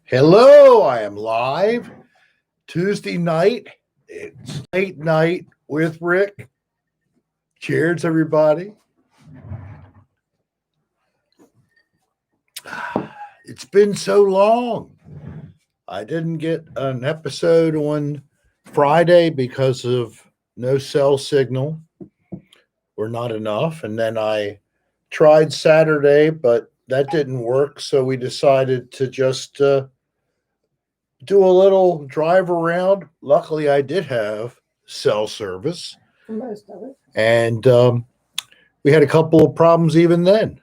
Hello, I am live Tuesday night. It's late night with Rick. Cheers, everybody. It's been so long. I didn't get an episode on Friday because of no cell signal or not enough. And then I tried Saturday, but that didn't work. So we decided to just do a little drive around. Luckily, I did have cell service. For most of it. And we had a couple of problems even then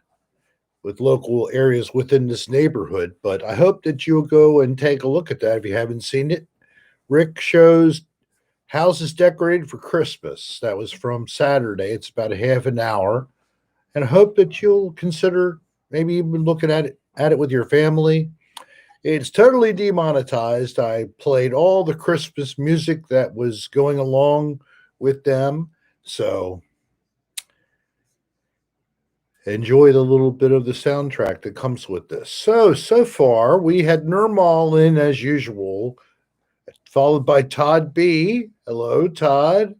with local areas within this neighborhood. But I hope that you'll go and take a look at that if you haven't seen it. Rick shows houses decorated for Christmas. That was from Saturday. It's about a half an hour. And I hope that you'll consider maybe even looking at it with your family. It's totally demonetized. I played all the Christmas music that was going along with them. So enjoy the little bit of the soundtrack that comes with this. So far, we had Nirmal in as usual, followed by Todd B. Hello, Todd.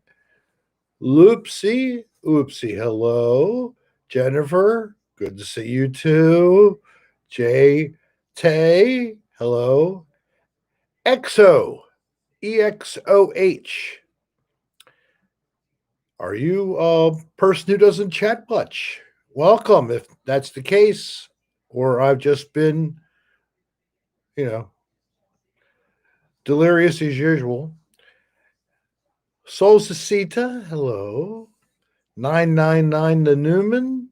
Loopsy. Oopsie. Hello. Jennifer. Good to see you too. Jay. Tay. Hello. EXO. EXOH. Are you a person who doesn't chat much? Welcome if that's the case, or I've just been, delirious as usual. Solsacita, hello. 999 the Newman.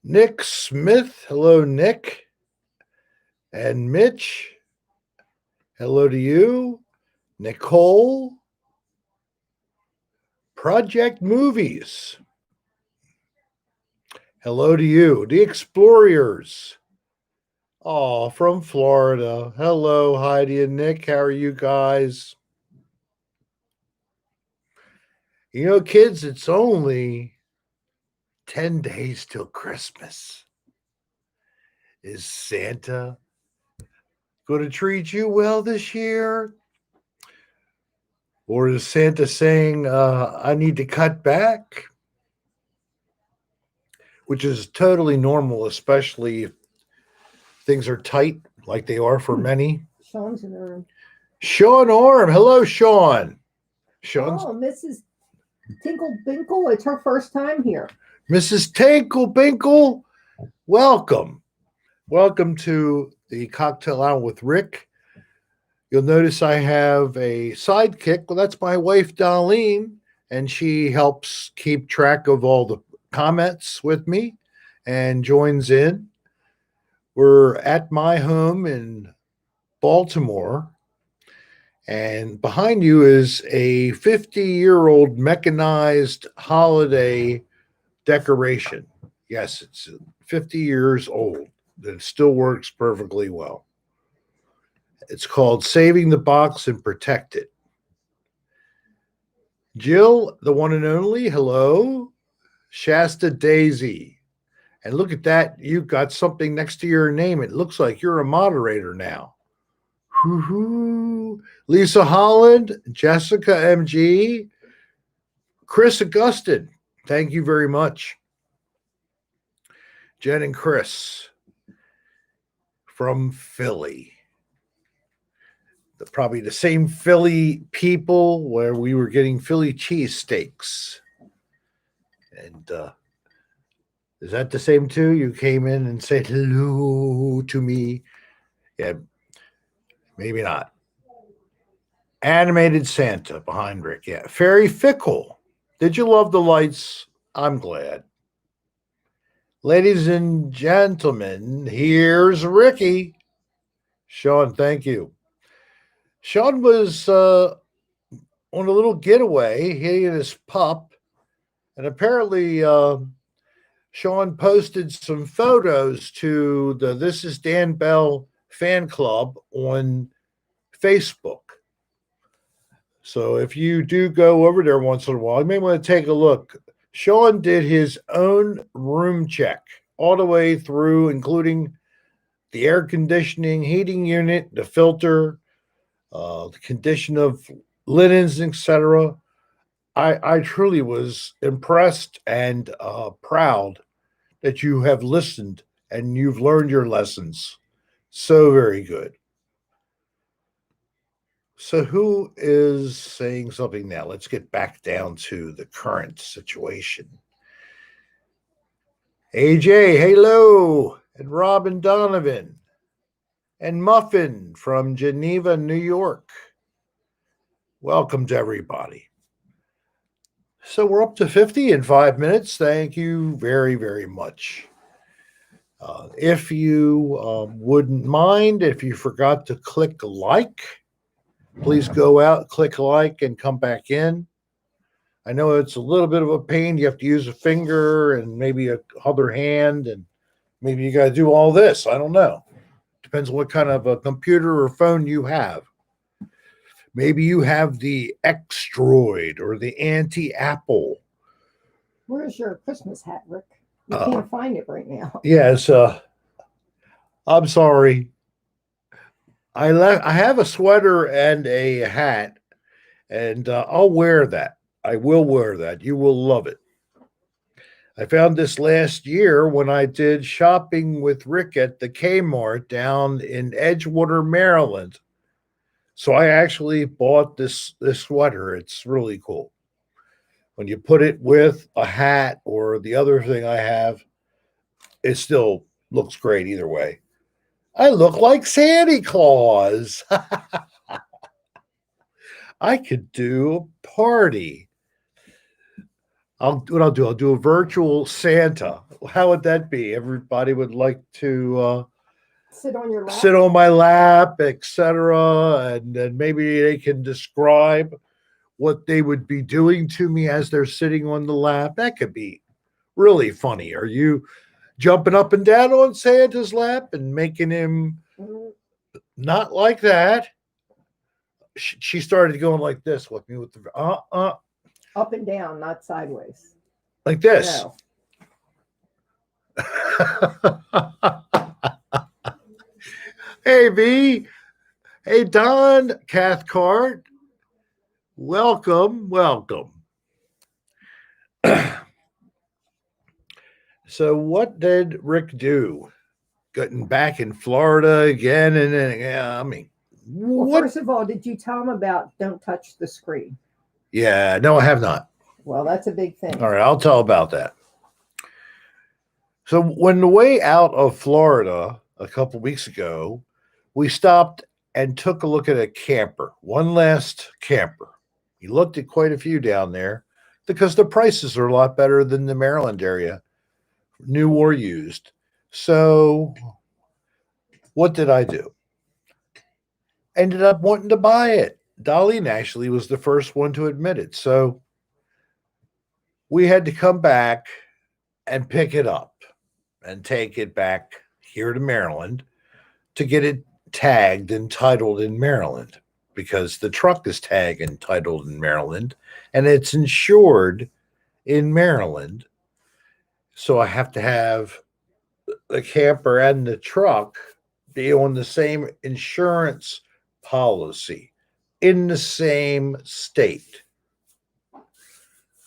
Nick Smith, hello, Nick. And Mitch, hello to you. Nicole. Project Movies. Hello to you. The Explorers. Oh, from Florida. Hello, Heidi and Nick. How are you guys? You know, kids, it's only 10 days till Christmas. Is Santa going to treat you well this year? Or is Santa saying, I need to cut back? Which is totally normal, especially if things are tight like they are for many. Sean's in the room. Sean Orm. Hello, Sean. Sean's Mrs. Tinkle Binkle. It's her first time here. Mrs. Tinkle Binkle. Welcome. Welcome to the Cocktail Hour with Rick. You'll notice I have a sidekick. Well, that's my wife, Dolline, and she helps keep track of all the comments with me and joins in. We're at my home in Baltimore, and behind you is a 50-year-old mechanized holiday decoration. Yes, it's 50 years old. It still works perfectly well. It's called Saving the Box and Protect It. Jill, the one and only, hello. Shasta Daisy. And look at that. You've got something next to your name. It looks like you're a moderator now. Woo-hoo. Lisa Holland, Jessica MG, Chris Augustin. Thank you very much. Jen and Chris from Philly. Probably the same Philly people where we were getting Philly cheesesteaks. And is that the same too? You came in and said hello to me. Yeah, maybe not. Animated Santa behind Rick. Yeah. Fairy Fickle. Did you love the lights? I'm glad. Ladies and gentlemen, here's Ricky. Sean, thank you. Sean was on a little getaway, he and his pup, and apparently Sean posted some photos to the This Is Dan Bell fan club on Facebook. So if you do go over there once in a while, you may want to take a look. Sean did his own room check all the way through, including the air conditioning, heating unit, the filter, the condition of linens, etc. I truly was impressed and proud that you have listened and you've learned your lessons. So very good. So, who is saying something now? Let's get back down to the current situation. AJ, hello, and Robin Donovan, and Muffin from Geneva, New York. Welcome to everybody. So, we're up to 50 in 5 minutes. Thank you very, very much. If you wouldn't mind, if you forgot to click like, please go out, click like, and come back in. I know it's a little bit of a pain. You have to use a finger and maybe a other hand, and maybe you got to do all this. I don't know. Depends on what kind of a computer or phone you have. Maybe you have the Xdroid or the anti-Apple. Where's your Christmas hat, Rick? You can't find it right now. Yes. I'm sorry. I have a sweater and a hat, and I'll wear that. I will wear that. You will love it. I found this last year when I did shopping with Rick at the Kmart down in Edgewater, Maryland. So I actually bought this sweater. It's really cool. When you put it with a hat or the other thing I have, it still looks great either way. I look like Santa Claus. I could do a party. I'll do a virtual Santa. How would that be? Everybody would like to sit on your lap, sit on my lap, etc. And then maybe they can describe what they would be doing to me as they're sitting on the lap. That could be really funny. Are you jumping up and down on Santa's lap and making him not like that? She started going like this with me with the up and down, not sideways. Like this. No. Hey, V. Hey, Don Cathcart. Welcome. So, what did Rick do? Getting back in Florida again, and then, I mean, well, first of all, did you tell him about don't touch the screen? Yeah, no, I have not. Well, that's a big thing. All right, I'll tell about that. So, when the way out of Florida a couple weeks ago, we stopped and took a look at a camper, one last camper. We looked at quite a few down there because the prices are a lot better than the Maryland area, new or used. So, what did I do? Ended up wanting to buy it. Dolline actually was the first one to admit it. So, we had to come back and pick it up and take it back here to Maryland to get it tagged and titled in Maryland, because the truck is tagged and titled in Maryland and it's insured in Maryland. So I have to have the camper and the truck be on the same insurance policy in the same state.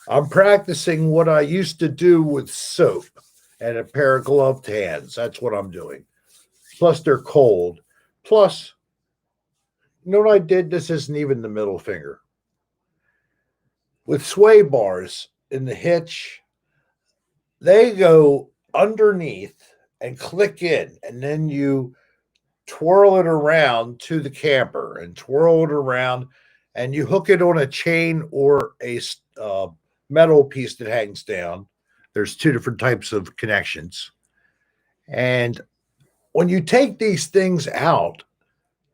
I'm practicing what I used to do with soap and a pair of gloved hands. That's what I'm doing. Plus, they're cold. Plus, you know what I did? This isn't even the middle finger. With sway bars in the hitch, they go underneath and click in, and then you twirl it around to the camper and twirl it around, and you hook it on a chain or a metal piece that hangs down. There's two different types of connections. And when you take these things out,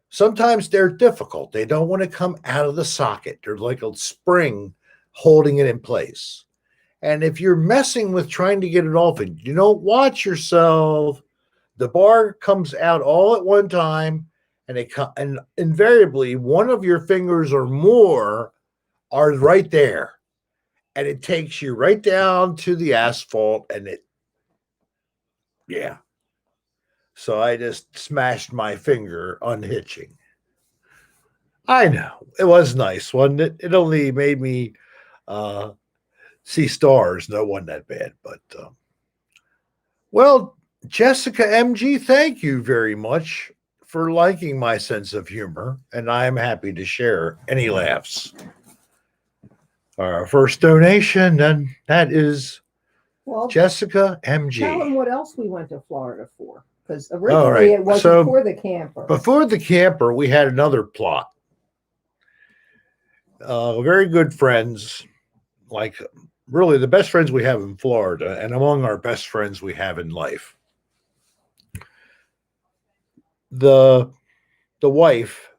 sometimes they're difficult. They don't want to come out of the socket. They're like a spring holding it in place. And if you're messing with trying to get it off and you don't watch yourself, the bar comes out all at one time, and invariably one of your fingers or more are right there. And it takes you right down to the asphalt, and yeah. So I just smashed my finger unhitching. I know. It was nice, wasn't it? It only made me uh, see stars. No, wasn't that bad. But, well, Jessica MG, thank you very much for liking my sense of humor. And I am happy to share any laughs. Our first donation, and that is Well, Jessica tell MG. them what else we went to Florida for. Because All originally right. it wasn't So for the camper. before the camper, we had another plot. Very good friends, like really the best friends we have in Florida, and among our best friends we have in life. The wife,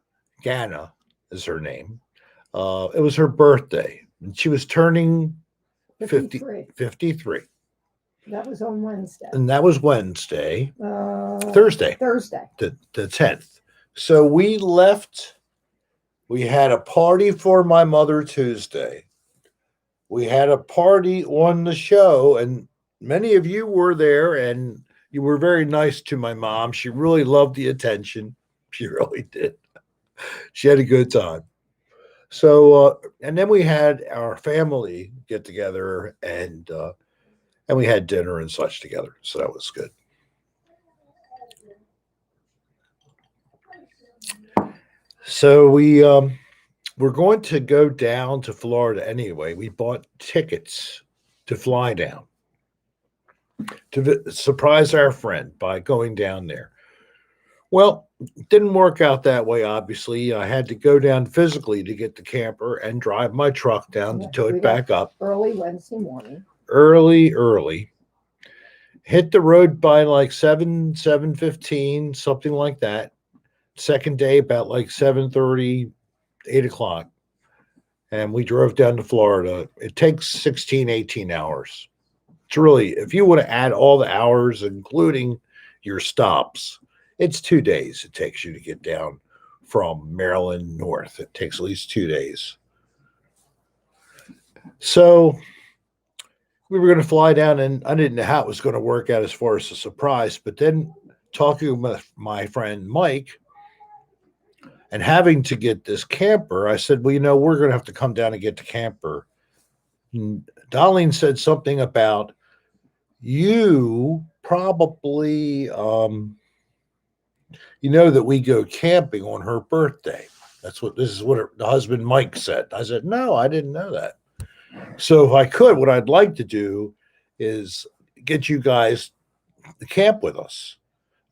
Ganna is her name. It was her birthday, and she was turning 53. 53. That was on Wednesday. And that was Wednesday. Thursday. The 10th. So we left. We had a party for my mother Tuesday. We had a party on the show, and many of you were there, and you were very nice to my mom. She really loved the attention. She really did. She had a good time. So, and then we had our family get together, and we had dinner and such together. So that was good. So we're going to go down to Florida anyway. We bought tickets to fly down to surprise our friend by going down there. Well, it didn't work out that way, obviously. I had to go down physically to get the camper and drive my truck down to tow it back up. Early Wednesday morning. Early. Hit the road by like 7:15, something like that. Second day, about like 7:30, 8 o'clock. And we drove down to Florida. It takes 16, 18 hours. It's really, if you want to add all the hours, including your stops, it's 2 days it takes you to get down from Maryland north. It takes at least 2 days. So we were going to fly down, and I didn't know how it was going to work out as far as a surprise. But then talking with my friend Mike and having to get this camper, I said, well, we're going to have to come down and get the camper. And Dolline said something about you probably, that we go camping on her birthday. This is what the husband Mike said. I said, no, I didn't know that. So if I could, what I'd like to do is get you guys to camp with us.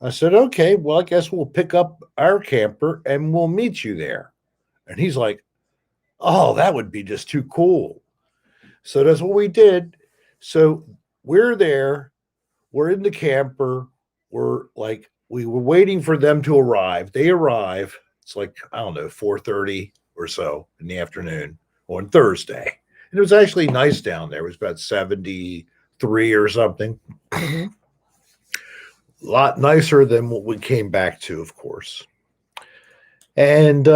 I said, okay, well, I guess we'll pick up our camper and we'll meet you there. And he's like, oh, that would be just too cool. So that's what we did. So we're there. We're in the camper. We were waiting for them to arrive. They arrive. It's like, I don't know, 4:30 or so in the afternoon on Thursday. And it was actually nice down there. It was about 73 or something. A lot nicer than what we came back to, of course. And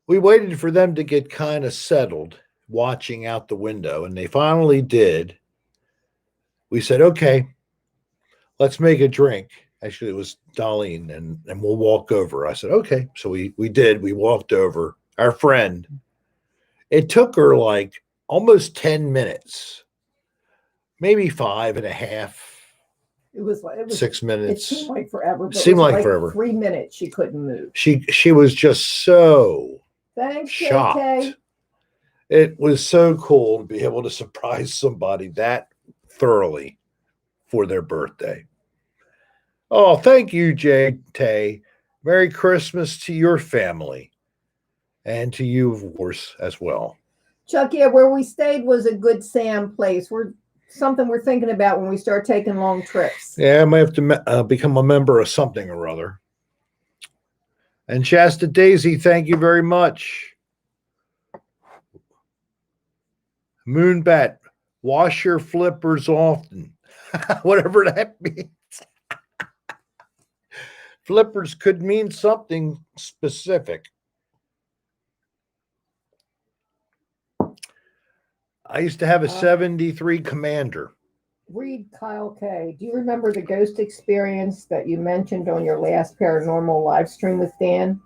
we waited for them to get kind of settled, watching out the window. And they finally did. We said, okay, let's make a drink. Actually, it was Dolline, and we'll walk over. I said, okay. So we did. We walked over. Our friend, it took her like almost 10 minutes, maybe 5.5. It was 6 minutes. It seemed like forever. But seemed it was like forever. 3 minutes she couldn't move. She was just so shocked. JK. It was so cool to be able to surprise somebody that thoroughly for their birthday. Oh, thank you, JT. Merry Christmas to your family and to you, of course, as well. Chuck, yeah, where we stayed was a Good Sam place. We're thinking about when we start taking long trips. Yeah, I might have to become a member of something or other. And Shasta Daisy, thank you very much. Moonbat, wash your flippers often. Whatever that means. Flippers could mean something specific. I used to have a 73 Commander. Read Kyle K. Do you remember the ghost experience that you mentioned on your last paranormal live stream with Dan?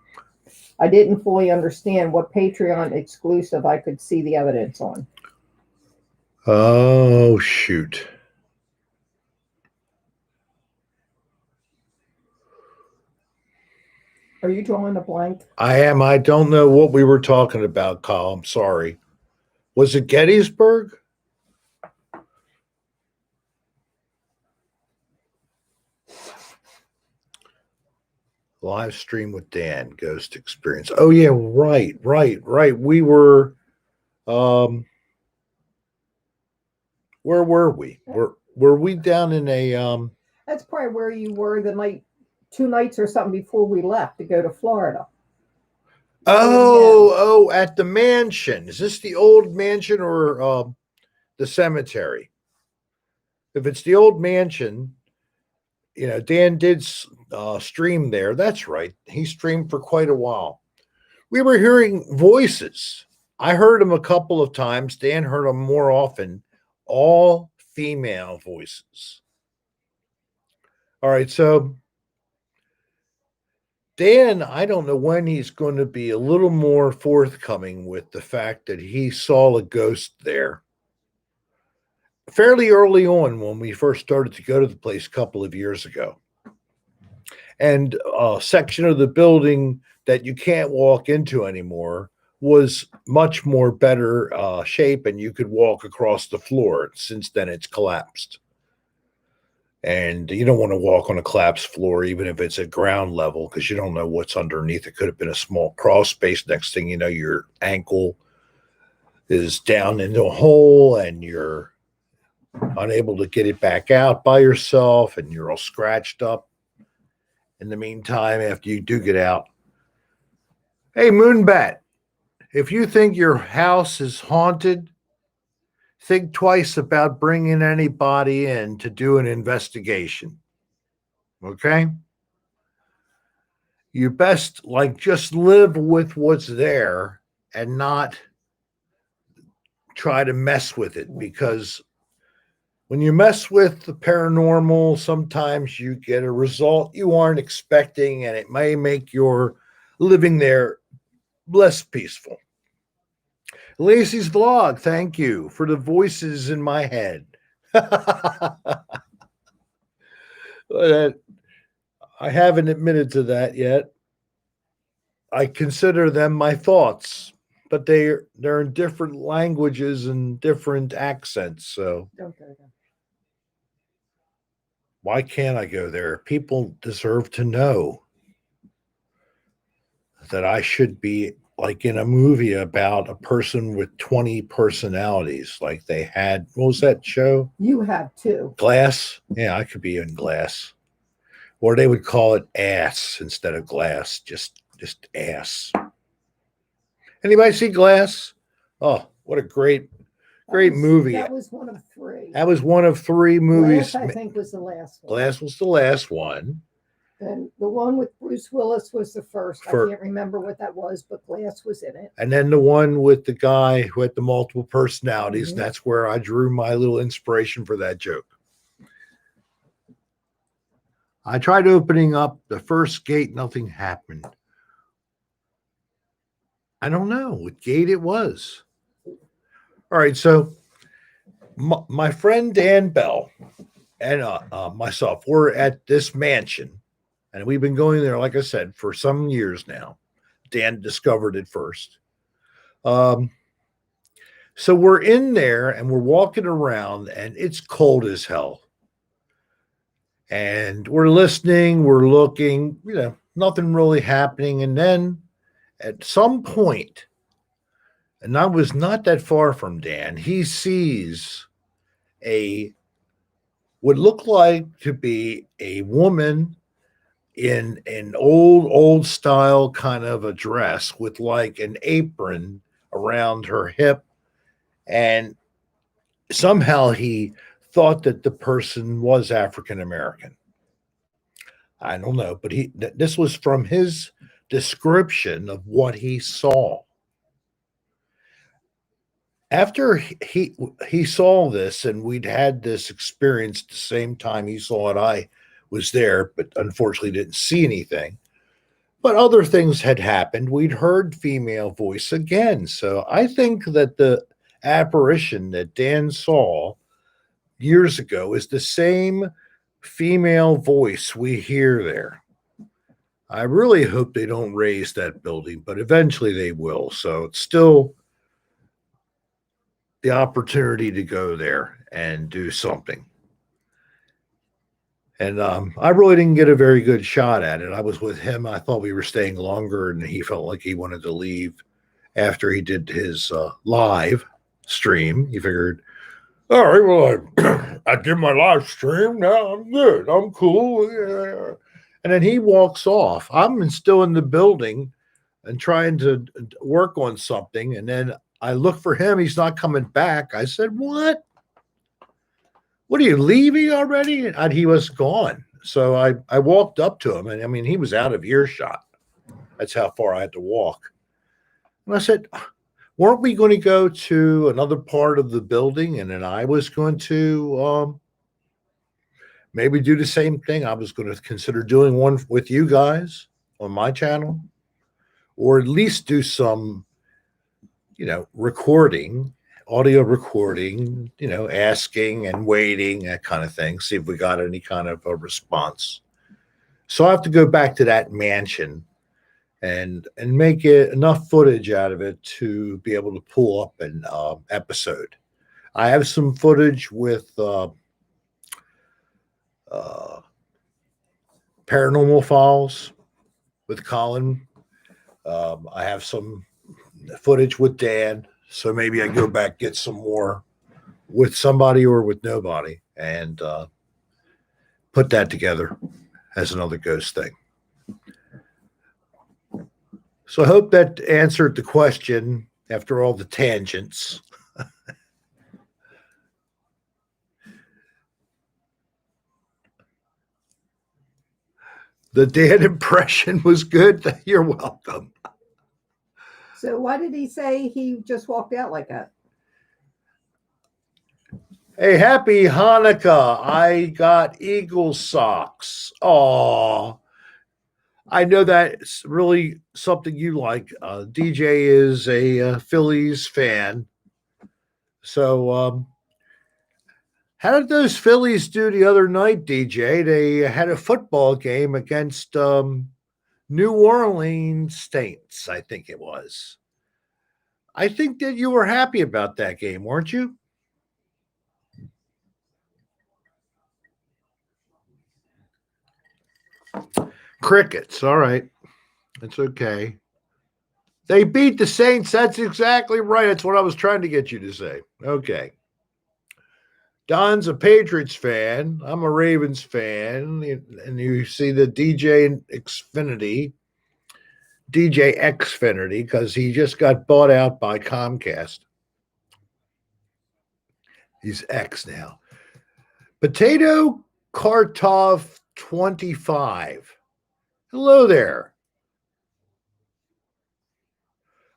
I didn't fully understand what Patreon exclusive I could see the evidence on. Oh, shoot. Are you drawing a blank? I am. I don't know what we were talking about, Kyle. I'm sorry. Was it Gettysburg? Live stream with Dan, ghost experience. Oh yeah, right. We were where were we? Were we down in a That's probably where you were the night, 2 nights or something before we left to go to Florida. Oh, at the mansion. Is this the old mansion or the cemetery? If it's the old mansion, Dan did stream there. That's right. He streamed for quite a while. We were hearing voices. I heard them a couple of times. Dan heard them more often. All female voices. All right. So, Dan, I don't know when he's going to be a little more forthcoming with the fact that he saw a ghost there. Fairly early on when we first started to go to the place a couple of years ago. And a section of the building that you can't walk into anymore was much more better shape, and you could walk across the floor. Since then, it's collapsed. And you don't want to walk on a collapsed floor, even if it's at ground level, because you don't know what's underneath. It could have been a small crawl space. Next thing you know, your ankle is down into a hole, and you're unable to get it back out by yourself, and you're all scratched up. In the meantime, after you do get out, hey, Moonbat, if you think your house is haunted, think twice about bringing anybody in to do an investigation. Okay? You best just live with what's there and not try to mess with it, because when you mess with the paranormal, sometimes you get a result you aren't expecting, and it may make your living there less peaceful. Lacey's vlog, thank you for the voices in my head. I haven't admitted to that yet. I consider them my thoughts, but they're in different languages and different accents. So Don't go there. Why can't I go there? People deserve to know that I should be like in a movie about a person with 20 personalities, like they had. What was that show? You have two. Glass? Yeah, I could be in Glass. Or they would call it Ass instead of Glass, just Ass. Anybody see Glass? Oh, what a great movie. That was one of three. That was one of three movies. Glass, I think, was the last one. Glass was the last one. And the one with Bruce Willis was the first. I can't remember what that was, but Glass was in it. And then the one with the guy who had the multiple personalities. Mm-hmm. That's where I drew my little inspiration for that joke. I tried opening up the first gate. Nothing happened. I don't know what gate it was. All right. So my friend Dan Bell and myself, we're at this mansion. And we've been going there, like I said, for some years now. Dan discovered it first. So we're in there and we're walking around, and it's cold as hell. And we're listening, we're looking, nothing really happening. And then at some point, and I was not that far from Dan, he sees what looked like to be a woman in an old style kind of a dress with like an apron around her hip. And somehow he thought that the person was African American. I don't know, but this was from his description of what he saw. After he saw this, and we'd had this experience the same time he saw it, I was there, but unfortunately didn't see anything. But other things had happened. We'd heard female voice again. So I think that the apparition that Dan saw years ago is the same female voice we hear there. I really hope they don't raise that building, but eventually they will. So it's still the opportunity to go there and do something. And I really didn't get a very good shot at it. I was with him. I thought we were staying longer, and he felt like he wanted to leave after he did his live stream. He figured, all right, well, I did my live stream. Now I'm good. I'm cool. Yeah. And then he walks off. I'm still in the building and trying to work on something. And then I look for him. He's not coming back. I said, what? What are you leaving already? And he was gone. So I walked up to him, and I mean, he was out of earshot. That's how far I had to walk. And I said, weren't we going to go to another part of the building? And then I was going to maybe do the same thing. I was going to consider doing one with you guys on my channel, or at least do some, recording, audio recording, asking and waiting, that kind of thing. See if we got any kind of a response. So I have to go back to that mansion and make it enough footage out of it to be able to pull up an episode. I have some footage with Paranormal Files with Colin. I have some footage with Dan. So maybe I go back, get some more with somebody or with nobody, and put that together as another ghost thing. So I hope that answered the question after all the tangents. The Dan impression was good. You're welcome. So why did he say he just walked out like that? Hey, happy Hanukkah. I got Eagle socks. Oh, I know that's really something you like. DJ is a Phillies fan. So how did those Phillies do the other night, DJ? They had a football game against New Orleans Saints, I think it was. I think that you were happy about that game, weren't you? Crickets. All right. It's okay. They beat the Saints. That's exactly right. That's what I was trying to get you to say. Okay. Don's a Patriots fan. I'm a Ravens fan. And you see the DJ Xfinity, because he just got bought out by Comcast. He's X now. Potato Kartov 25. Hello there.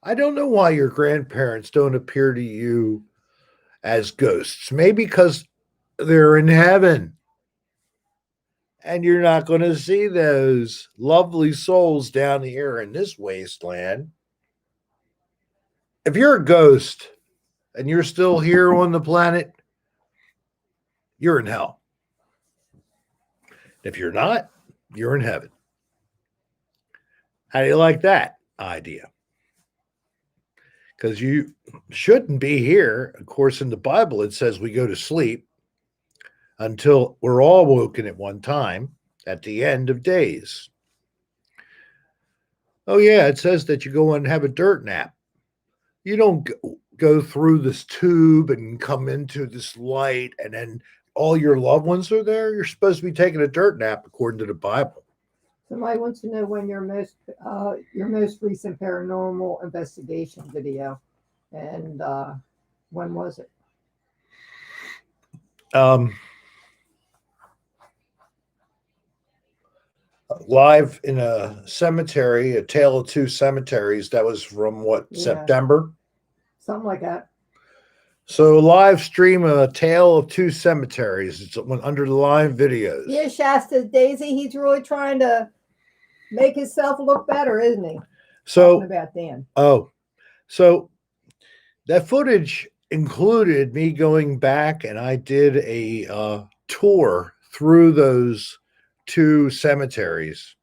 I don't know why your grandparents don't appear to you as ghosts. Maybe because they're in heaven and you're not going to see those lovely souls down here in this wasteland. If you're a ghost and you're still here on the planet, you're in hell. If you're not, you're in heaven. How do you like that idea? Because you shouldn't be here. Of course, in the Bible, it says we go to sleep until we're all woken at one time at the end of days. Oh, yeah, it says that you go and have a dirt nap. You don't go through this tube and come into this light and then all your loved ones are there. You're supposed to be taking a dirt nap according to the Bible. Somebody wants to know when your most recent paranormal investigation video, and when was it? Live in a cemetery, A Tale of Two Cemeteries. That was from what, Yeah. September? Something like that. So live stream a tale of two cemeteries. It's under the line videos. Yeah, Shasta Daisy, he's really trying to make himself look better, isn't he? So Talking about Dan. So that footage included me going back and I did a tour through those two cemeteries.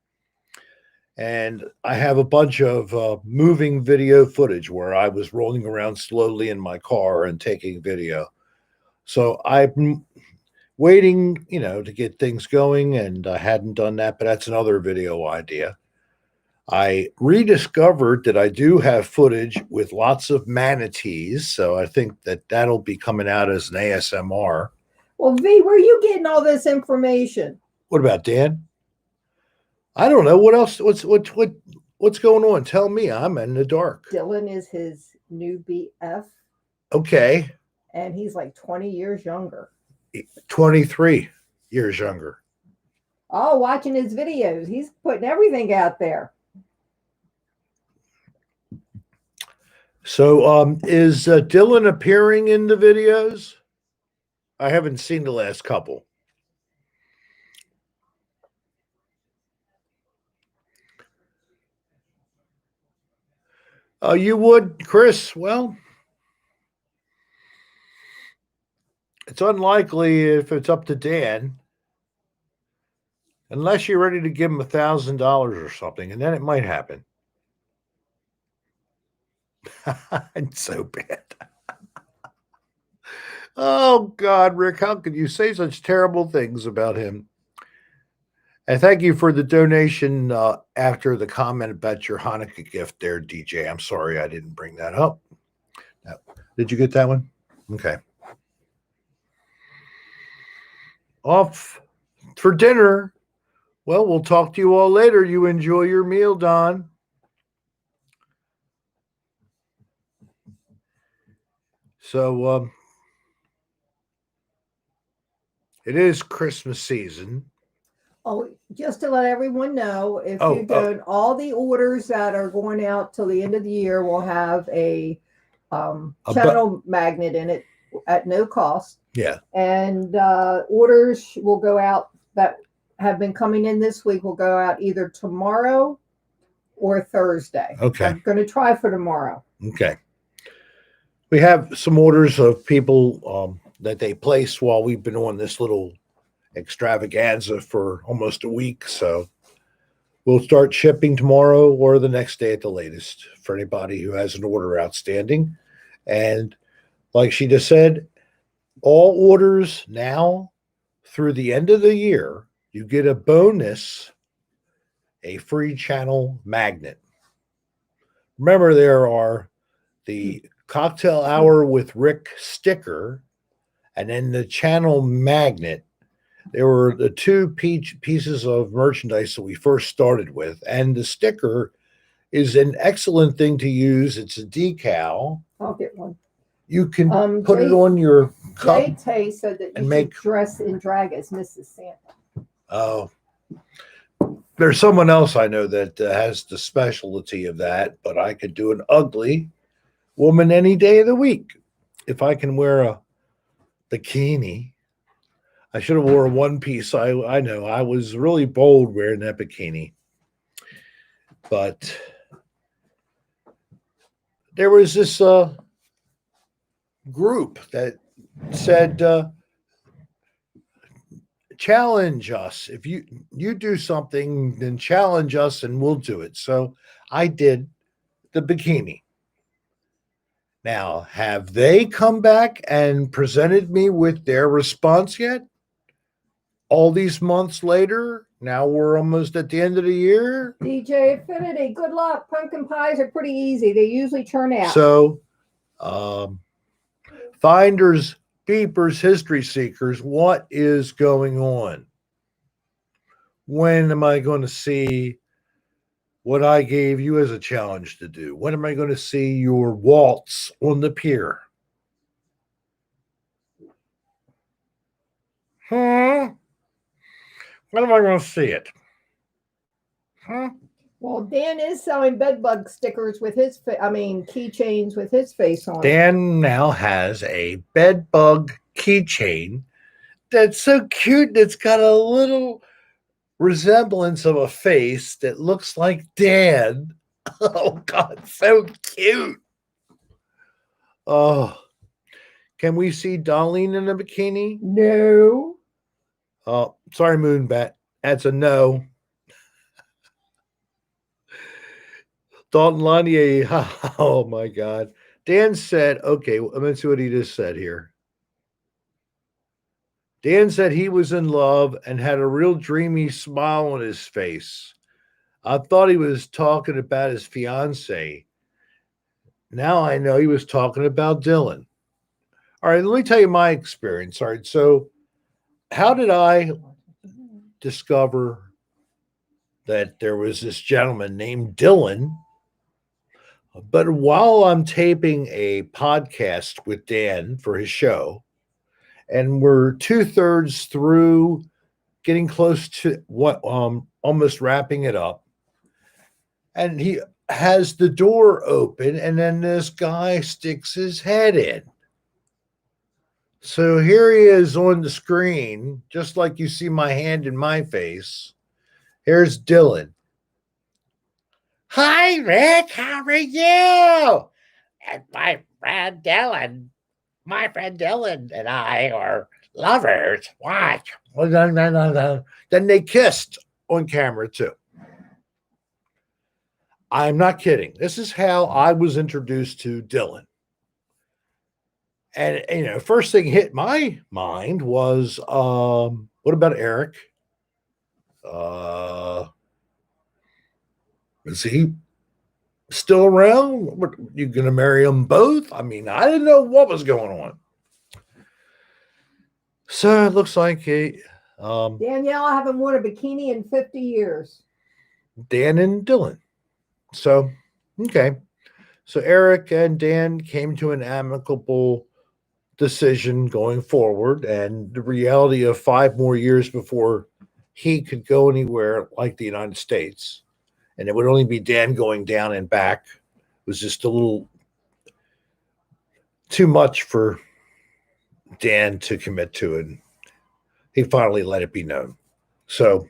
And I have a bunch of moving video footage where I was rolling around slowly in my car and taking video. So I'm waiting, to get things going, and I hadn't done that, but that's another video idea. I rediscovered that I do have footage with lots of manatees, so I think that that'll be coming out as an ASMR. Well, V, where are you getting all this information? What about Dan? I don't know. What else? What's going on? Tell me. I'm in the dark. Dylan is his new BF. Okay. And he's like 20 years younger. 23 years younger. Oh, watching his videos. He's putting everything out there. So is Dylan appearing in the videos? I haven't seen the last couple. You would, Chris? Well, it's unlikely if it's up to Dan, unless you're ready to give him $1,000 or something, and then it might happen. It's so bad. Oh, God, Rick, how could you say such terrible things about him? And thank you for the donation after the comment about your Hanukkah gift there, DJ. I'm sorry I didn't bring that up. No. Did you get that one? Okay. Off for dinner. Well, we'll talk to you all later. You enjoy your meal, Don. So it is Christmas season. Oh, just to let everyone know, if you don't, all the orders that are going out till the end of the year will have a channel magnet in it at no cost. Yeah. And orders will go out that have been coming in this week will go out either tomorrow or Thursday. Okay. I'm going to try for tomorrow. Okay. We have some orders of people that they placed while we've been on this little extravaganza for almost a week. So we'll start shipping tomorrow or the next day at the latest for anybody who has an order outstanding. And like she just said, all orders now through the end of the year, you get a bonus, a free channel magnet. Remember, there are the Cocktail Hour with Rick sticker and then the channel magnet. There were the two pieces of merchandise that we first started with, and the sticker is an excellent thing to use. It's a decal. I'll get one. You can put it on your cup. Jay said that you should dress in drag as Mrs. Santa. Oh, there's someone else I know that has the specialty of that, but I could do an ugly woman any day of the week if I can wear a bikini. I should have wore a one piece. I know I was really bold wearing that bikini, but there was this group that said, challenge us. If you do something, then challenge us and we'll do it. So I did the bikini. Now, have they come back and presented me with their response yet? All these months later, now we're almost at the end of the year. DJ Affinity, good luck. Pumpkin pies are pretty easy. They usually turn out. So, finders, beepers, history seekers, what is going on? When am I going to see what I gave you as a challenge to do? When am I going to see your waltz on the pier? When am I going to see it? Well, Dan is selling bed bug stickers with his, keychains with his face on it. Dan now has a bed bug keychain that's so cute. And it's got a little resemblance of a face that looks like Dan. Oh God, so cute. Oh, can we see Dolline in a bikini? No. Oh, sorry, Moonbat. That's a no. Dalton Lanier. Oh my God. Dan said, okay, let's see what he just said here. Dan said he was in love and had a real dreamy smile on his face. I thought he was talking about his fiance. Now I know he was talking about Dylan. All right, let me tell you my experience. All right, so how did I discover that there was this gentleman named Dylan? But while I'm taping a podcast with Dan for his show, and we're 2/3 through, getting close to what almost wrapping it up, and he has the door open, and then this guy sticks his head in. So here he is on the screen, just like you see my hand in my face. Here's Dylan. Hi, Rick. How are you? And my friend Dylan and I are lovers. What? Then they kissed on camera too. I'm not kidding. This is how I was introduced to Dylan. And first thing hit my mind was, what about Eric? Is he still around? What, you gonna marry them both? I mean, I didn't know what was going on. So it looks like Danielle, I haven't worn a bikini in 50 years. Dan and Dylan. So, okay. So Eric and Dan came to an amicable decision going forward, and the reality of 5 more years before he could go anywhere like the United States, and it would only be Dan going down and back, was just a little too much for Dan to commit to it. He finally let it be known. So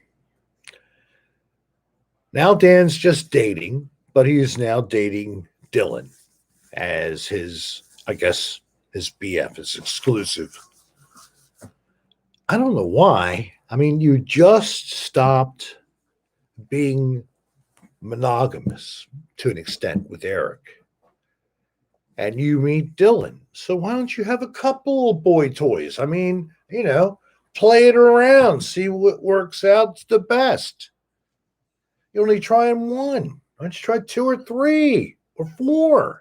now Dan's just dating, but he is now dating Dylan as his, I guess, his BF, his exclusive. I don't know why. I mean, you just stopped being monogamous to an extent with Eric, and you meet Dylan. So why don't you have a couple of boy toys? I mean, play it around, see what works out the best. You're only trying one. Why don't you try 2 or 3 or 4?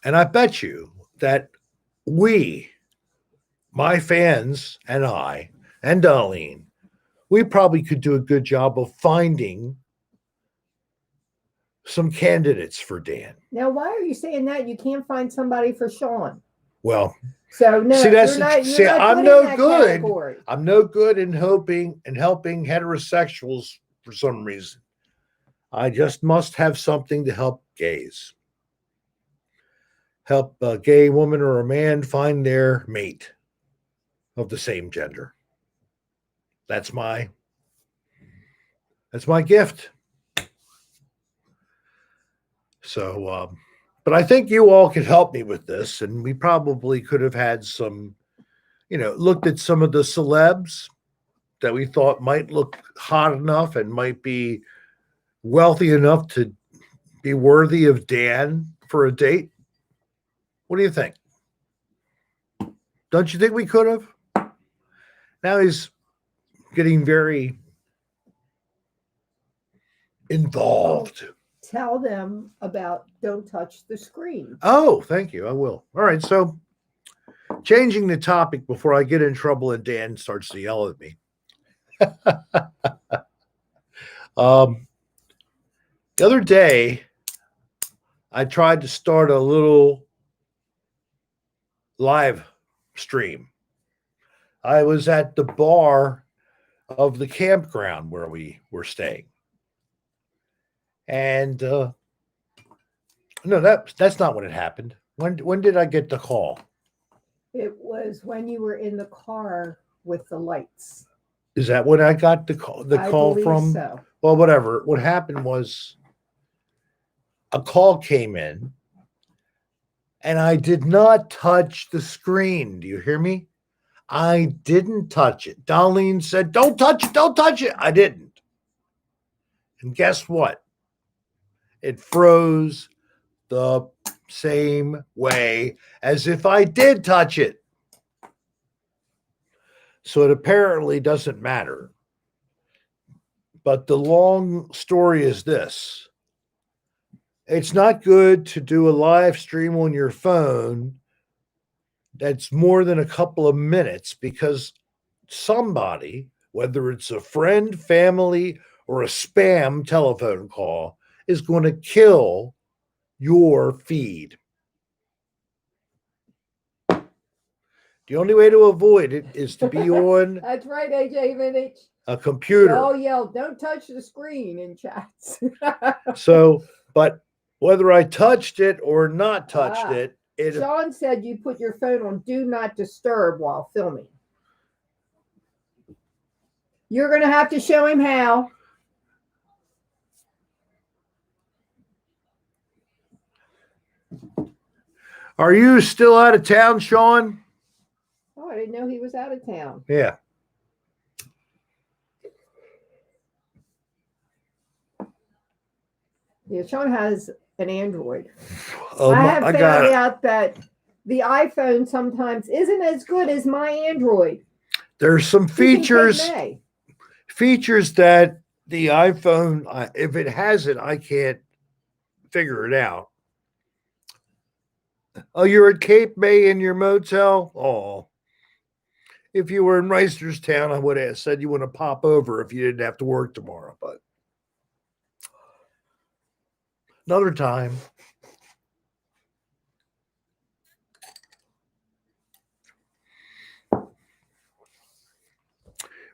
And I bet you that we, my fans and I, and Dolline, we probably could do a good job of finding some candidates for Dan. Now, why are you saying that? You can't find somebody for Sean. Well, so no, see, I'm no good. Category. I'm no good in helping heterosexuals for some reason. I just must have something to help gays. Help a gay woman or a man find their mate of the same gender. That's my gift. So, but I think you all could help me with this, and we probably could have had some, looked at some of the celebs that we thought might look hot enough and might be wealthy enough to be worthy of Dan for a date. What do you think? Don't you think we could have? Now he's getting very involved. Tell them about don't touch the screen. Oh, thank you. I will. All right. So changing the topic before I get in trouble and Dan starts to yell at me. The other day, I tried to start a little live stream. I was at the bar of the campground where we were staying. And no, that's not when it happened. When did I get the call? It was when you were in the car with the lights. Is that when I got the call? I believe From? So. Well, whatever. What happened was a call came in, and I did not touch the screen. Do you hear me? I didn't touch it. Dolline said, "Don't touch it. Don't touch it." I didn't. And guess what? It froze the same way as if I did touch it. So it apparently doesn't matter. But the long story is this. It's not good to do a live stream on your phone that's more than a couple of minutes, because somebody, whether it's a friend, family, or a spam telephone call, is going to kill your feed. The only way to avoid it is to be on That's right, AJ Vintage. a computer. They all yelled, "Don't touch the screen" in chats. So, but whether I touched it or not touched it, Sean said you put your phone on do not disturb while filming. You're going to have to show him how. Are you still out of town, Sean? Oh, I didn't know he was out of town. Yeah. Yeah, Sean has an Android. Oh, I have found out that the iPhone sometimes isn't as good as my Android. There's some features that the iPhone, if it has it, I can't figure it out. Oh, you're at Cape May in your motel? Oh. If you were in Reisterstown, I would have said you want to pop over if you didn't have to work tomorrow, but another time.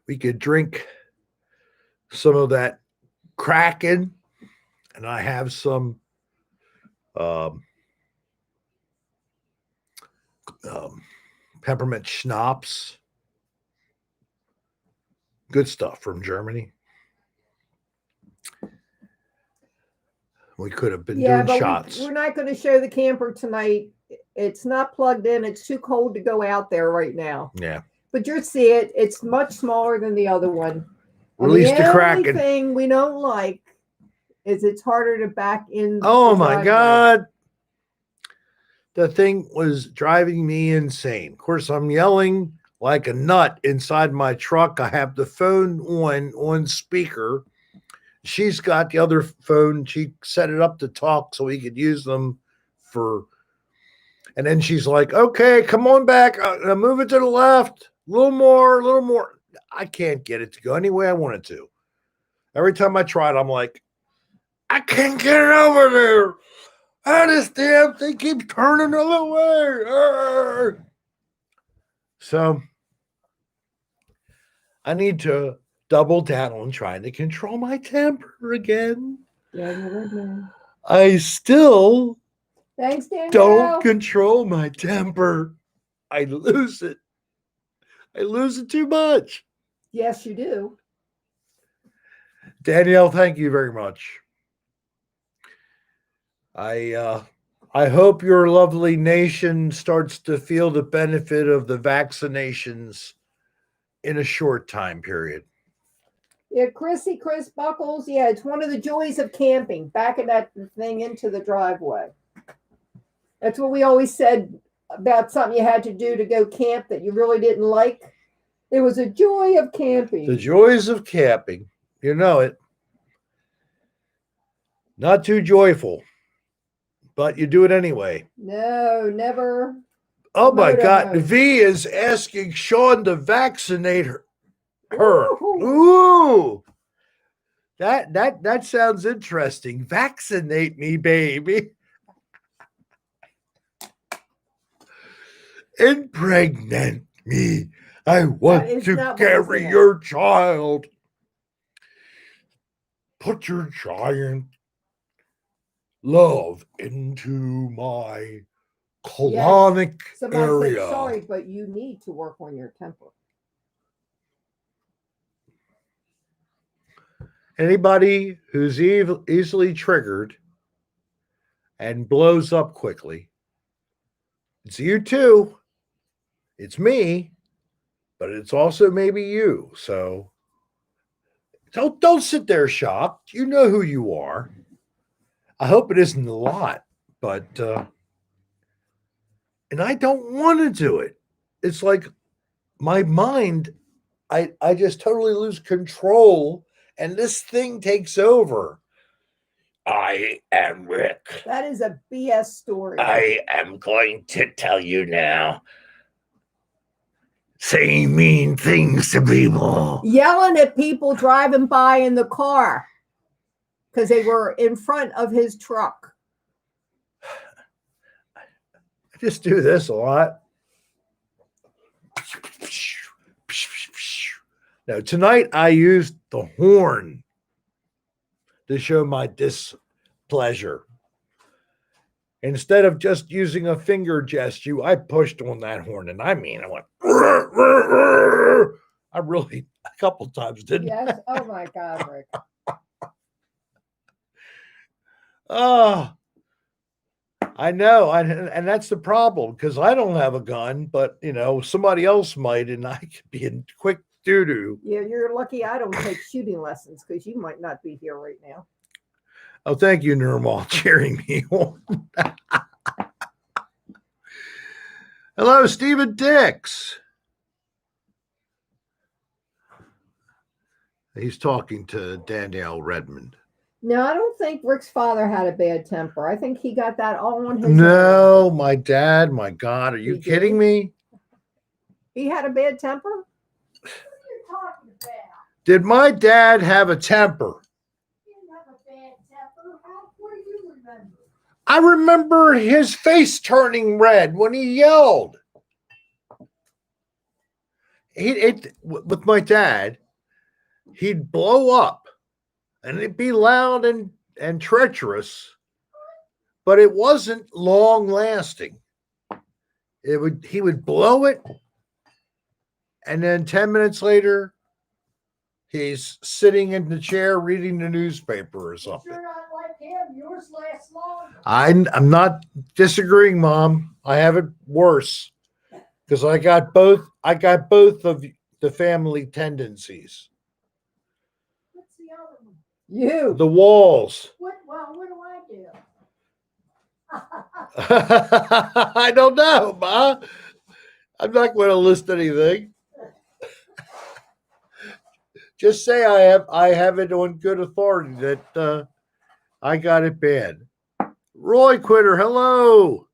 We could drink some of that Kraken, and I have some peppermint schnapps. Good stuff from Germany. We could have been doing shots. We're not going to show the camper tonight. It's not plugged in. It's too cold to go out there right now. Yeah. But you'll see it. It's much smaller than the other one. Release the Kraken. The only thing we don't like is it's harder to back in. Oh my God. The thing was driving me insane. Of course, I'm yelling like a nut inside my truck. I have the phone on speaker. She's got the other phone. She set it up to talk so we could use them for. And then she's like, "Okay, come on back. Move it to the left. A little more. I can't get it to go any way I want it to. Every time I try it, I'm like, I can't get it over there. How this damn thing keeps turning the other way. So I need to double down on trying to control my temper again. I still don't control my temper. I lose it. I lose it too much. Yes, you do. Danielle, thank you very much. I hope your lovely nation starts to feel the benefit of the vaccinations in a short time period. Yeah, Chris Buckles. Yeah, it's one of the joys of camping, backing that thing into the driveway. That's what we always said about something you had to do to go camp that you really didn't like. It was a joy of camping. The joys of camping. You know it. Not too joyful, but you do it anyway. No, never. Oh my God. V is asking Sean to vaccinate her. Ooh. That sounds interesting. Vaccinate me, baby. Impregnate me. I want is to not what he's carry saying. your child. Put your giant love into my colonic Somebody area. said, sorry, but you need to work on your temper. Anybody who's easily triggered and blows up quickly, it's you too. It's me, but it's also maybe you. So don't sit there shocked. You know who you are. I hope it isn't a lot, but and I don't want to do it. It's like my mind, I just totally lose control and this thing takes over. I am Rick. That is a BS story. I am going to tell you now. Saying mean things to people. Yelling at people driving by in the car because they were in front of his truck. I just do this a lot. Now, tonight I used the horn to show my displeasure. Instead of just using a finger gesture, I pushed on that horn, and I mean, I went. I really a couple times didn't. Yes. Oh my God, Rick. Oh, I know, and that's the problem because I don't have a gun, but somebody else might, and I could be in quick doo doo. Yeah, you're lucky I don't take shooting lessons because you might not be here right now. Oh, thank you, Nirmal, cheering me on. Hello, Stephen Dix. He's talking to Danielle Redmond. No, I don't think Rick's father had a bad temper. I think he got that all on his No, my dad, my God, are you He kidding did? me? He had a bad temper? What are you talking about? Did my dad have a temper? He didn't have a bad temper. What do you remember? I remember his face turning red when he yelled. With my dad, he'd blow up and it'd be loud and treacherous, but it wasn't long lasting. He would blow it, and then 10 minutes later, he's sitting in the chair reading the newspaper or something. You're not like him. Yours lasts longer. I'm not disagreeing, Mom. I have it worse because I got both of the family tendencies. What's the other one? You. The walls. What do I do? I don't know, Ma. I'm not going to list anything. Just say I have it on good authority that I got it bad. Roy Quitter, hello.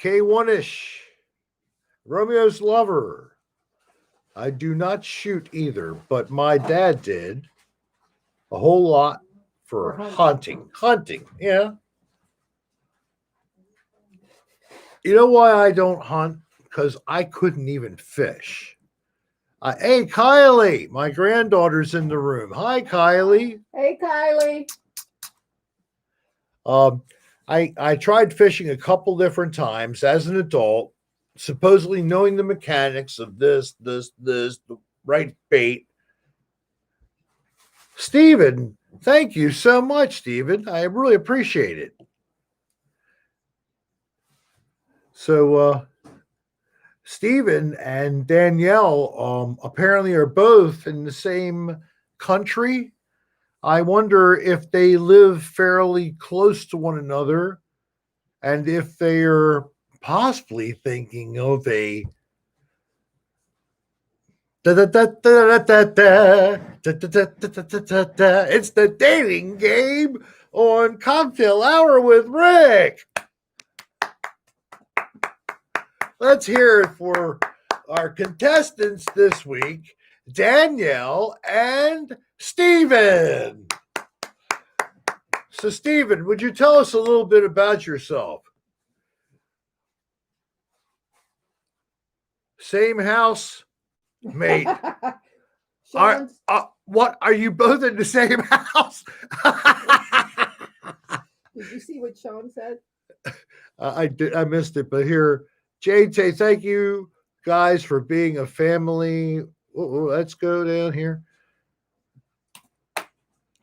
K1ish. Romeo's lover. I do not shoot either, but my dad did a whole lot for hunting. Hunting, yeah. You know why I don't hunt? Because I couldn't even fish. Hey, Kylie, my granddaughter's in the room. Hi, Kylie. Hey, Kylie. I tried fishing a couple different times as an adult, supposedly knowing the mechanics of this, the right bait. Stephen, thank you so much, Stephen. I really appreciate it. So, Stephen and Danielle apparently are both in the same country. I wonder if they live fairly close to one another and if they are possibly thinking of a it's the dating game on Cocktail Hour with Rick. Let's hear it for our contestants this week, Danielle and Stephen. So, Stephen, would you tell us a little bit about yourself? Same house, mate. Sean's, What are you both in the same house? did you see what Sean said? I did. I missed it, but here, JJ, thank you guys for being a family. Let's go down here.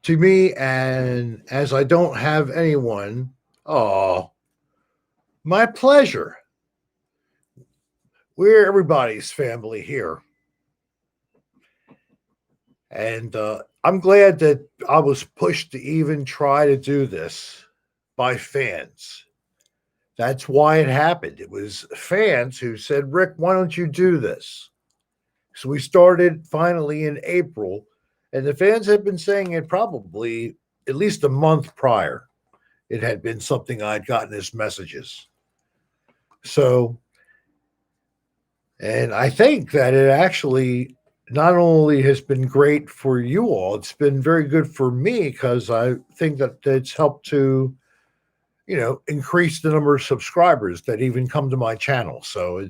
To me, and as I don't have anyone, my pleasure. We're everybody's family here. And I'm glad that I was pushed to even try to do this by fans. That's why it happened. It was fans who said, Rick, why don't you do this? So we started finally in April, and the fans had been saying it probably at least a month prior. It had been something I'd gotten as messages. So, and I think that it actually not only has been great for you all, it's been very good for me because I think that it's helped to, increase the number of subscribers that even come to my channel. So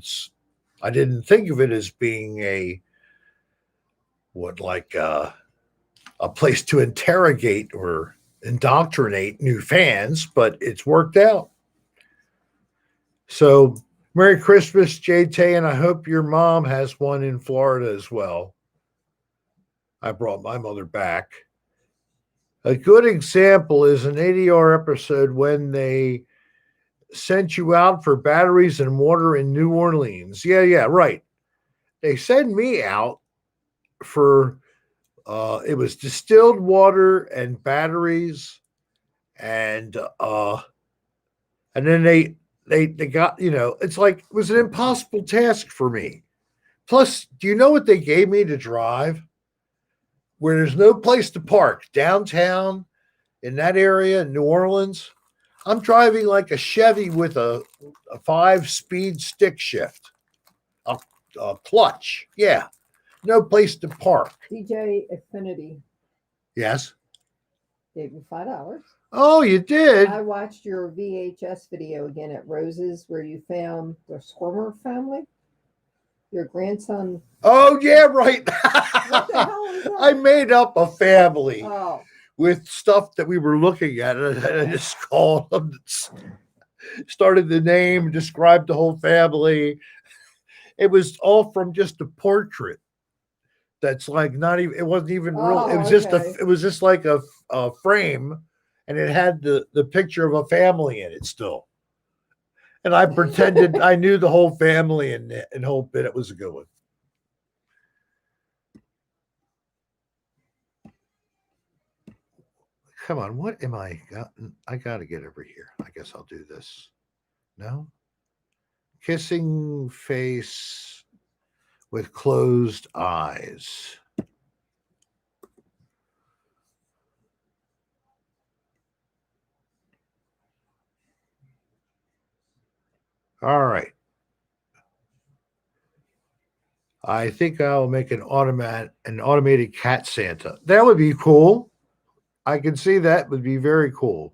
I didn't think of it as being a place to interrogate or indoctrinate new fans, but it's worked out. So Merry Christmas, JT, and I hope your mom has one in Florida as well. I brought my mother back. A good example is an ADR episode when they sent you out for batteries and water in New Orleans. Yeah, right. They send me out for it was distilled water and batteries, and then they got, it's like it was an impossible task for me. Plus, do you know what they gave me to drive? Where there's no place to park downtown in that area in New Orleans, I'm driving like a Chevy with a 5-speed stick shift, a clutch. Yeah, no place to park. DJ Affinity Yes. gave me $5. Oh, you did? I watched your VHS video again at Rose's where you found the Squirmer family. Your grandson. Oh, yeah, right. What the hell is that? I made up a family with stuff that we were looking at, and I just called them, started the name, described the whole family. It was all from just a portrait. That's like not even. It wasn't even real. It was just It was just like a frame, and it had the picture of a family in it still. And I pretended I knew the whole family and whole bit. It was a good one. Come on, what am I gotten? I got to get over here. I guess I'll do this. No? Kissing face with closed eyes. All right. I think I'll make an automated cat Santa. That would be cool. I can see that would be very cool.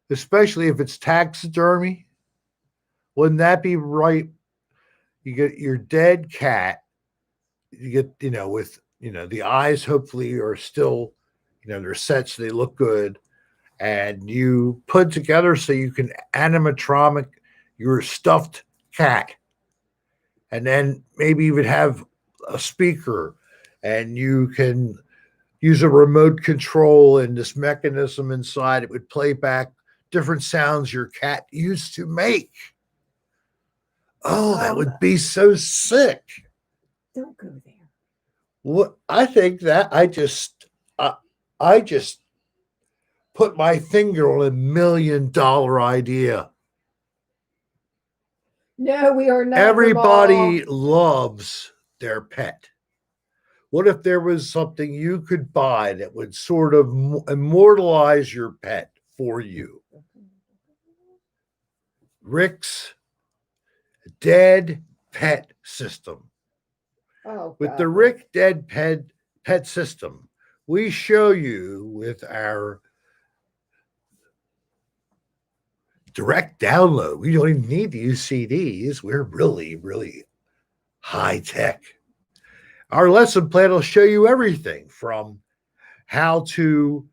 Especially if it's taxidermy. Wouldn't that be right? You get your dead cat. You get, with, the eyes hopefully are still, they're set so they look good. And you put together so you can animatronic your stuffed cat. And then maybe even have a speaker, and you can use a remote control and this mechanism inside. It would play back different sounds your cat used to make. Oh, that would be so sick. Don't go there. What I think that I just put my finger on $1 million idea. No, we are not. Everybody loves their pet. What if there was something you could buy that would sort of immortalize your pet for you? Rick's Dead Pet System. Oh, with the Rick Dead Pet System, we show you with our direct download. We don't even need to use CDs. We're really, really high tech. Our lesson plan will show you everything from how to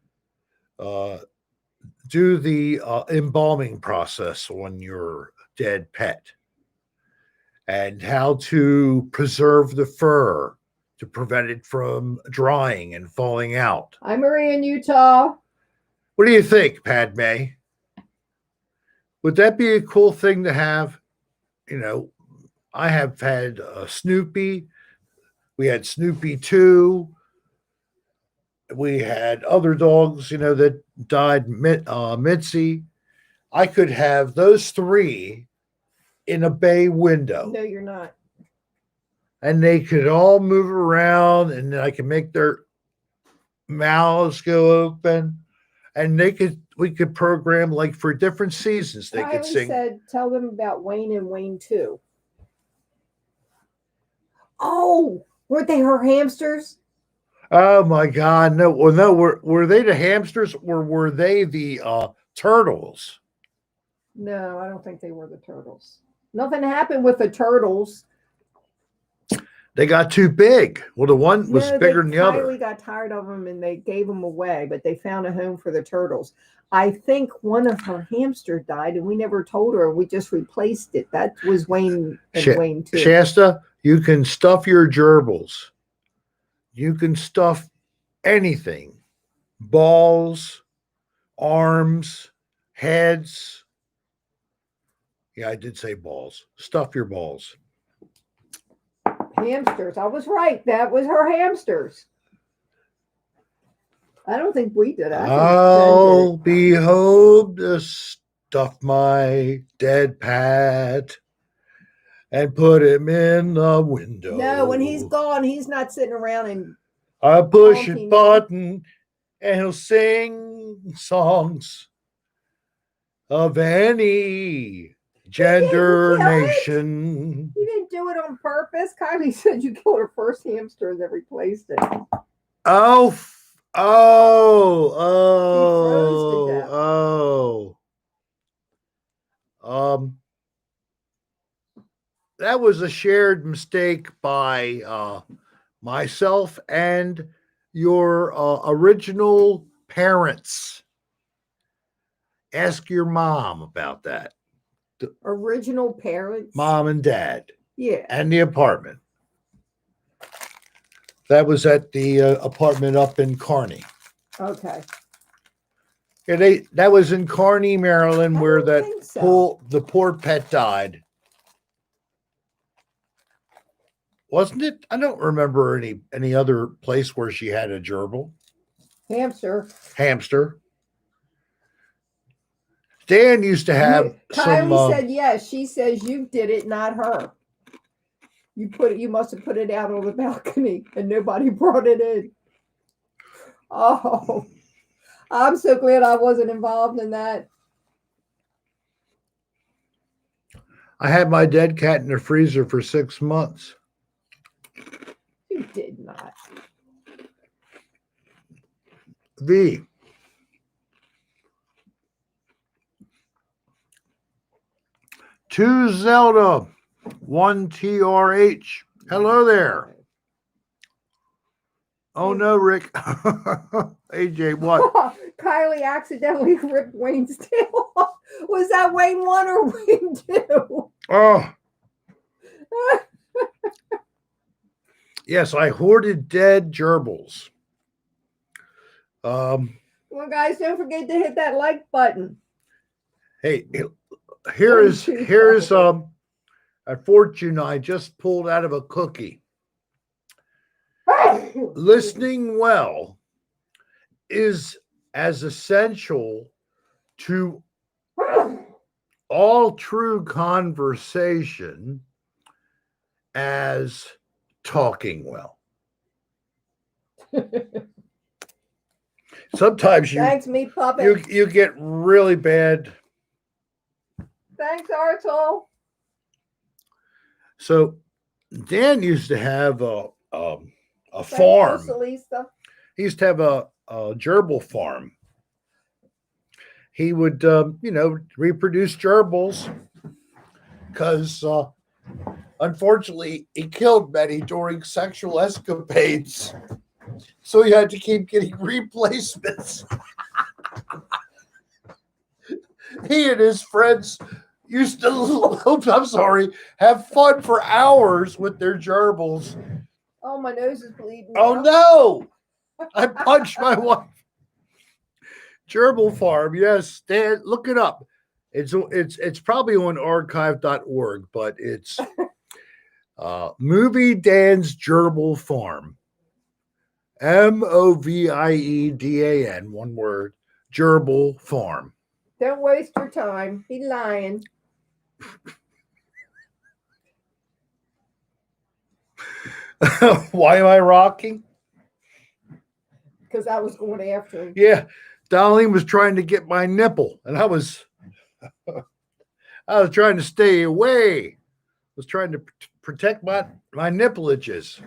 do the embalming process on your dead pet, and how to preserve the fur to prevent it from drying and falling out. I'm Marie in Utah. What do you think, Padme? Would that be a cool thing to have? You know, I have had Snoopy. We had Snoopy 2. We had other dogs, that died, Mitzi. I could have those 3 in a bay window. No, you're not. And they could all move around, and I could make their mouths go open, and we could program like for different seasons. They could Kylie sing. said, tell them about Wayne and Wayne 2. Oh, weren't they her hamsters? Oh my God. No, well, no, were they the hamsters, or were they the turtles? No, I don't think they were the turtles. Nothing happened with the turtles. They got too big. Well, the one was bigger than the other. Kylie got tired of them and they gave them away, but they found a home for the turtles. I think one of her hamsters died and we never told her. We just replaced it. That was Wayne and Wayne too. Shasta, you can stuff your gerbils. You can stuff anything. Balls, arms, heads. Yeah, I did say balls. Stuff your balls. Hamsters. I was right. That was her hamsters. I don't think we did. I'll be home to stuff my dead Pat and put him in the window. No, when he's gone, he's not sitting around and I push a button and he'll sing songs of any gender nation. You didn't do it on purpose. Kylie said you killed her first hamster and then replaced it. That was a shared mistake by myself and your original parents. Ask your mom about that. Original parents? Mom and dad. Yeah. And the apartment. That was at the apartment up in Kearney. Okay. Yeah, that was in Kearney, Maryland, where the poor pet died. Wasn't it? I don't remember any other place where she had a gerbil. Hamster. Dan used to have Kylie said yes. She says you did it, not her. You must have put it out on the balcony and nobody brought it in. Oh, I'm so glad I wasn't involved in that. I had my dead cat in the freezer for 6 months. You did not. Tues Zelda 1TRH. Hello there. Oh no, Rick. AJ, what? Kylie accidentally ripped Wayne's tail off. Was that Wayne 1 or Wayne 2? Oh. Yes, I hoarded dead gerbils. Well, guys, don't forget to hit that like button. Hey, here's a fortune I just pulled out of a cookie. Listening well is as essential to all true conversation as talking well. Sometimes Thanks, Meat Puppet. you get really bad. Thanks, Artel. So Dan used to have a farm. He used to have a gerbil farm. He would reproduce gerbils because Unfortunately, he killed many during sexual escapades, so he had to keep getting replacements. He and his friends used to, have fun for hours with their gerbils. Oh, my nose is bleeding. Oh now. no! I punched my wife. Gerbil Farm, yes, Dan, look it up. It's probably on archive.org, but it's Movie Dan's Gerbil Farm. Moviedan, one word, Gerbil Farm. Don't waste your time. He's lying. Why am I rocking? Because I was going after him. Yeah, Dolline was trying to get my nipple, and I was trying to stay away. I was trying to protect my nippleages.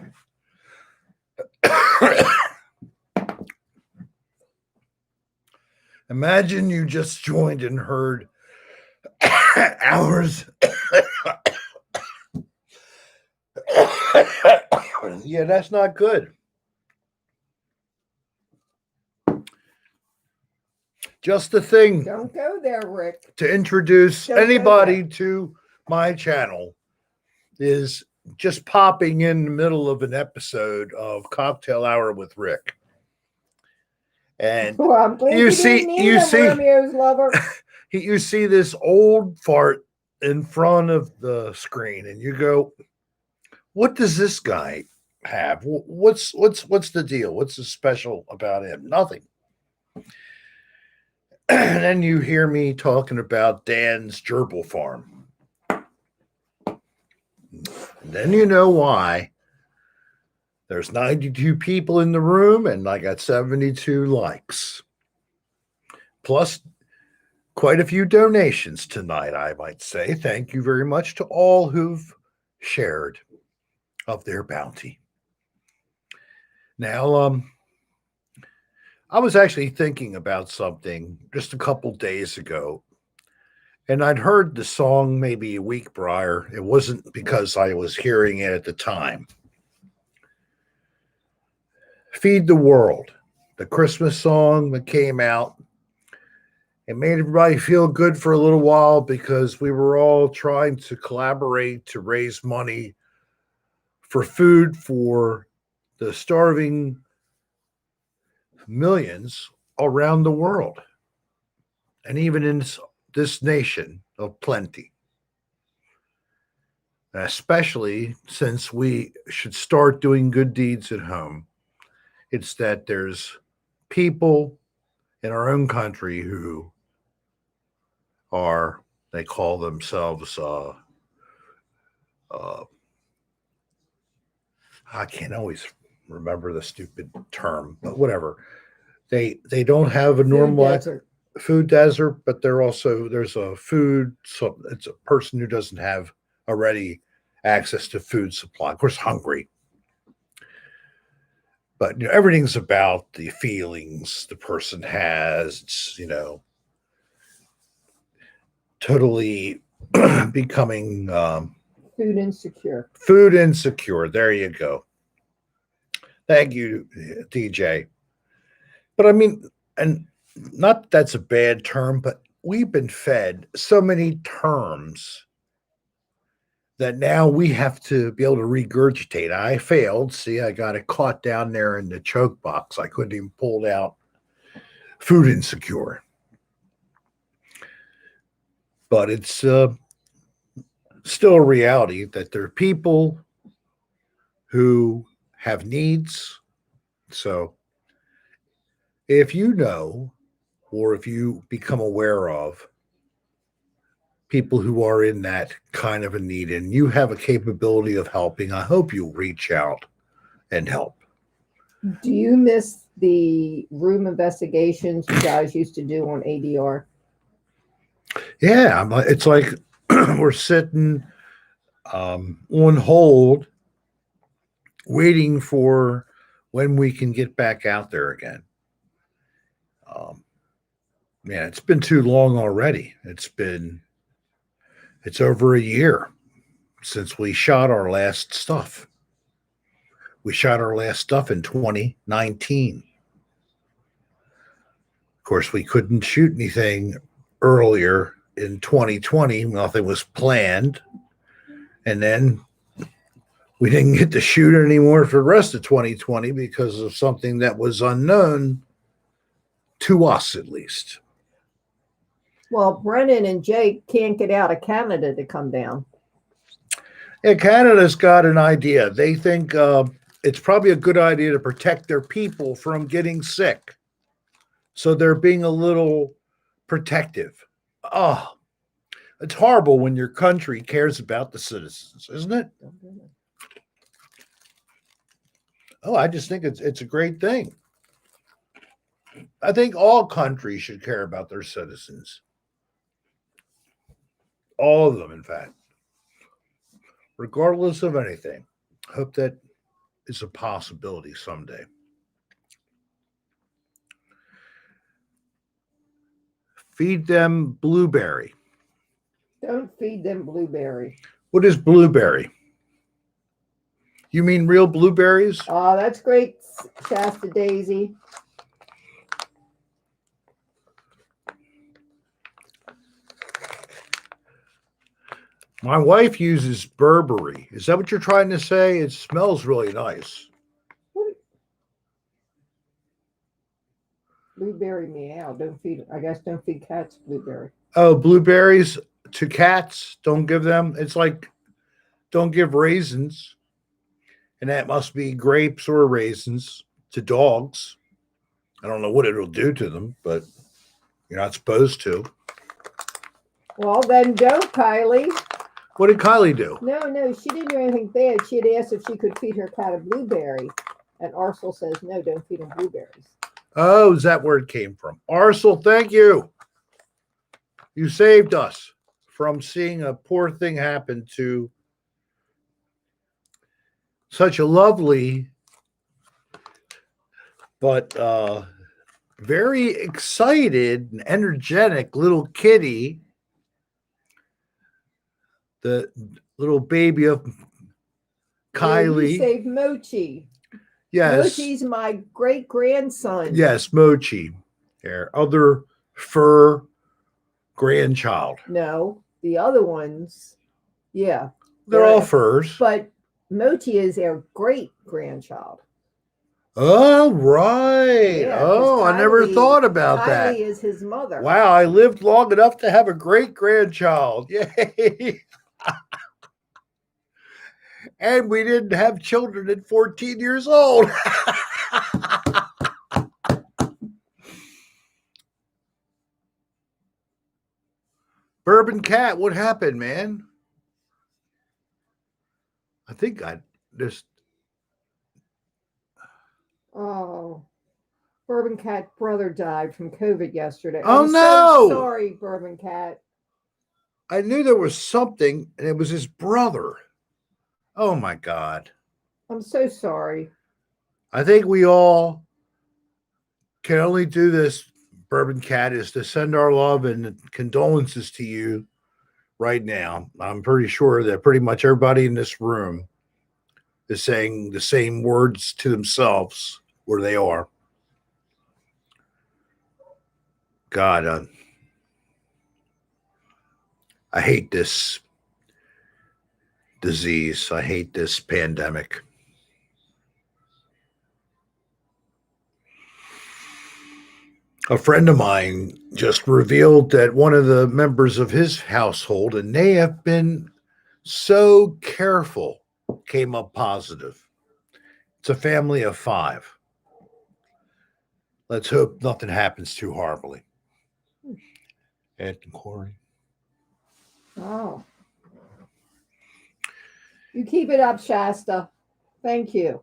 Imagine you just joined and heard hours. Yeah, that's not good. Just the thing Don't go there, Rick. to introduce Don't go anybody there. to my channel is just popping in the middle of an episode of Cocktail Hour with Rick. And Well, I'm glad You you see- didn't name you him see- Romeo's lover. you see this old fart in front of the screen, and you go, "What does this guy have? What's the deal? What's so special about him? Nothing." And then you hear me talking about Dan's Gerbil Farm. And then you know why. There's 92 people in the room, and I got 72 likes. Plus, quite a few donations tonight, I might say. Thank you very much to all who've shared of their bounty. Now, I was actually thinking about something just a couple days ago, and I'd heard the song maybe a week prior. It wasn't because I was hearing it at the time. Feed the World, the Christmas song that came out. It made everybody feel good for a little while because we were all trying to collaborate to raise money for food for the starving millions around the world, and even in this nation of plenty. Especially since we should start doing good deeds at home. It's that there's people in our own country who they call themselves, I can't always remember the stupid term, but whatever. They don't have a normal desert. food desert, but there's a food. So it's a person who doesn't have already access to food supply. Of course, hungry. But everything's about the feelings the person has. It's, totally becoming Food insecure. food insecure. There you go. Thank you, DJ. But I mean, and not that that's a bad term, but we've been fed so many terms that now we have to be able to regurgitate. I failed. See, I got it caught down there in the choke box. I couldn't even pull it out. Food insecure. But it's still a reality that there are people who have needs. So if you know, or if you become aware of people who are in that kind of a need and you have a capability of helping, I hope you'll reach out and help. Do you miss the room investigations you guys used to do on ADR? Yeah, it's like we're sitting on hold waiting for when we can get back out there again. Yeah, it's been too long already. It's over a year. since we shot our last stuff. We shot our last stuff in 2019. Of course, we couldn't shoot anything earlier in 2020. Nothing was planned. And then we didn't get to shoot anymore for the rest of 2020 because of something that was unknown to us, at least. Well, Brennan and Jake can't get out of Canada to come down. Yeah, Canada's got an idea. They think it's probably a good idea to protect their people from getting sick. So they're being a little protective. Oh, it's horrible when your country cares about the citizens, isn't it? Oh, I just think it's a great thing. I think all countries should care about their citizens. All of them, in fact. Regardless of anything. Hope that is a possibility someday. Feed them blueberry. Don't feed them blueberry. What is blueberry? You mean real blueberries? Oh, that's great, Shasta Daisy. My wife uses Burberry. Is that what you're trying to say? It smells really nice. Blueberry meow. Don't feed. I guess don't feed cats blueberry. Oh, blueberries to cats. Don't give them. It's like don't give raisins. And that must be grapes or raisins to dogs. I don't know what it'll do to them, but you're not supposed to. Well, then don't, Kylie. What did Kylie do? No, she didn't do anything bad. She had asked if she could feed her cat a blueberry. And Arcel says, no, don't feed him blueberries. Oh, is that where it came from? Arcel, thank you. You saved us from seeing a poor thing happen to such a lovely but very excited and energetic little kitty. The little baby of Kylie. You saved Mochi. Yes. Mochi's my great-grandson. Yes, Mochi. Their other fur grandchild. No, the other ones, yeah. They're all furs. But Mochi is our great-grandchild. Oh, right. Yeah, oh, I never thought about that. Kylie is his mother. Wow, I lived long enough to have a great-grandchild. Yay. And we didn't have children at 14 years old. Bourbon Cat, what happened, man? I think I just... Oh, Bourbon Cat brother died from COVID yesterday. Oh, I'm no. So sorry, Bourbon Cat. I knew there was something, and it was his brother. Oh, my God. I'm so sorry. I think we all can only do this, Bourbon Cat, is to send our love and condolences to you right now. I'm pretty sure that pretty much everybody in this room is saying the same words to themselves where they are. God, I hate this disease. I hate this pandemic. A friend of mine just revealed that one of the members of his household, and they have been so careful, came up positive. It's a family of 5. Let's hope nothing happens too horribly. Ed and Corey. Oh. You keep it up, Shasta. Thank you.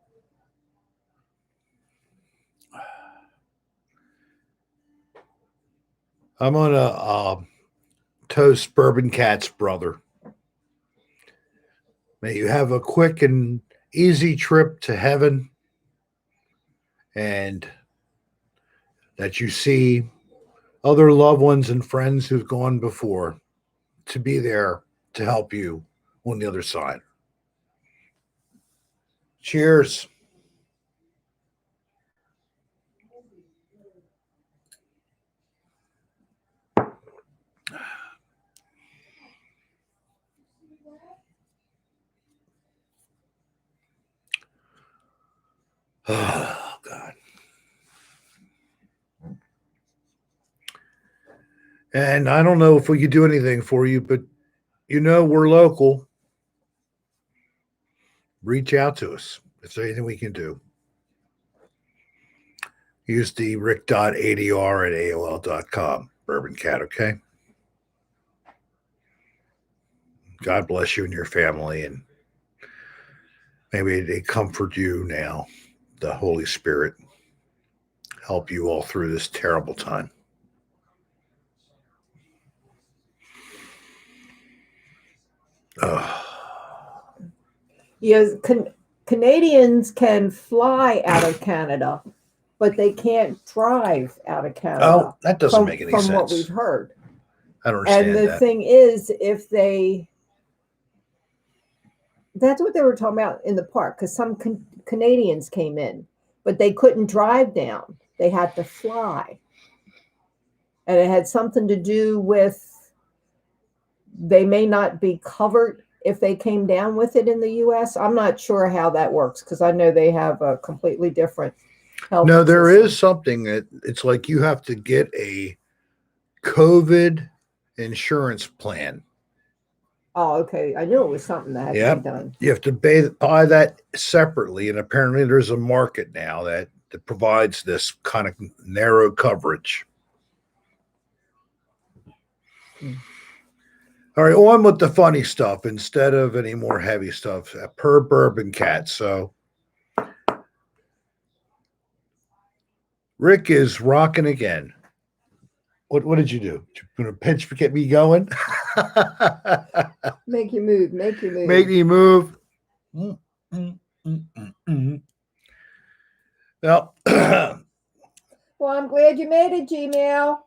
I'm going to toast Bourbon Cat's brother. May you have a quick and easy trip to heaven, and that you see other loved ones and friends who've gone before to be there to help you on the other side. Cheers. Oh, God. And I don't know if we could do anything for you, but we're local. Reach out to us. If there's anything we can do. Use the rick.adr@aol.com. Bourbon Cat, okay? God bless you and your family, and maybe they comfort you now. The Holy Spirit help you all through this terrible time. Yes, Canadians can fly out of Canada, but they can't drive out of Canada. Oh, that doesn't make any sense. From what we've heard. I don't understand and the that. thing is, that's what they were talking about in the park, because some Canadians came in, but they couldn't drive down. They had to fly. And it had something to do with they may not be covered if they came down with it in the U.S. I'm not sure how that works, because I know they have a completely different health No, there system. is something that it's like you have to get a COVID insurance plan. Oh, okay. I knew it was something that had to be done. You have to buy that separately, and apparently there's a market now that provides this kind of narrow coverage. All right, on with the funny stuff instead of any more heavy stuff. Per Bourbon Cat. So Rick is rocking again. What did you do? You gonna pinch to get me going? Make you move. Make you move. Make me move. Well, well, I'm glad you made it, Gmail.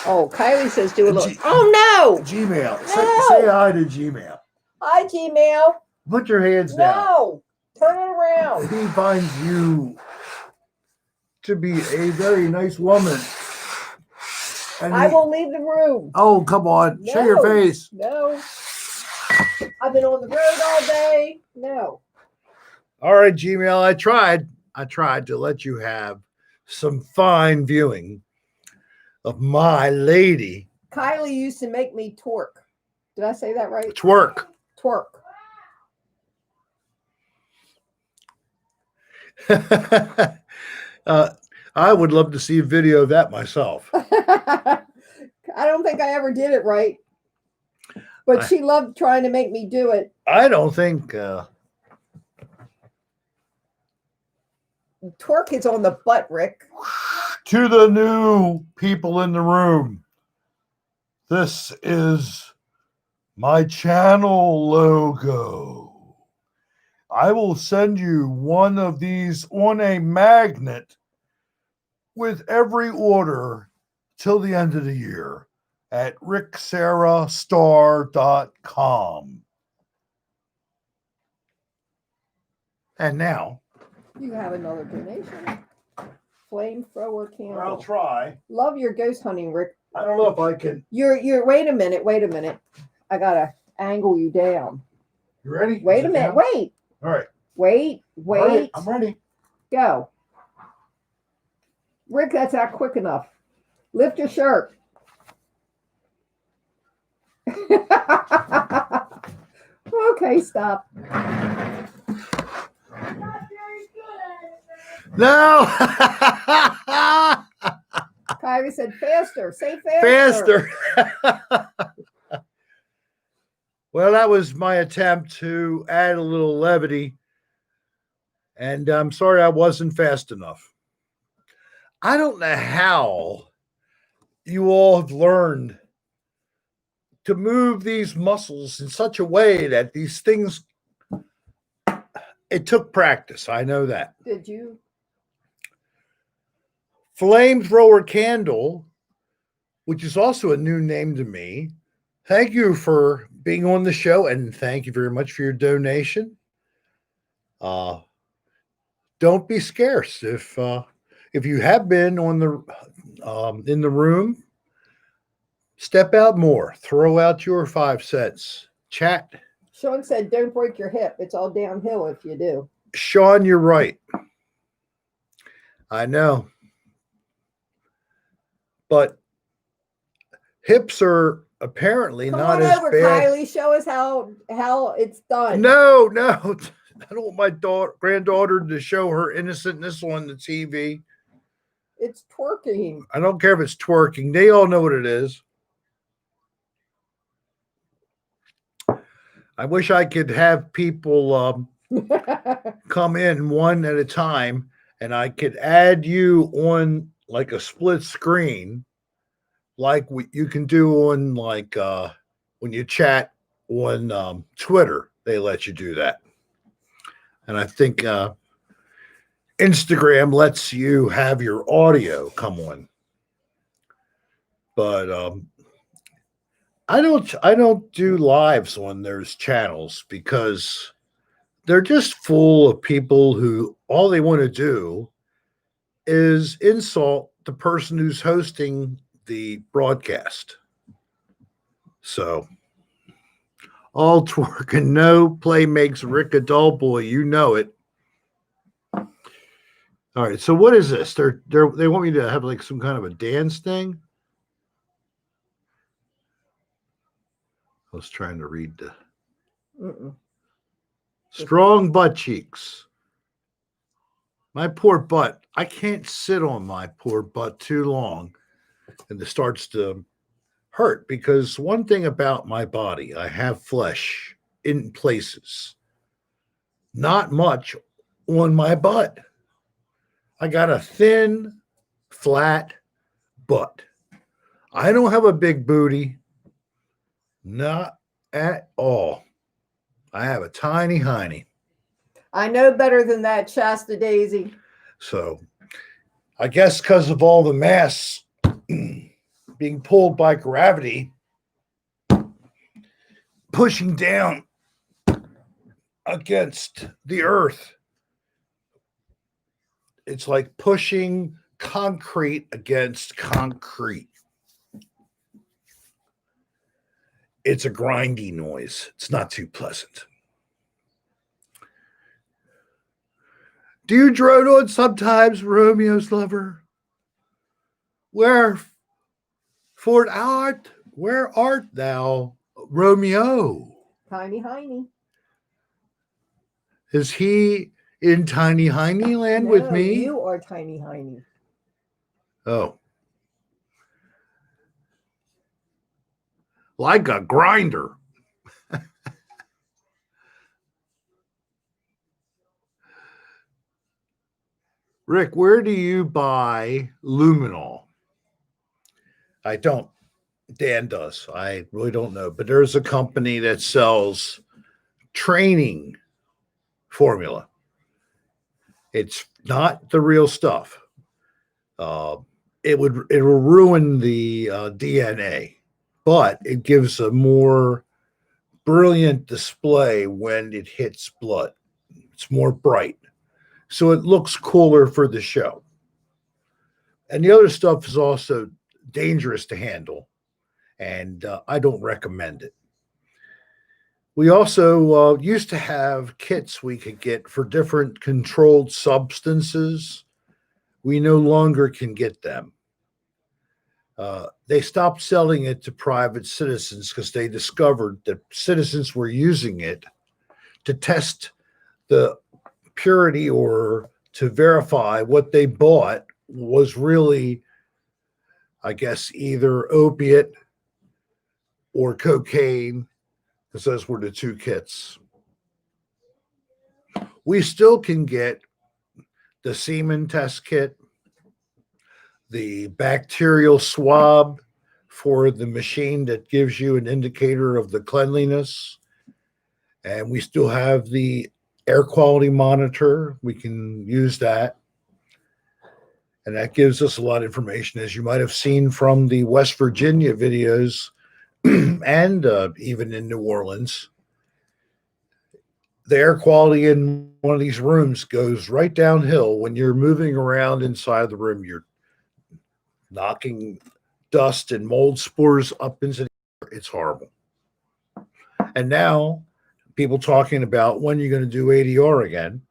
Oh, Kylie says do a little. Oh no! Gmail. No! Say hi to Gmail. Hi, Gmail. Put your hands down. No, turn it around. He finds you to be a very nice woman. And I will leave the room. Oh, come on. No. Show your face. No. I've been on the road all day. No. All right, Gmail. I tried to let you have some fine viewing of my lady. Kylie used to make me twerk. Did I say that right? Twerk. I would love to see a video of that myself. I don't think I ever did it right. But she loved trying to make me do it. I don't think... Twerk is on the butt, Rick. To the new people in the room, this is my channel logo. I will send you one of these on a magnet with every order till the end of the year at ricksarahstar.com. And now, you have another donation. Flamethrower candle. I'll try. Love your ghost hunting, Rick. I don't know if I can. You're wait a minute. I gotta angle you down. You ready? Wait a minute. Wait. All right. Wait. All right, I'm ready. Go. Rick, that's not quick enough. Lift your shirt. Okay, stop. No. Kyrie said faster. Say faster. Well, that was my attempt to add a little levity. And I'm sorry I wasn't fast enough. I don't know how you all have learned to move these muscles in such a way that these things, it took practice. I know that. Did you? Flamethrower candle which is also a new name to me. Thank you for being on the show, and thank you very much for your donation. Don't be scarce if you have been on the in the room. Step out more. Throw out your 5 cents. Chat. Sean said, "Don't break your hip. It's all downhill if you do." Sean, you're right. I know. But hips are apparently Come not on as over, bad. Kylie. Show us how it's done. No. I don't want my granddaughter to show her innocentness on the TV. It's twerking. I don't care if it's twerking. They all know what it is. I wish I could have people come in one at a time, and I could add you on like a split screen, like you can do on like when you chat on Twitter. They let you do that, and I think Instagram lets you have your audio come on. But I don't do lives on those channels because they're just full of people who all they want to do is insult the person who's hosting the broadcast. So all twerk and no play makes Rick a dull boy. You know it. All right. So what is this? They want me to have like some kind of a dance thing. I was trying to read the strong butt cheeks. My poor butt. I can't sit on my poor butt too long, and it starts to hurt because one thing about my body, I have flesh in places, not much on my butt. I got a thin, flat butt. I don't have a big booty, not at all. I have a tiny hiney. I know better than that, Shasta Daisy. So I guess because of all the mass being pulled by gravity, pushing down against the earth, it's like pushing concrete against concrete. It's a grindy noise. It's not too pleasant. Do you drone on sometimes, Romeo's lover? Where art thou, Romeo? Tiny Heiny. Is he in Tiny Heiny land No, with me? You are Tiny Heiny. Oh. Like a grinder. Rick, where do you buy luminol? I don't. Dan does. I really don't know. But there's a company that sells training formula. It's not the real stuff. It will ruin the DNA, but it gives a more brilliant display when it hits blood. It's more bright. So it looks cooler for the show. And the other stuff is also dangerous to handle, and I don't recommend it. We also used to have kits we could get for different controlled substances. We no longer can get them. They stopped selling it to private citizens because they discovered that citizens were using it to test the purity or to verify what they bought was really, I guess, either opiate or cocaine, because those were the two kits. We still can get the semen test kit, the bacterial swab for the machine that gives you an indicator of the cleanliness, and we still have the air quality monitor. We can use that. And that gives us a lot of information, as you might have seen from the West Virginia videos and even in New Orleans. The air quality in one of these rooms goes right downhill when you're moving around inside the room. You're knocking dust and mold spores up into the air. It's horrible. And now, people talking about when you're going to do ADR again,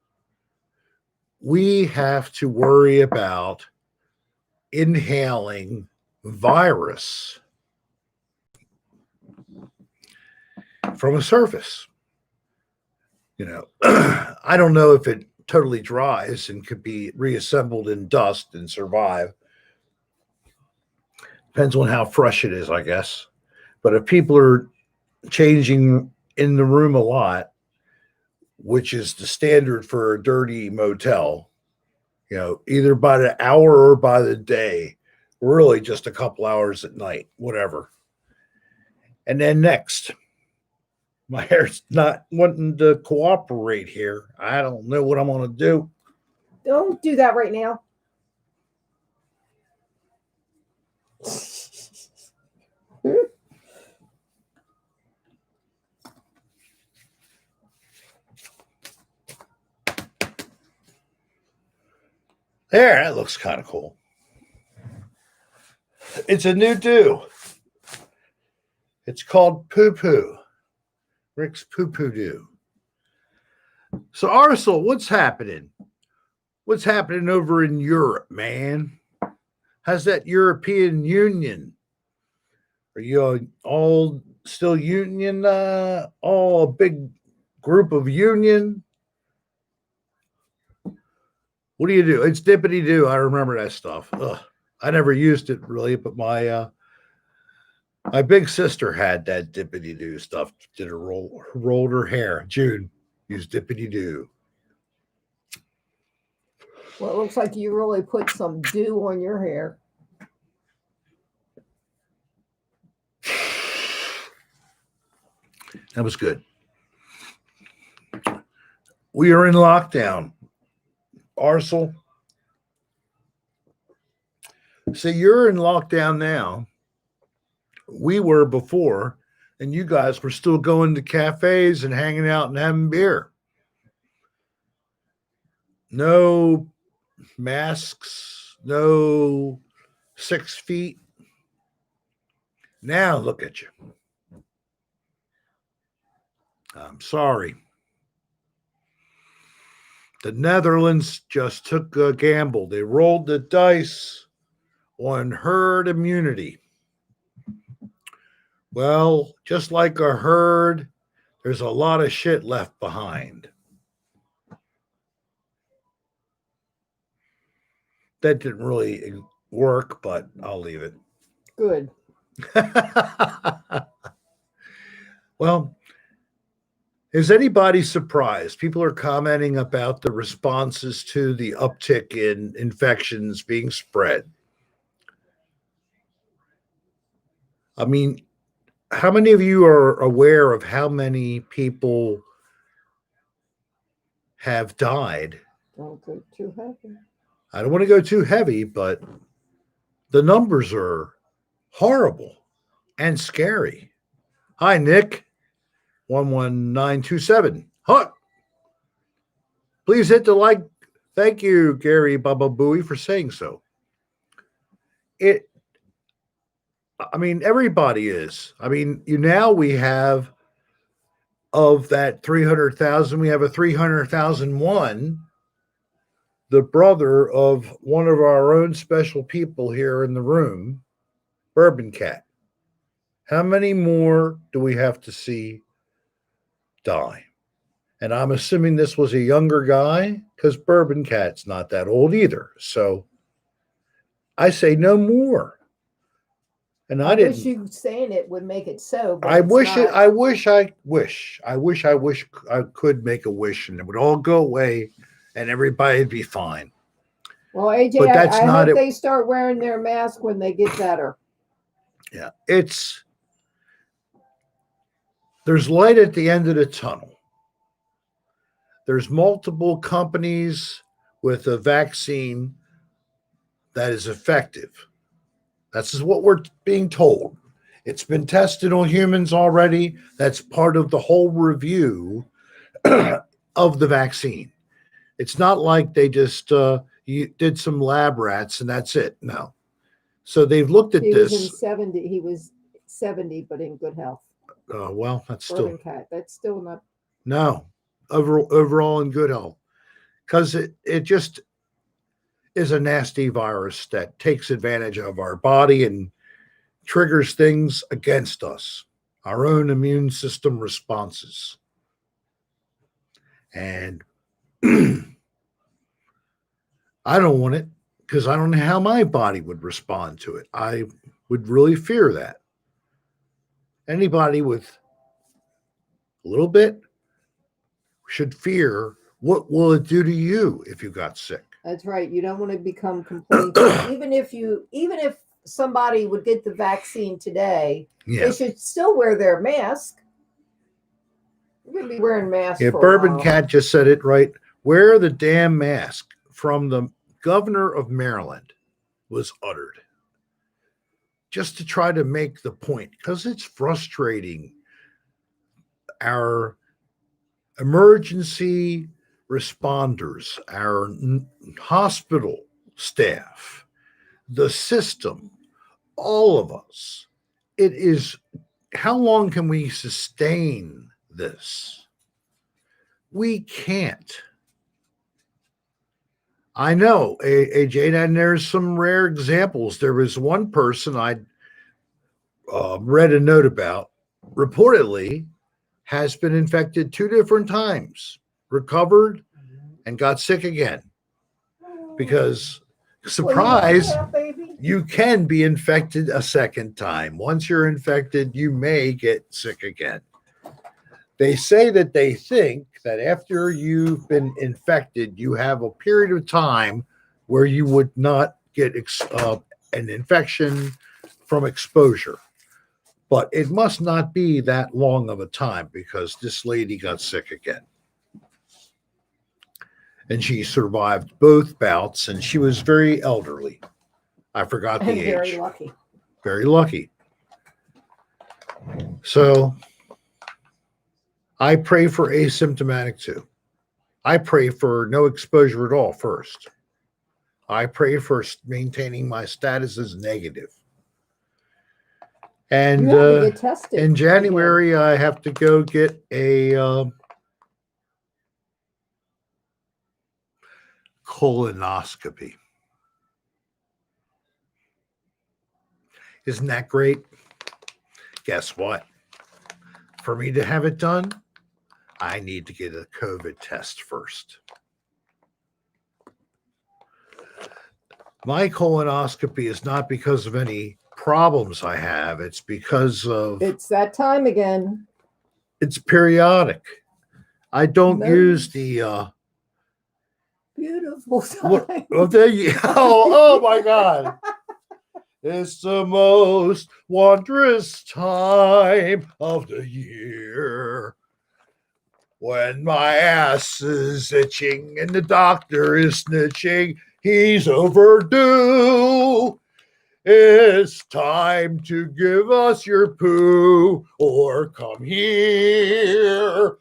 we have to worry about inhaling virus from a surface. I don't know if it totally dries and could be reassembled in dust and survive. Depends on how fresh it is, I guess. But if people are changing in the room a lot, which is the standard for a dirty motel, either by the hour or by the day, really just a couple hours at night, whatever. And then next, my hair's not wanting to cooperate here. I don't know what I'm going to do. Don't do that right now. There, that looks kind of cool. It's a new do. It's called Poo Poo. Rick's Poo Poo Do. So, Arcel, what's happening? What's happening over in Europe, man? How's that European Union? Are you all still union? All a big group of union? What do you do? It's dippity do. I remember that stuff. Ugh. I never used it really, but my big sister had that dippity do stuff. Did her rolled her hair. June used dippity do. Well, it looks like you really put some dew on your hair. That was good. We are in lockdown. Arcel. See, you're in lockdown now. We were before, and you guys were still going to cafes and hanging out and having beer. No masks, no 6 feet. Now look at you. I'm sorry. The Netherlands just took a gamble. They rolled the dice on herd immunity. Well, just like a herd, there's a lot of shit left behind. That didn't really work, but I'll leave it. Good. Well, is anybody surprised? People are commenting about the responses to the uptick in infections being spread. I mean, how many of you are aware of how many people have died? Don't go too heavy. I don't want to go too heavy, but the numbers are horrible and scary. Hi, Nick. 11927. Huck. Please hit the like. Thank you, Gary Baba Booey, for saying so. Everybody is. Now we have, of that 300,000, we have a 300,001, the brother of one of our own special people here in the room, Bourbon Cat. How many more do we have to see die? And I'm assuming this was a younger guy, because Bourbon Cat's not that old either. So I say no more. And I didn't. Wish you saying it would make it so. But I wish not. I wish I could make a wish and it would all go away and everybody'd be fine. Well, AJ, But that's I not hope it. they start wearing their mask when they get better. Yeah, there's light at the end of the tunnel. There's multiple companies with a vaccine that is effective. That's what we're being told. It's been tested on humans already. That's part of the whole review of the vaccine. It's not like they just you did some lab rats and that's it. No. So they've looked at He was in this. 70. He was 70, but in good health. Well, that's Bourbon still cat. That's still not. no overall in good health because it just is a nasty virus that takes advantage of our body and triggers things against us, our own immune system responses. And I don't want it because I don't know how my body would respond to it. I would really fear that. Anybody with a little bit should fear what will it do to you if you got sick. That's right. You don't want to become complete. even if somebody would get the vaccine today, they should still wear their mask. You're going to be wearing masks. Yeah, for a Bourbon while. Cat just said it right. Wear the damn mask from the governor of Maryland was uttered just to try to make the point because it's frustrating. Our emergency responders, our hospital staff, the system, all of us. It is, how long can we sustain this? We can't. I know, AJ, and there's some rare examples. There was one person I read a note about, reportedly has been infected 2 different times, recovered, and got sick again. Because, surprise, you can be infected a second time. Once you're infected, you may get sick again. They say that they think that after you've been infected, you have a period of time where you would not get an infection from exposure. But it must not be that long of a time because this lady got sick again. And she survived both bouts, and she was very elderly. I forgot the age. Very lucky. Very lucky. So I pray for asymptomatic too. I pray for no exposure at all first. I pray for maintaining my status as negative. And you have to get tested in January, again. I have to go get a colonoscopy. Isn't that great? Guess what? For me to have it done, I need to get a COVID test first. My colonoscopy is not because of any problems I have. It's because of... It's that time again. It's periodic. I don't use the... Beautiful time. Oh my God. It's the most wondrous time of the year when my ass is itching and the doctor is snitching. He's overdue. It's time to give us your poo or come here.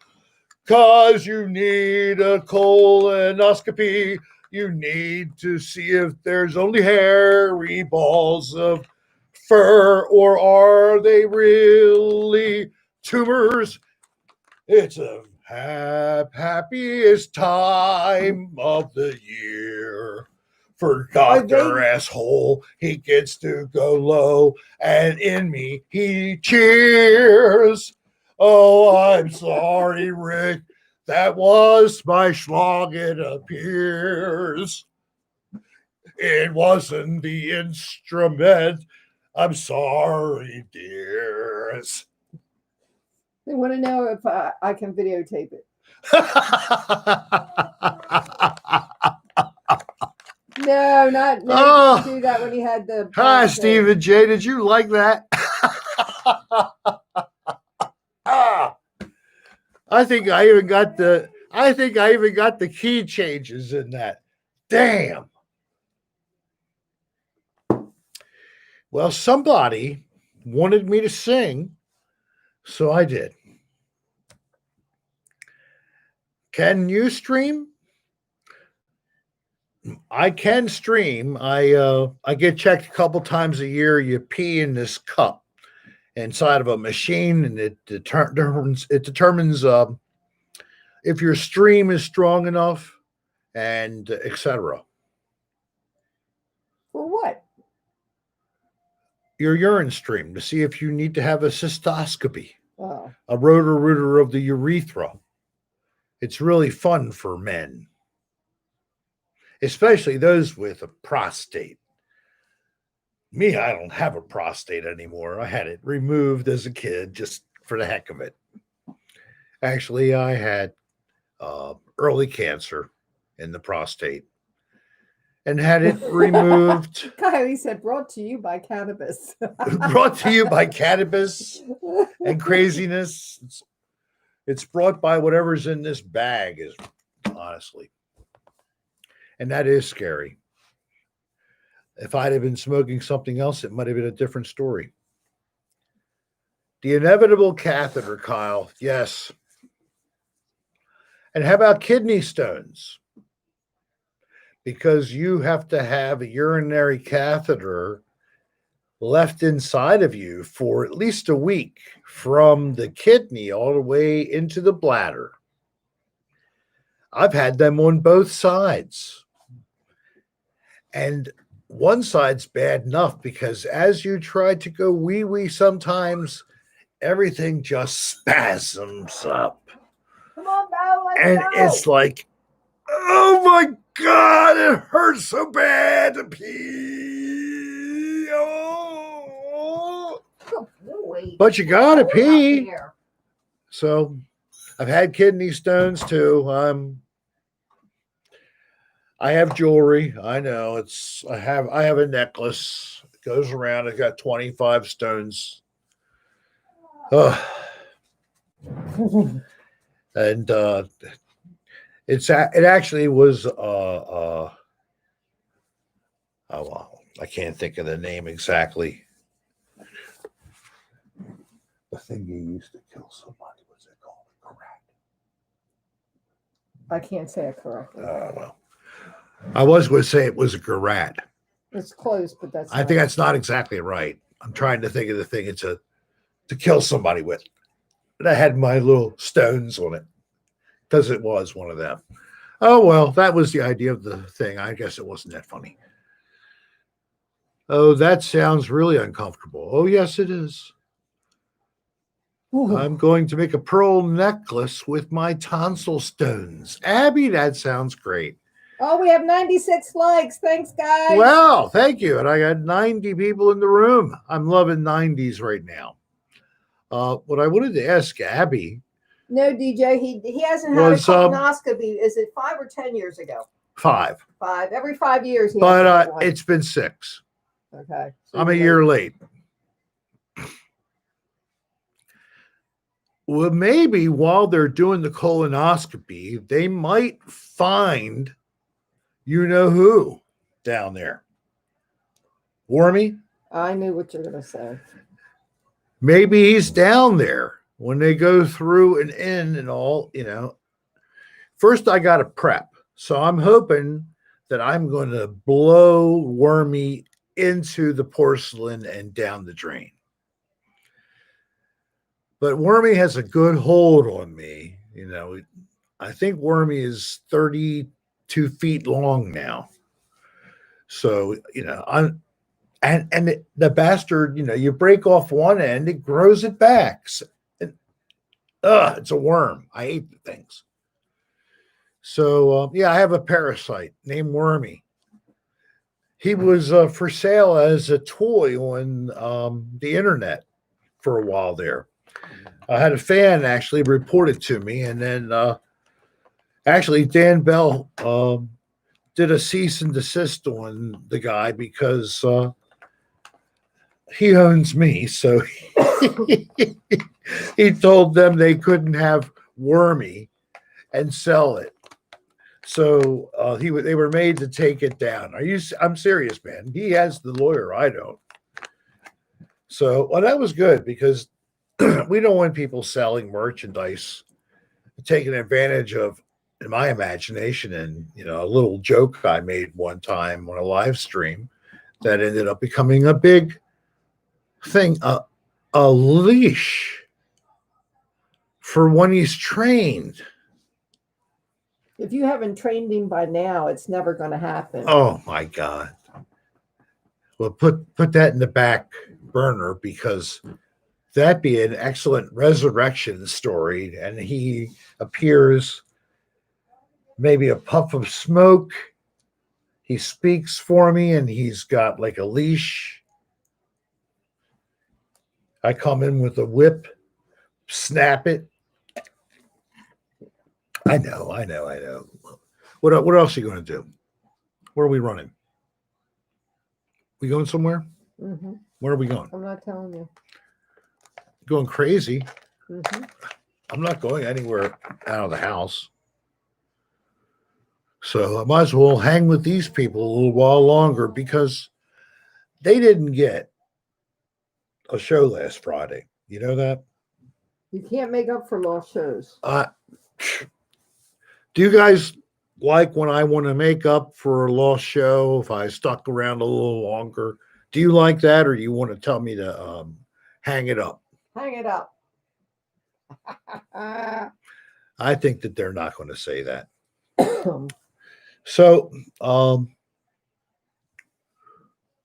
'Cause you need a colonoscopy. You need to see if there's only hairy balls of fur or are they really tumors. It's a happiest time of the year. For Dr. Asshole, he gets to go low, and in me, he cheers. Oh, I'm sorry, Rick. That was my schlong, it appears. It wasn't the instrument. I'm sorry, dears. They want to know if I can videotape it. No, not do that when he had the... Hi, Stephen J. Did you like that? I think I even got the key changes in that. Damn. Well, somebody wanted me to sing, so I did. Can you stream? I can stream. I get checked a couple times a year. You pee in this cup inside of a machine, and it determines if your stream is strong enough, and etc. For what? Your urine stream to see if you need to have a cystoscopy, Oh, a rotor-rooter of the urethra. It's really fun for men, especially those with a prostate. Me, I don't have a prostate anymore. I had it removed as a kid just for the heck of it. Actually, I had early cancer in the prostate and had it removed. Kylie said, brought to you by cannabis. Brought to you by cannabis and craziness. It's brought by whatever's in this bag, is honestly. And that is scary. If I'd have been smoking something else, it might have been a different story. The inevitable catheter, Kyle. Yes. And how about kidney stones? Because you have to have a urinary catheter left inside of you for at least a week from the kidney all the way into the bladder. I've had them on both sides. And one side's bad enough because as you try to go wee-wee, sometimes everything just spasms up. Come on, Val, let's And go. it's like, oh my God, it hurts so bad to pee. Oh. Wait. But you gotta pee. There. So I've had kidney stones too. I have jewelry. I know I have a necklace. It goes around. It's got 25 stones. Ugh. And it actually was oh well, I can't think of the name exactly. The thing you used to kill somebody, what's it called? Correct. I can't say it correctly. Well, I was going to say it was a garrat. It's close, but that's I think that's not exactly right. I'm trying to think of the thing it's to kill somebody with. And I had my little stones on it because it was one of them. Oh, well, that was the idea of the thing. I guess it wasn't that funny. Oh, that sounds really uncomfortable. Oh, yes, it is. Ooh. I'm going to make a pearl necklace with my tonsil stones. Abby, that sounds great. Oh, we have 96 likes. Thanks, guys. Well, thank you. And I got 90 people in the room. I'm loving 90s right now. What I wanted to ask Abby. No, DJ, he hasn't had a colonoscopy. Is it 5 or 10 years ago? 5. 5. Every 5 years. But it's been 6. Okay. So I'm a year late. Well, maybe while they're doing the colonoscopy, they might find you know who down there. Wormy? I knew what you're going to say. Maybe he's down there when they go through and in and all, First, I got to prep. So I'm hoping that I'm going to blow Wormy into the porcelain and down the drain. But Wormy has a good hold on me. I think Wormy is 32 feet long now. So, I'm, and the bastard, you break off one end, it grows it back. It's a worm. I hate the things. So, I have a parasite named Wormy. He was for sale as a toy on the internet for a while there. I had a fan actually report it to me, and then actually Dan Bell did a cease and desist on the guy because he owns me. So he told them they couldn't have Wormy and sell it. So they were made to take it down. I'm serious, man. He has the lawyer. I don't. So, well, that was good because we don't want people selling merchandise, taking advantage of, in my imagination, and a little joke I made one time on a live stream that ended up becoming a big thing, a leash for when he's trained. If you haven't trained him by now, it's never going to happen. Oh my God. Well, put that in the back burner because that'd be an excellent resurrection story. And he appears, maybe a puff of smoke. He speaks for me and he's got like a leash. I come in with a whip, snap it. I know. What else are you going to do? Where are we running? We going somewhere? Mm-hmm. Where are we going? I'm not telling you. Going crazy. Mm-hmm. I'm not going anywhere out of the house. So I might as well hang with these people a little while longer because they didn't get a show last Friday. You know that? You can't make up for lost shows. Do you guys like when I want to make up for a lost show if I stuck around a little longer? Do you like that, or do you want to tell me to hang it up? Hang it up. I think that they're not going to say that. So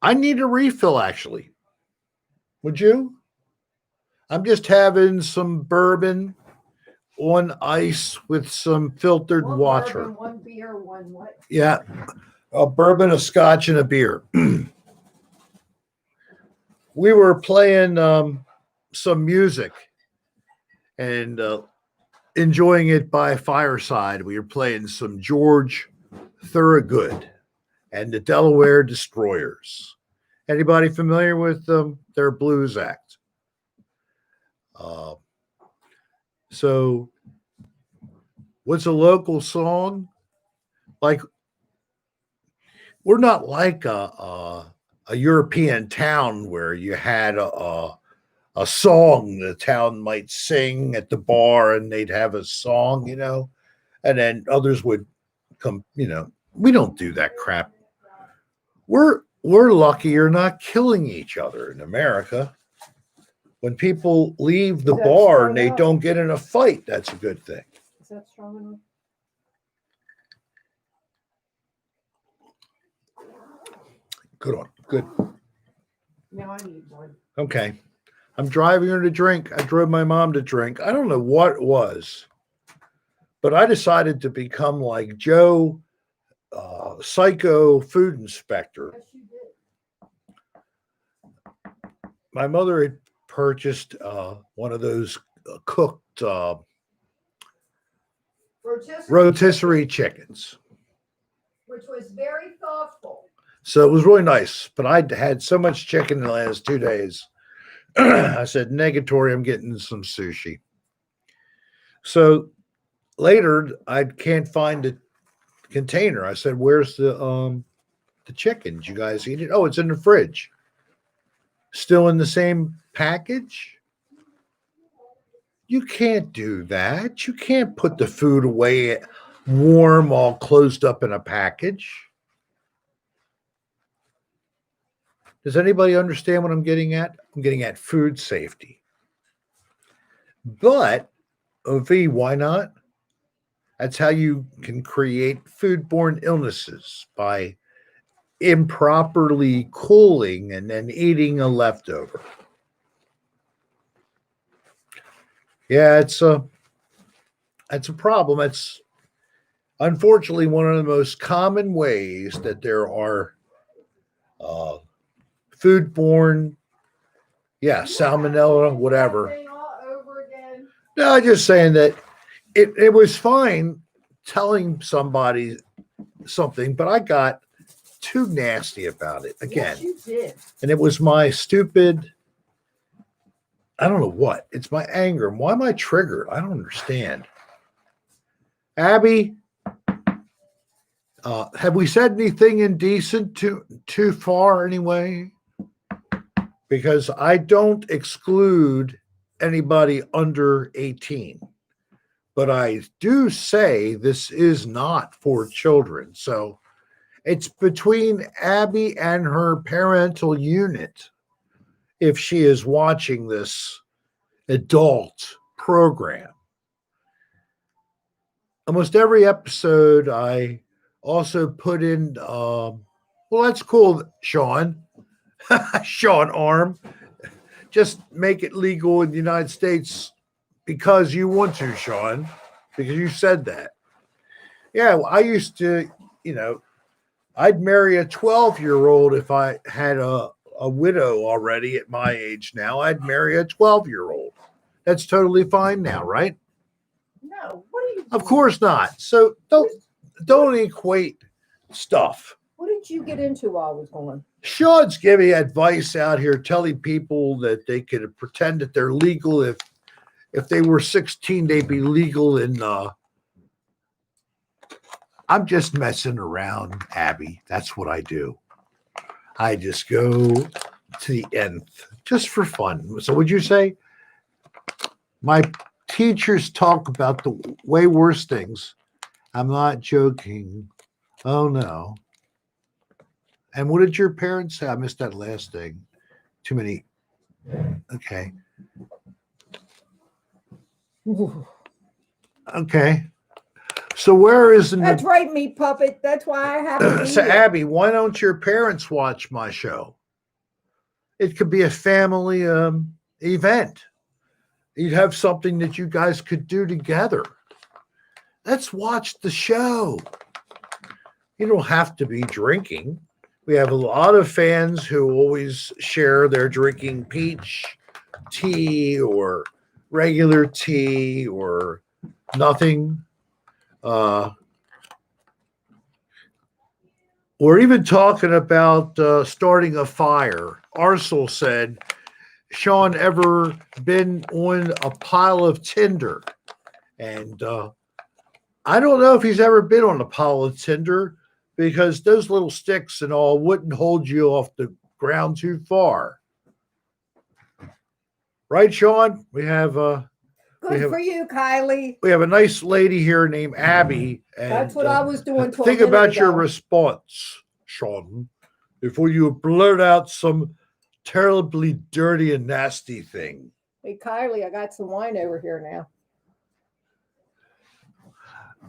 I need a refill, actually. Would you? I'm just having some bourbon on ice with some filtered One water. bourbon, one beer, one what? Yeah, a bourbon, a scotch, and a beer. We were playing some music and enjoying it by fireside. We were playing some George Thorogood and the Delaware Destroyers. Anybody familiar with their blues act? So what's a local song? Like, we're not like a European town where you had a song the town might sing at the bar and they'd have a song, and then others would come, we don't do that crap. We're lucky you're not killing each other in America. When people leave the bar and they don't get in a fight, that's a good thing. Is that strong enough? Good one. Good. No, I need one. Okay. I'm driving her to drink. I drove my mom to drink. I don't know what it was, but I decided to become like Joe, psycho food inspector. Yes, you did. My mother had purchased one of those cooked rotisserie chickens, which was very thoughtful. so it was really nice. But I'd had so much chicken in the last 2 days. I said, negatory, I'm getting some sushi. So later, I can't find the container. I said, where's the chicken? Did you guys eat it? Oh, it's in the fridge. Still in the same package? You can't do that. You can't put the food away warm, all closed up in a package. Does anybody understand what I'm getting at? I'm getting at food safety. But, V, why not? That's how you can create foodborne illnesses, by improperly cooling and then eating a leftover. Yeah, that's a problem. It's unfortunately one of the most common ways that there are foodborne, salmonella, whatever. All over again. No, I'm just saying that it was fine telling somebody something, but I got too nasty about it again. Yes, you did. And it was my stupid, I don't know what. It's my anger. Why am I triggered? I don't understand. Abby, have we said anything indecent too far anyway? because I don't exclude anybody under 18. But I do say this is not for children. So it's between Abby and her parental unit if she is watching this adult program. Almost every episode, I also put in, well, that's cool, Sean. Sean Arm. Just make it legal in the United States because you want to, Sean, because you said that. Yeah, well, I used to, I'd marry a 12-year-old if I had a widow already at my age now. I'd marry a 12-year-old. That's totally fine now, right? No, what are you doing? Of course not. So don't equate stuff. What did you get into while I was gone? Sean's giving advice out here, telling people that they could pretend that they're legal. If they were 16, they'd be legal in. I'm just messing around, Abby. That's what I do. I just go to the nth just for fun. So would you say my teachers talk about the way worse things? I'm not joking. Oh no. And what did your parents say? I missed that last thing. Too many. Okay. Okay. So where is the That's right, meat puppet. That's why I have to be So here. Abby, why don't your parents watch my show? It could be a family event. You'd have something that you guys could do together. Let's watch the show. You don't have to be drinking. We have a lot of fans who always share their drinking peach tea or regular tea or nothing. We're even talking about starting a fire. Arcel said, Sean ever been on a pile of tinder? And I don't know if he's ever been on a pile of tinder because those little sticks and all wouldn't hold you off the ground too far. Right, Sean? We have Good for you, Kylie. we have a nice lady here named Abby. And, That's what I was doing. think about your response, Sean, before you blurt out some terribly dirty and nasty thing. Hey, Kylie, I got some wine over here now.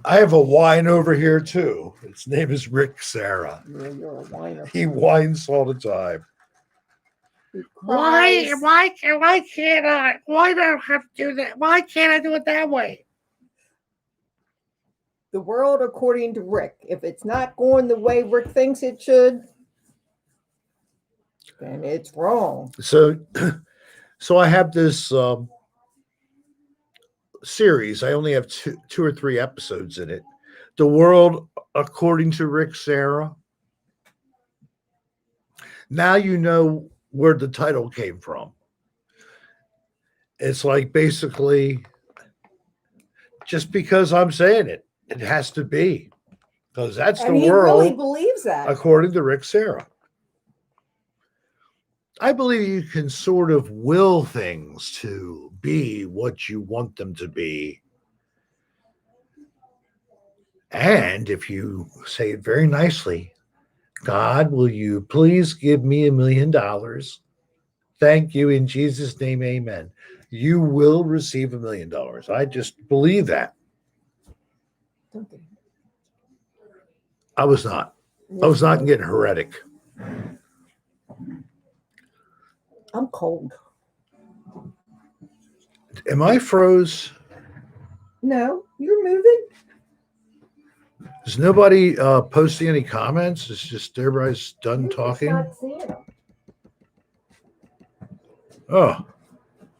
I have a wine over here too. His name is Rick Sarah. Yeah, you're a whiner. He whines all the time. Why can't I? Why do I have to do that? Why can't I do it that way? The world according to Rick. If it's not going the way Rick thinks it should, then it's wrong. So I have this series. I only have two or three episodes in it. The world according to Rick Sarah. Now you know where the title came from. It's like basically just because I'm saying it, it has to be because that's And the he world really believes that. according to Rick Sarah. I believe you can sort of will things to be what you want them to be. And if you say it very nicely, God, will you please give me $1 million? Thank you in Jesus' name, amen. You will receive $1 million. I just believe that. I was not getting heretic. I'm cold. Am I froze? No, you're moving. Is nobody posting any comments? It's just everybody's done talking. Not seeing them. Oh.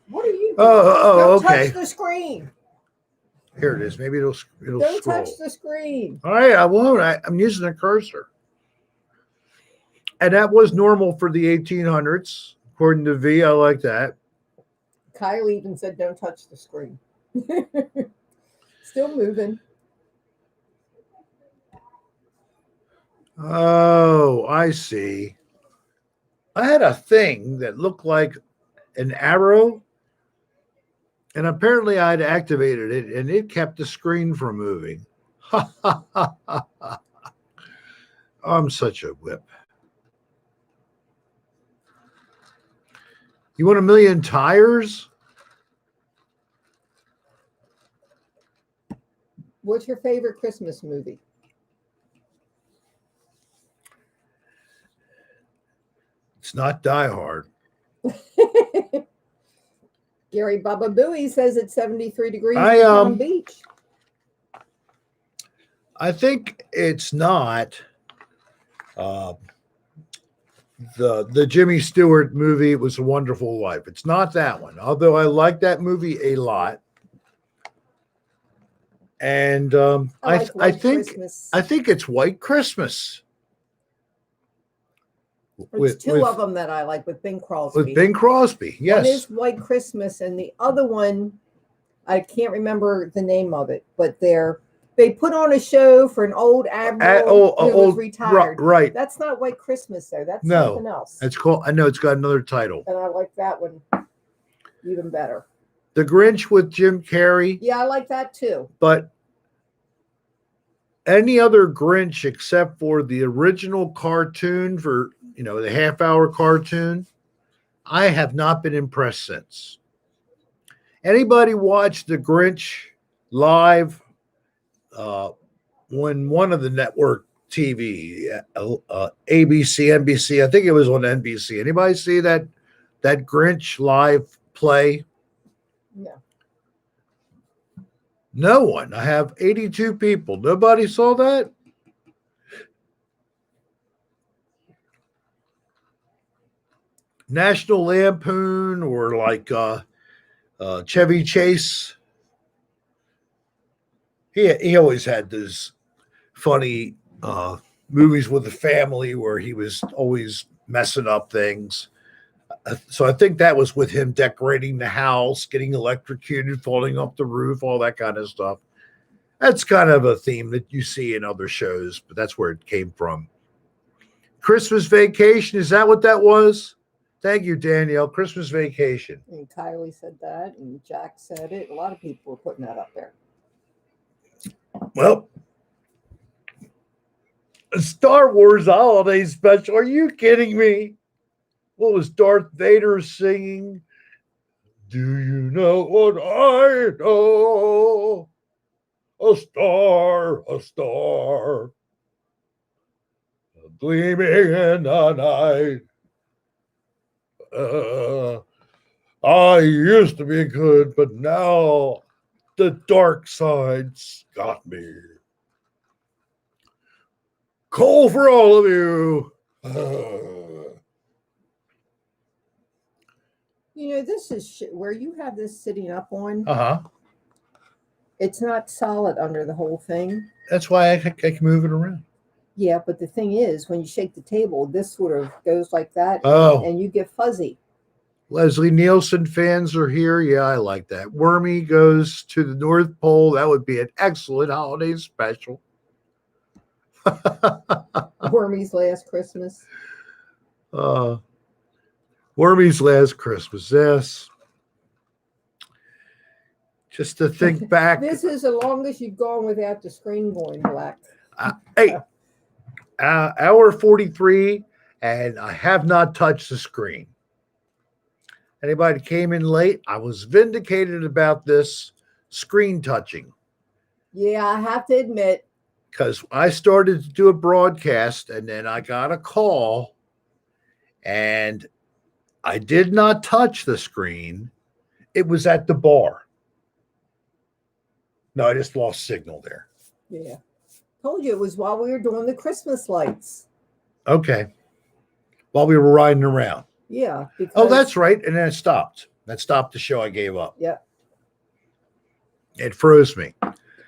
What are you doing? Oh, Don't okay. touch the screen. Here it is. Maybe it'll Don't scroll. touch the screen. All right, I won't. I'm using a cursor. And that was normal for the 1800s, according to V. I like that. Kylie even said, don't touch the screen. Still moving. Oh, I see. I had a thing that looked like an arrow, and apparently I'd activated it, and it kept the screen from moving. I'm such a whip. You want 1,000,000 tires? What's your favorite Christmas movie? It's not Die Hard. Gary Baba Booey says it's 73 degrees I, in Palm Beach. I think it's not the Jimmy Stewart movie. It Was a Wonderful Life. It's not that one, although I like that movie a lot. And I think Christmas. I think it's White Christmas. There's two of them that I like with Bing Crosby. With Bing Crosby, yes. One is White Christmas, and the other one, I can't remember the name of it, but they put on a show for an old admiral who was retired. Right. That's not White Christmas, though. That's No, something else. It's called. I know it's got another title. And I like that one even better. The Grinch with Jim Carrey. Yeah, I like that too. But any other Grinch except for the original cartoon for, the half-hour cartoon, I have not been impressed since. Anybody watch the Grinch live when one of the network TV, ABC, NBC, I think it was on NBC. Anybody see that Grinch live play? No. No one. I have 82 people. Nobody saw that? National Lampoon or like Chevy Chase. He always had those funny movies with the family where he was always messing up things. So I think that was with him decorating the house, getting electrocuted, falling off the roof, all that kind of stuff. That's kind of a theme that you see in other shows, but that's where it came from. Christmas Vacation, is that what that was? Thank you, Danielle. Christmas Vacation. And Kylie said that, and Jack said it. A lot of people were putting that up there. Well, a Star Wars holiday special. Are you kidding me? What was Darth Vader singing? Do you know what I know? A star, gleaming in the night. I used to be good, but now the dark side's got me. Coal for all of you. This is where you have this sitting up on. Uh-huh. It's not solid under the whole thing. That's why I can move it around. Yeah, but the thing is, when you shake the table, this sort of goes like that, and you get fuzzy. Leslie Nielsen fans are here. Yeah, I like that. Wormy goes to the North Pole. That would be an excellent holiday special. Wormy's Last Christmas. Wormy's Last Christmas, yes. Just to think back. This is the longest you've gone without the screen going black. Hey, hour 43, and I have not touched the screen. Anybody came in late, I was vindicated about this screen touching. Yeah, I have to admit. Because I started to do a broadcast, and then I got a call, and I did not touch the screen. It was at the bar. No, I just lost signal there. Yeah. Told you it was while we were doing the Christmas lights. Okay. While we were riding around. Yeah. Oh, that's right. And then it stopped. That stopped the show. I gave up. Yep. It froze me.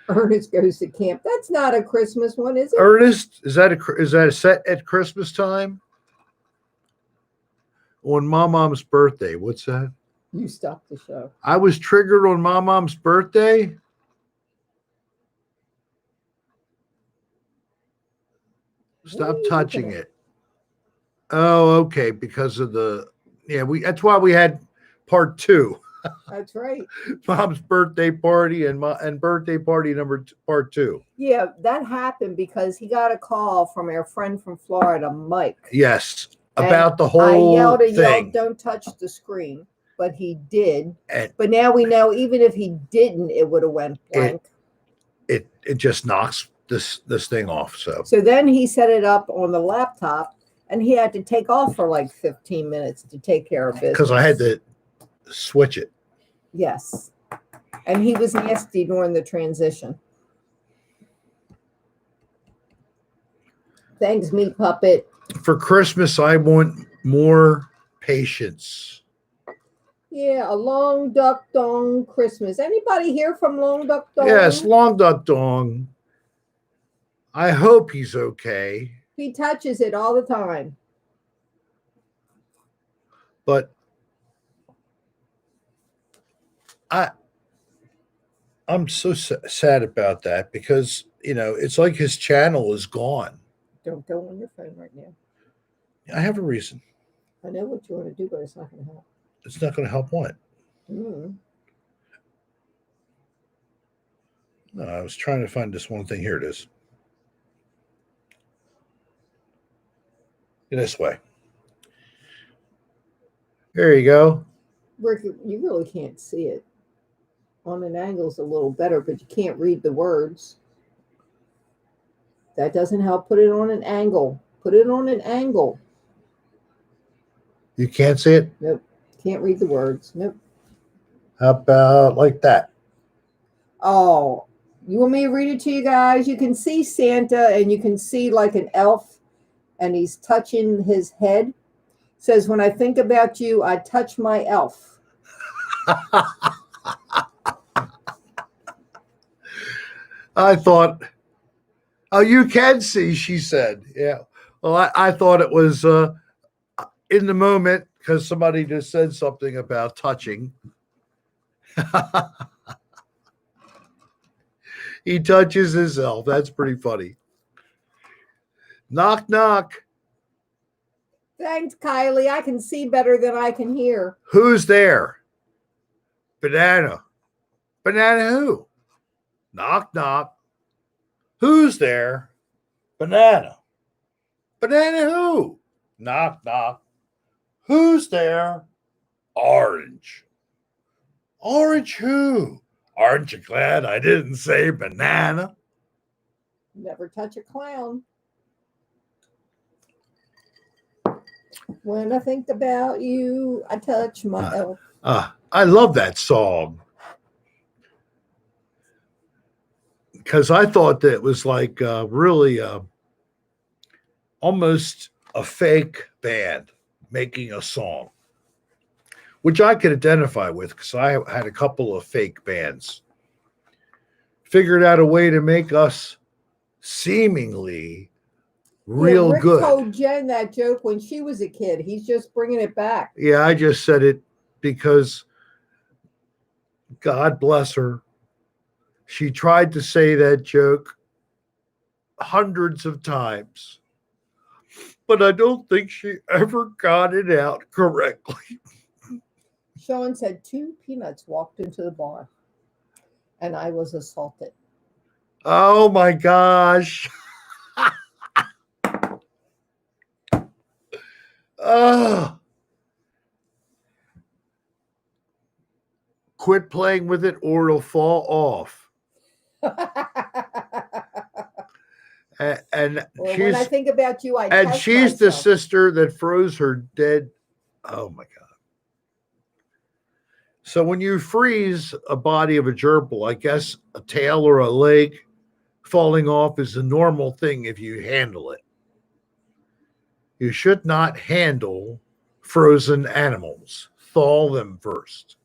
Ernest Goes to Camp. That's not a Christmas one, is it? Ernest, is that a set at Christmas time? On Mom's birthday. What's that? You stopped the show. I was triggered on Mom's birthday. Stop touching it. Oh, okay. Because of that's why we had part two. That's right. Mom's birthday party and birthday party part two. Yeah, that happened because he got a call from our friend from Florida, Mike. Yes, And about the I whole yelled and thing. yelled, don't touch the screen. But he did. And but now we know even if he didn't, it would have went blank. It just knocks this thing off. So then he set it up on the laptop, and he had to take off for like 15 minutes to take care of business. Because I had to switch it. Yes. And he was nasty during the transition. Thanks, Meat Puppet. For Christmas, I want more patience. Yeah, a Long Duck Dong Christmas. Anybody here from Long Duck Dong? Yes, Long Duck Dong. I hope he's okay. He touches it all the time. But I'm so sad about that because, it's like his channel is gone. Don't go on your phone right now. I have a reason. I know what you want to do, but it's not going to help. It's not going to help what? Mm. No, I was trying to find this one thing. Here it is. This way. There you go. Rick, you really can't see it. On an angle's a little better, but you can't read the words. That doesn't help. Put it on an angle. Put it on an angle. You can't see it? Nope. Can't read the words. Nope. How about like that? Oh, you want me to read it to you guys? You can see Santa and you can see like an elf and he's touching his head. It says, when I think about you, I touch my elf. I thought, oh, you can see, she said. Yeah. Well, I thought it was in the moment because somebody just said something about touching. He touches his elf. That's pretty funny. Knock, knock. Thanks, Kylie. I can see better than I can hear. Who's there? Banana. Banana who? Knock, knock. Who's there? Banana. Banana who? Knock, knock. Who's there? Orange. Orange who? Aren't you glad I didn't say banana? Never touch a clown. When I think about you, I touch my elf. I love that song. Because I thought that it was like really almost a fake band making a song, which I could identify with because I had a couple of fake bands. Figured out a way to make us seemingly real Rick good. told Jen that joke when she was a kid. He's just bringing it back. Yeah, I just said it because God bless her. She tried to say that joke hundreds of times, but I don't think she ever got it out correctly. Sean said 2 peanuts walked into the bar, and I was assaulted. Oh my gosh. Oh. Quit playing with it or it'll fall off. And when I think about you, she's the sister that froze her dead. Oh my God. So when you freeze a body of a gerbil, I guess a tail or a leg falling off is a normal thing if you handle it. You should not handle frozen animals. Thaw them first.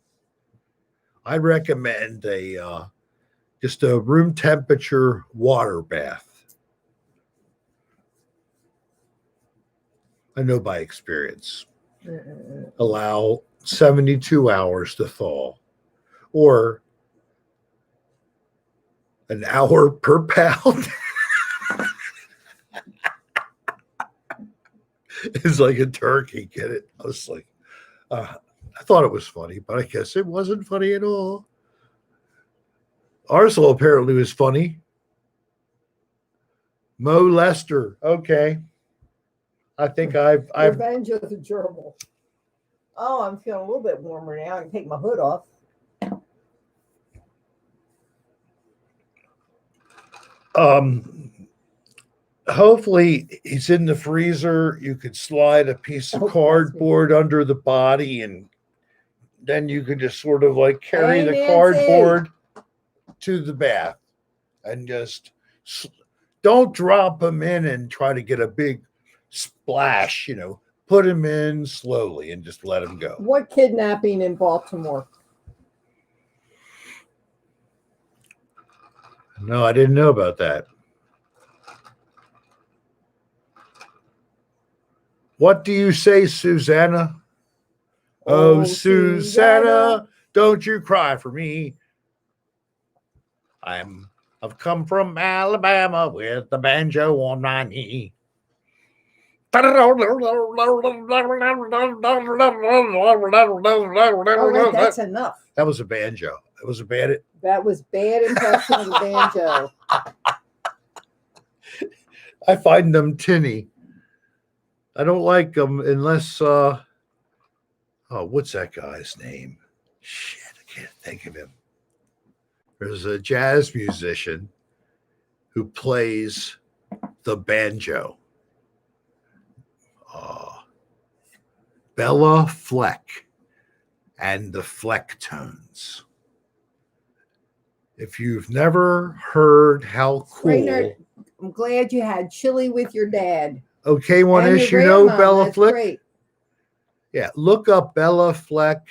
I recommend just a room temperature water bath. I know by experience. Allow 72 hours to thaw, or an hour per pound. is like a turkey. Get it? I was like, I thought it was funny, but I guess it wasn't funny at all. Arsenal apparently was funny. Mo Lester. Okay. I think I've Revenge of the gerbil. Oh, I'm feeling a little bit warmer now. I can take my hood off. Hopefully he's in the freezer. You could slide a piece of cardboard under the body, and then you could just sort of like carry the cardboard to the bath and just don't drop him in and try to get a big splash, put him in slowly and just let him go. What kidnapping in Baltimore? No, I didn't know about that. What do you say, Susanna? Oh, Susanna, don't you cry for me. I've come from Alabama with the banjo on my knee. Oh, wait, that's enough. That was a banjo. That was bad impression of the banjo. I find them tinny. I don't like them unless what's that guy's name? Shit, I can't think of him. There's a jazz musician who plays the banjo. Bella Fleck and the Flecktones. If you've never heard how cool. Raynard, I'm glad you had chili with your dad. Okay, one issue, Bella Fleck. Great. Yeah, look up Bella Fleck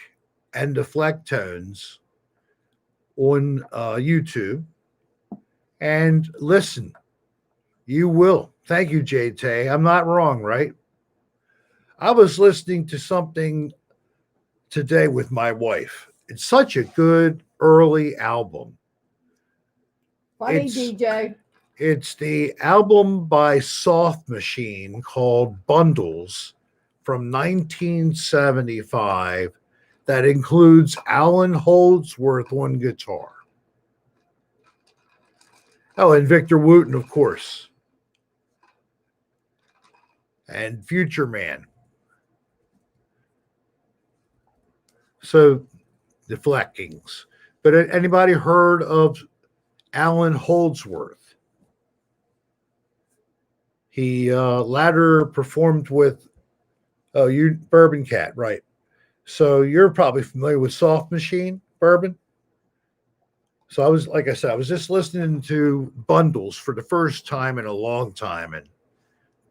and the Flecktones on YouTube and listen. You will. Thank you, JT. I'm not wrong, right? I was listening to something today with my wife. It's such a good early album. Funny, DJ. It's the album by Soft Machine called Bundles from 1975 that includes Alan Holdsworth on guitar. Oh, and Victor Wooten, of course. And Future Man. So, the Fleckings. But anybody heard of Alan Holdsworth? He latter performed with, Bourbon Cat, right. So you're probably familiar with Soft Machine, Bourbon. So I was just listening to Bundles for the first time in a long time. And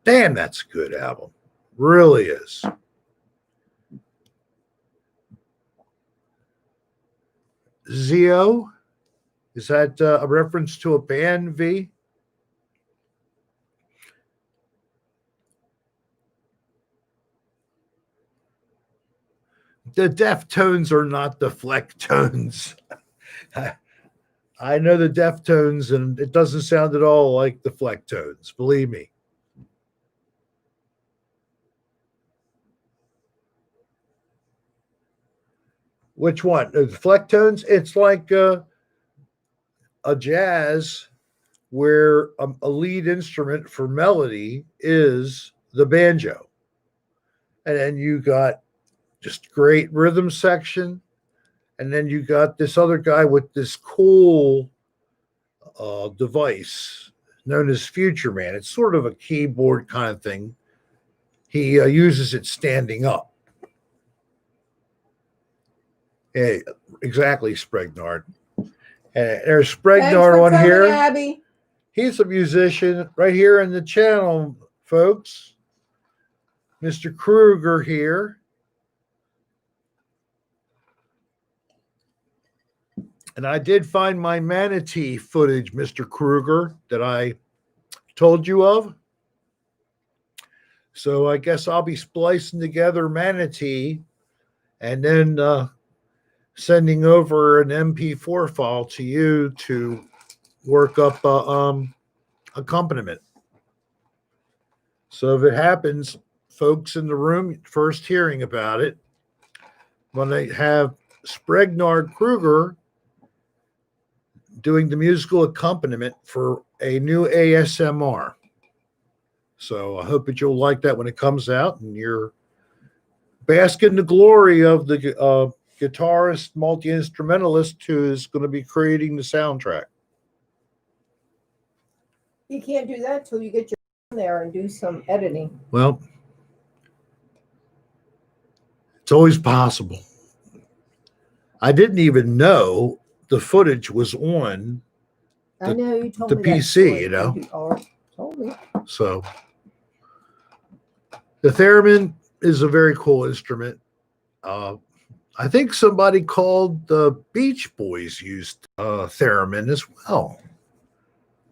damn, that's a good album. Really is. Zio, is that a reference to a band, V? The Deftones are not the Flecktones. I know the Deftones, and it doesn't sound at all like the Flecktones. Believe me. Which one? The Flecktones? It's like a jazz where a lead instrument for melody is the banjo. And then you got just great rhythm section. And then you got this other guy with this cool device known as Future Man. It's sort of a keyboard kind of thing. He uses it standing up. Hey, exactly, Spregnard. There's Spregnard on here. Abby. He's a musician right here in the channel, folks. Mr. Kruger here. And I did find my manatee footage, Mr. Kruger, that I told you of. So I guess I'll be splicing together manatee and then sending over an MP4 file to you to work up accompaniment. So if it happens, folks in the room first hearing about it when they have Spregnard Kruger doing the musical accompaniment for a new ASMR. So I hope that you'll like that when it comes out, and you're bask in the glory of the guitarist, multi-instrumentalist who is going to be creating the soundtrack. You can't do that till you get your there and do some editing. Well, it's always possible. I didn't even know the footage was on I know you told the me that PC, story. you know. You told me. So the theremin is a very cool instrument. I think somebody called the Beach Boys used theremin as well.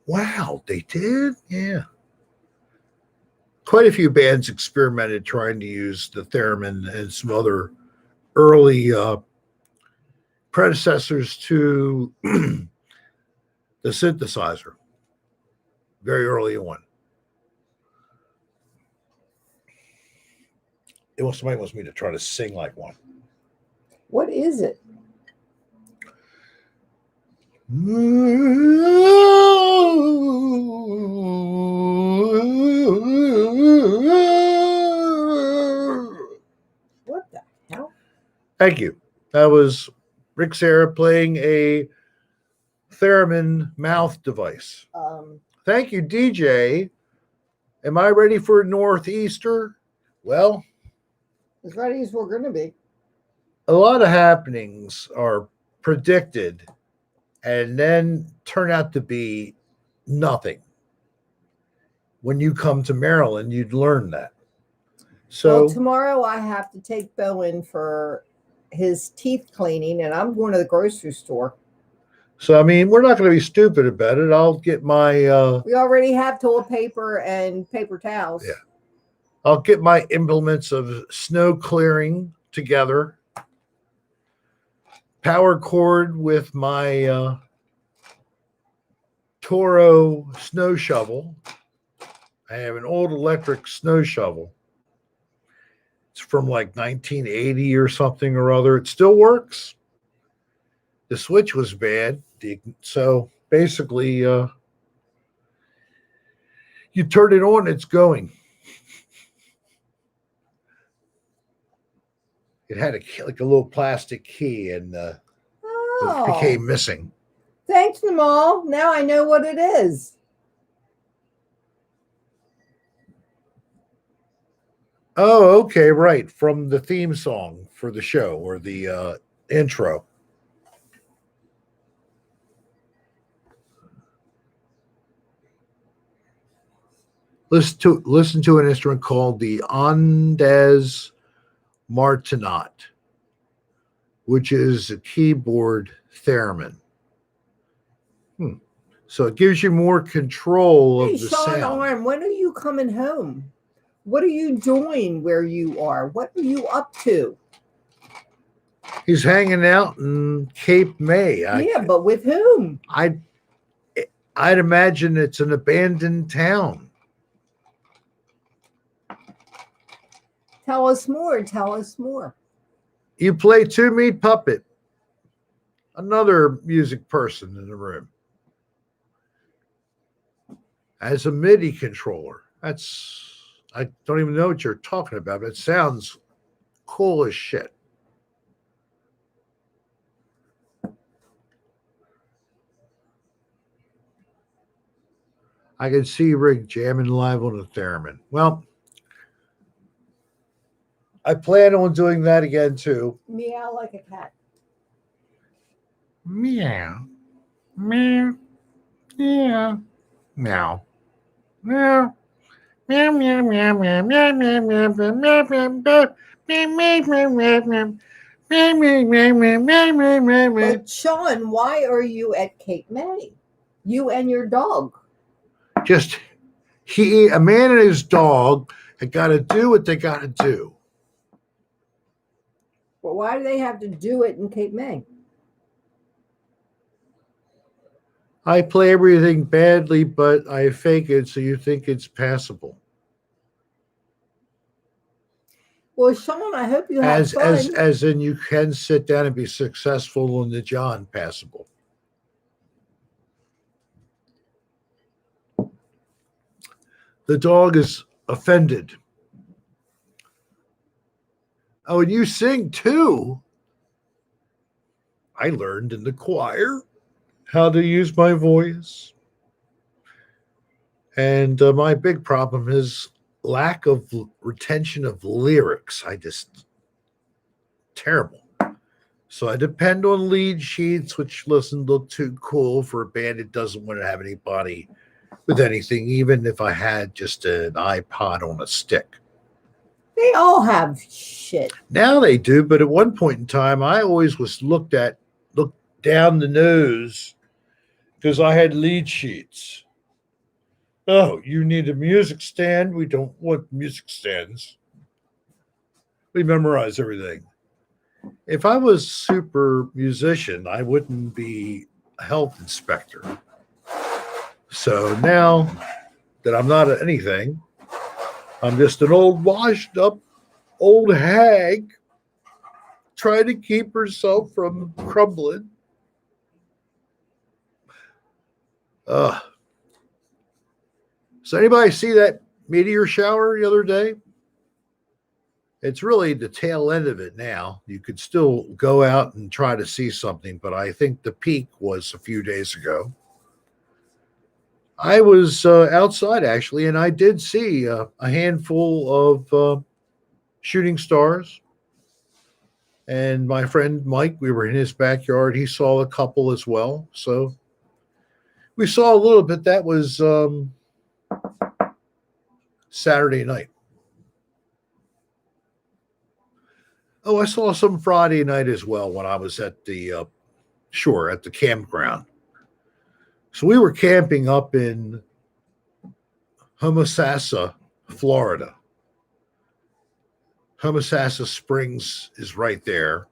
Wow, they did? Yeah. Quite a few bands experimented trying to use the theremin and some other early predecessors to the synthesizer. Very early on. Somebody wants me to try to sing like one. What is it? What the hell? Thank you. That was Rick Serra playing a theremin mouth device. Thank you, DJ. Am I ready for Northeaster? Well, as ready as we're going to be. A lot of happenings are predicted and then turn out to be nothing. When you come to Maryland, you'd learn that. So well, tomorrow I have to take Bo in for his teeth cleaning, and I'm going to the grocery store. So, I mean, we're not going to be stupid about it. I'll get my... we already have toilet paper and paper towels. Yeah. I'll get my implements of snow clearing together. Power cord with my Toro snow shovel. I have an old electric snow shovel. It's from like 1980 or something or other. It still works. The switch was bad. So basically, you turn it on, it's going. It had like a little plastic key, and it became missing. Thanks, Namal. Now I know what it is. Oh, okay, right. From the theme song for the show, or the intro. Listen to an instrument called the Andes Martinat, which is a keyboard theremin. So it gives you more control of the Sean sound. Arm, when are you coming home? What are you doing where you are? What are you up to? He's hanging out in Cape May. Yeah, but with whom? I'd imagine it's an abandoned town. Tell us more. Tell us more. You play To Me Puppet, another music person in the room, as a MIDI controller. I don't even know what you're talking about, but it sounds cool as shit. I can see Rick jamming live on the theremin. Well, I plan on doing that again too. Meow like a cat. Meow. Meow. Yeah. Meow. Meow. Meow meow meow meow meow meow meow meow meow meow meow. But Sean, why are you at Cape May? You and your dog. Just a man and his dog have got to do what they got to do. But why do they have to do it in Cape May? I play everything badly, but I fake it so you think it's passable. Well, Sean, I hope you have fun. As in you can sit down and be successful on the John Passable. The dog is offended. Oh, and you sing too. I learned in the choir how to use my voice. And my big problem is lack of retention of lyrics. Terrible. So I depend on lead sheets, which doesn't look too cool for a band that doesn't want to have anybody with anything, even if I had just an iPod on a stick. They all have shit. Now they do, but at one point in time, I always was looked down the nose because I had lead sheets. Oh, you need a music stand? We don't want music stands. We memorize everything. If I was a super musician, I wouldn't be a health inspector. So now that I'm not anything, I'm just an old washed up old hag trying to keep herself from crumbling. So anybody see that meteor shower the other day? It's really the tail end of it now. You could still go out and try to see something, but I think the peak was a few days ago. I was outside, actually, and I did see a handful of shooting stars. And my friend Mike, we were in his backyard. He saw a couple as well. So we saw a little bit. That was Saturday night. Oh, I saw some Friday night as well when I was at the shore, at the campground. So we were camping up in Homosassa, Florida. Homosassa Springs is right there.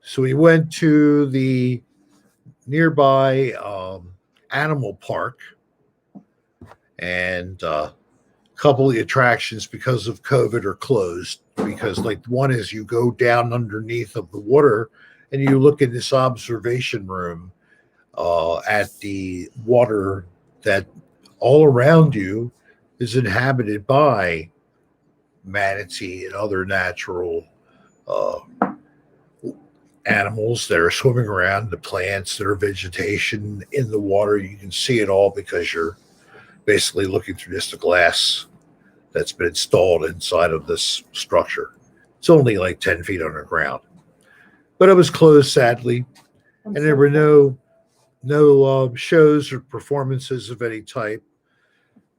So we went to the nearby animal park, and a couple of the attractions because of COVID are closed, because like one is you go down underneath of the water and you look in this observation room at the water that all around you is inhabited by manatee and other natural animals that are swimming around, the plants that are vegetation in the water. You can see it all because you're basically looking through just a glass that's been installed inside of this structure. It's only like 10 feet underground, but it was closed, sadly, and there were no shows or performances of any type.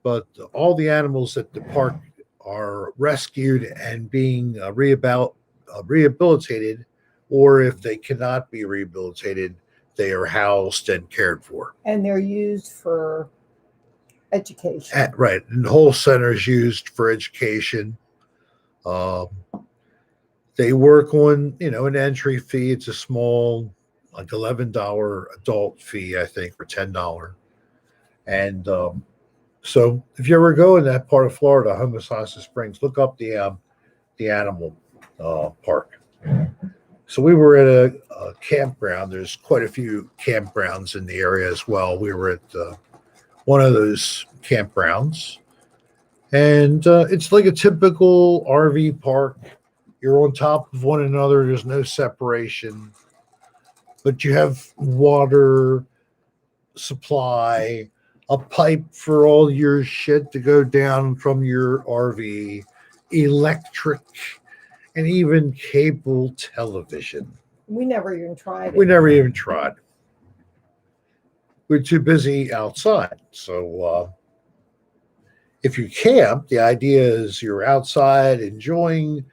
But all the animals at the park are rescued and being rehabilitated, or if they cannot be rehabilitated, they are housed and cared for. And they're used for education. Right. And the whole center is used for education. They work on, an entry fee. It's a small, like $11 adult fee, I think, or $10. And so if you ever go in that part of Florida, Homosassa Springs, look up the animal park. So we were at a campground. There's quite a few campgrounds in the area as well. We were at one of those campgrounds, and it's like a typical RV park. You're on top of one another. There's no separation, but you have water supply, a pipe for all your shit to go down from your RV, electric, and even cable television. We never even tried it. We never even tried. We're too busy outside. So if you camp, the idea is you're outside enjoying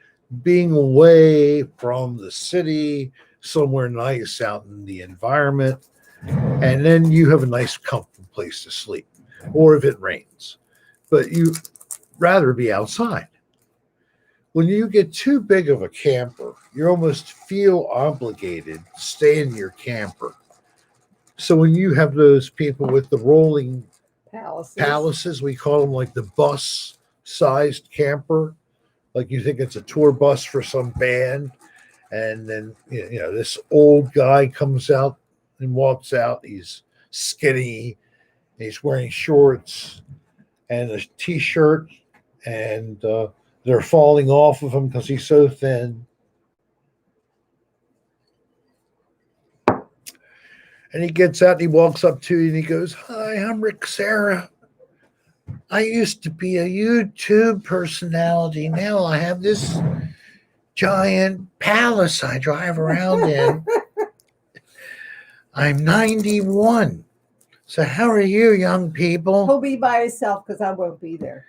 being away from the city, somewhere nice out in the environment, and then you have a nice, comfortable place to sleep, or if it rains. But you rather be outside. When you get too big of a camper, you almost feel obligated to stay in your camper. So when you have those people with the rolling palaces, we call them, like the bus-sized camper, like you think it's a tour bus for some band. And then, this old guy comes out and walks out. He's skinny. He's wearing shorts and a t-shirt, and they're falling off of him because he's so thin. And he gets out and he walks up to you and he goes, "Hi, I'm Rick Sarah. I used to be a YouTube personality. Now I have this giant palace I drive around in. I'm 91. So how are you, young people?" He'll be by himself because I won't be there.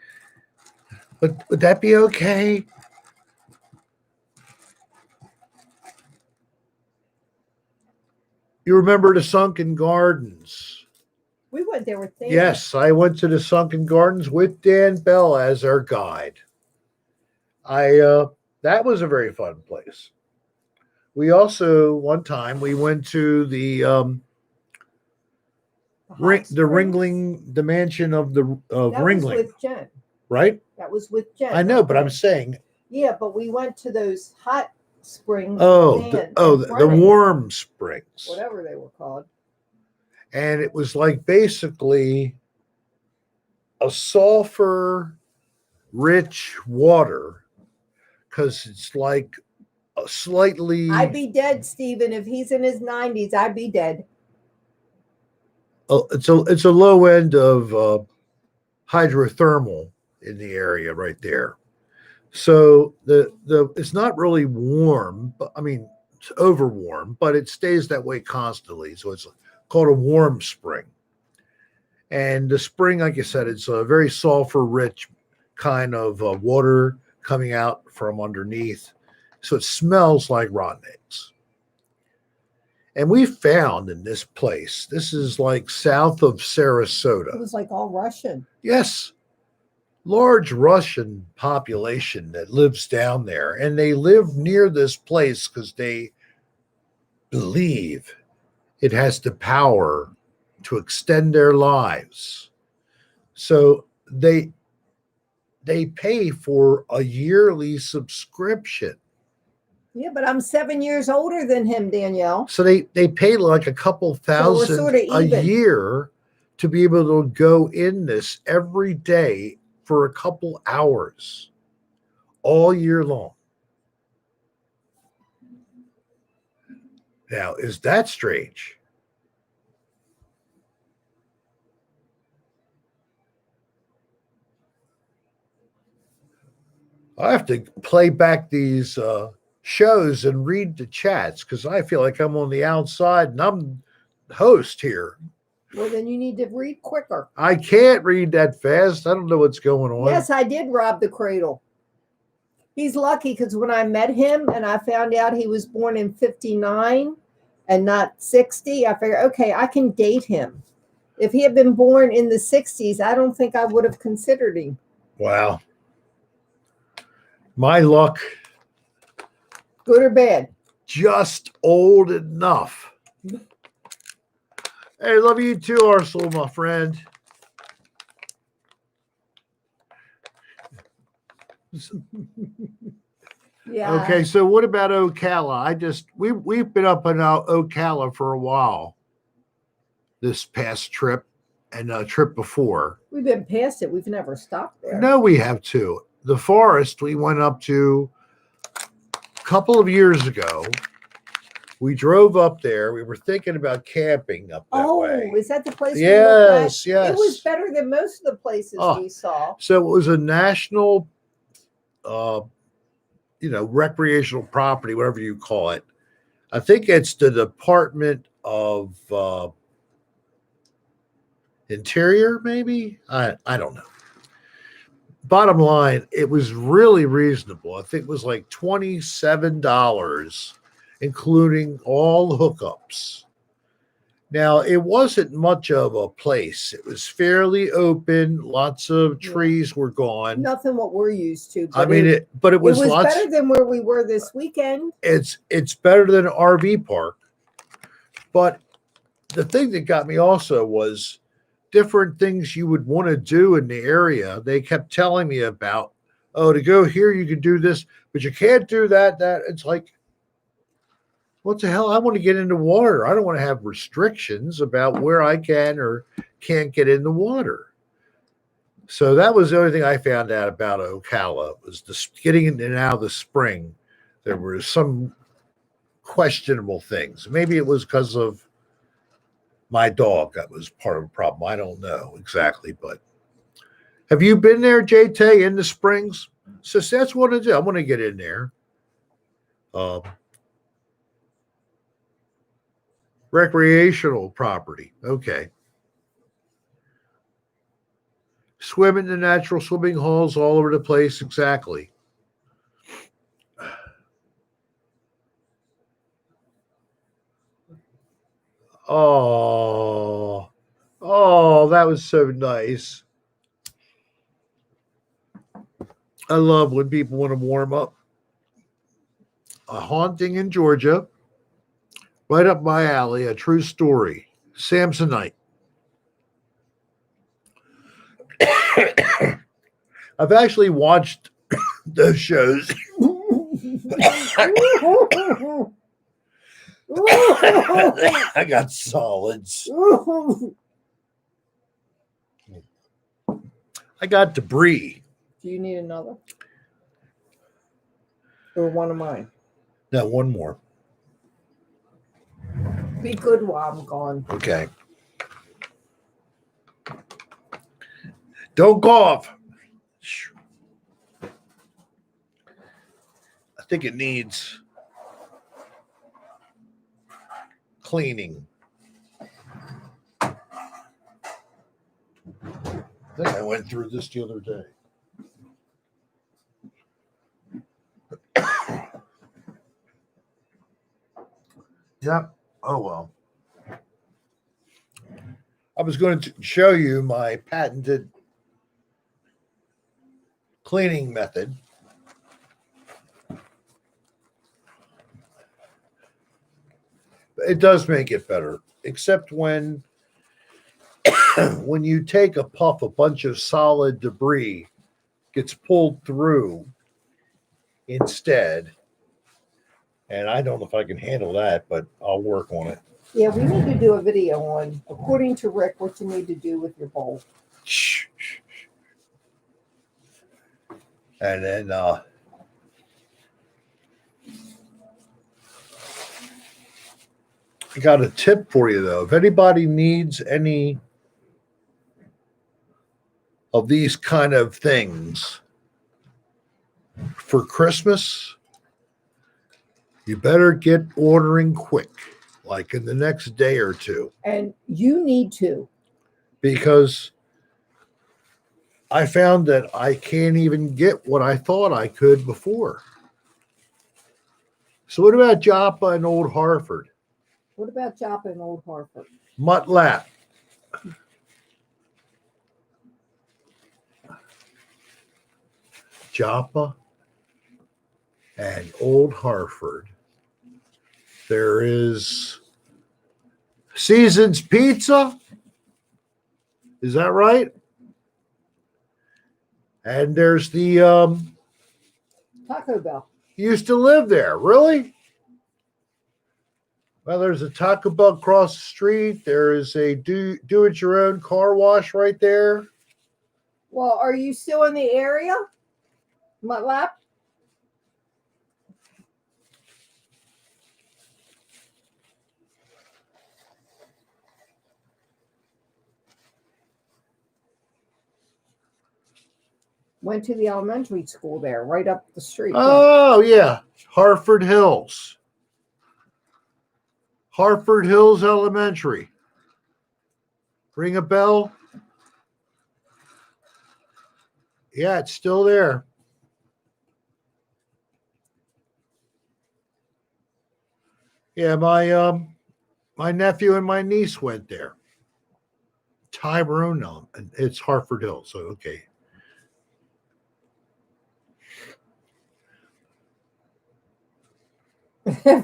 But would that be okay? You remember the Sunken Gardens? We went there with Dan. Yes, I went to the Sunken Gardens with Dan Bell as our guide. That was a very fun place. We also, one time, we went to the the mansion of that Ringling, was with Jen. right? That was with Jen. I know, but I'm saying, Yeah, but we went to those hot springs. the warm springs, whatever they were called. and it was like basically a sulfur-rich water, because it's like a slightly. I'd be dead, Stephen. If he's in his 90s, I'd be dead. It's a low end of hydrothermal in the area right there. So the it's not really warm, but I mean it's over warm, but it stays that way constantly. So it's called a warm spring. And the spring, like I said, it's a very sulfur rich kind of water coming out from underneath. So it smells like rotten eggs. And we found in this place, this is like south of Sarasota. It was like all Russian. Yes. Large Russian population that lives down there. And they live near this place because they believe it has the power to extend their lives. So they pay for a yearly subscription. Yeah, but I'm 7 years older than him, Danielle. So they pay like a couple thousand sort of a even. year to be able to go in this every day for a couple hours all year long. Now, is that strange? I have to play back these shows and read the chats because I feel like I'm on the outside and I'm the host here. Well, then you need to read quicker. I can't read that fast. I don't know what's going on. Yes, I did rob the cradle. He's lucky because when I met him and I found out he was born in 59 and not 60, I figured, okay, I can date him. If he had been born in the 60s, I don't think I would have considered him. Wow. My luck. Good or bad? Just old enough. Hey, love you too, Arsenal, my friend. Yeah. Okay, so what about Ocala? We've been up in Ocala for a while. This past trip and a trip before. We've been past it. We've never stopped there. No, we have too. The forest we went up to a couple of years ago. We drove up there. We were thinking about camping up that way. Is that the place? Yes, we yes. It was better than most of the places we saw. So it was a national, recreational property, whatever you call it. I think it's the Department of Interior, maybe. I don't know. Bottom line, it was really reasonable. I think it was like $27, including all the hookups. Now, it wasn't much of a place. It was fairly open. Lots of trees were gone. Nothing what we're used to. I mean, it was lots. Better than where we were this weekend. It's better than an RV park. But the thing that got me also was different things you would want to do in the area. They kept telling me about oh, to go here, you can do this, but you can't do that. It's like, what the hell? I want to get into water. I don't want to have restrictions about where I can or can't get in the water. So that was the only thing I found out about Ocala was getting in and out of the spring. There were some questionable things. Maybe it was because of my dog. That was part of the problem. I don't know exactly, but have you been there, JT, in the springs? So that's what I do. I want to get in there. Recreational property. Okay. Swim in the natural swimming holes all over the place. Exactly. Oh, that was so nice. I love when people want to warm up. A haunting in Georgia, right up my alley, a true story. Samsonite. I've actually watched those shows. I got solids. I got debris. Do you need another? Or one of mine? No, one more. Be good while I'm gone. Okay. Don't cough. I think it needs cleaning. I think I went through this the other day. Yep. Oh, well. I was going to show you my patented cleaning method. It does make it better, except when you take a puff, a bunch of solid debris gets pulled through instead. And I don't know if I can handle that, but I'll work on it. Yeah, we need to do a video on, according to Rick, what you need to do with your bowl. And then I got a tip for you, though. If anybody needs any of these kind of things for Christmas, you better get ordering quick, like in the next day or two. And you need to. Because I found that I can't even get what I thought I could before. So what about Joppa and Old Hartford? What about Joppa and Old Hartford? Mutt Lap. Joppa and Old Hartford. There is Seasons Pizza. Is that right? And there's the Taco Bell. used to live there. Really? Well, there's a Taco Bell across the street. There is a do-it-your-own car wash right there. Well, are you still in the area? Mutlap? Went to the elementary school there, right up the street. Oh, yeah. Hartford Hills. Hartford Hills Elementary. Ring a bell? Yeah, it's still there. Yeah, my nephew and my niece went there. Tyrone, no, it's Hartford Hills, so okay.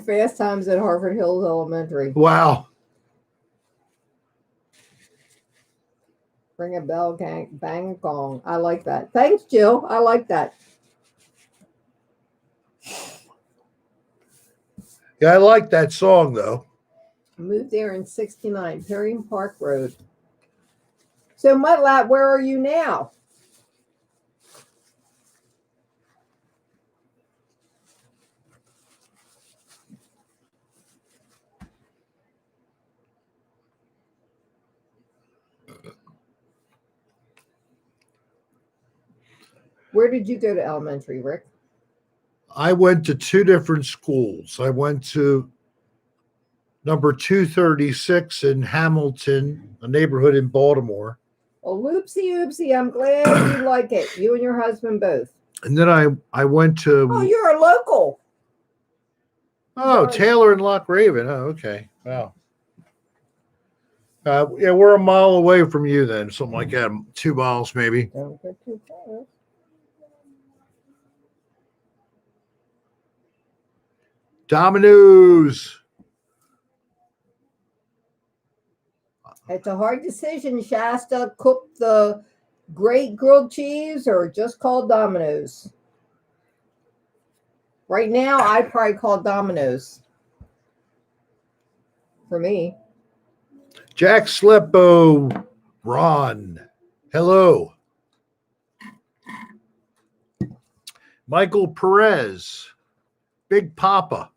Fast Times at Hartford Hills Elementary. Wow. Ring a bell, gang, bang a gong. I like that. Thanks, Jill. I like that. Yeah, I like that song though. Moved there in 69, Perry Park Road. So, Mutlap, where are you now? Where did you go to elementary, Rick? I went to two different schools. I went to number 236 in Hamilton, a neighborhood in Baltimore. Oh, oopsie, oopsie. I'm glad you like it. You and your husband both. And then I went to Oh, you're a local. Taylor and Loch Raven. Oh, okay. Wow. Yeah, we're a mile away from you then, something like that. 2 miles maybe. Don't go too far. Dominoes. It's a hard decision, Shasta. Cook the great grilled cheese or just call Domino's. Right now, I'd probably call Domino's. For me. Jack Sleppo. Ron. Hello. Michael Perez. Big Papa.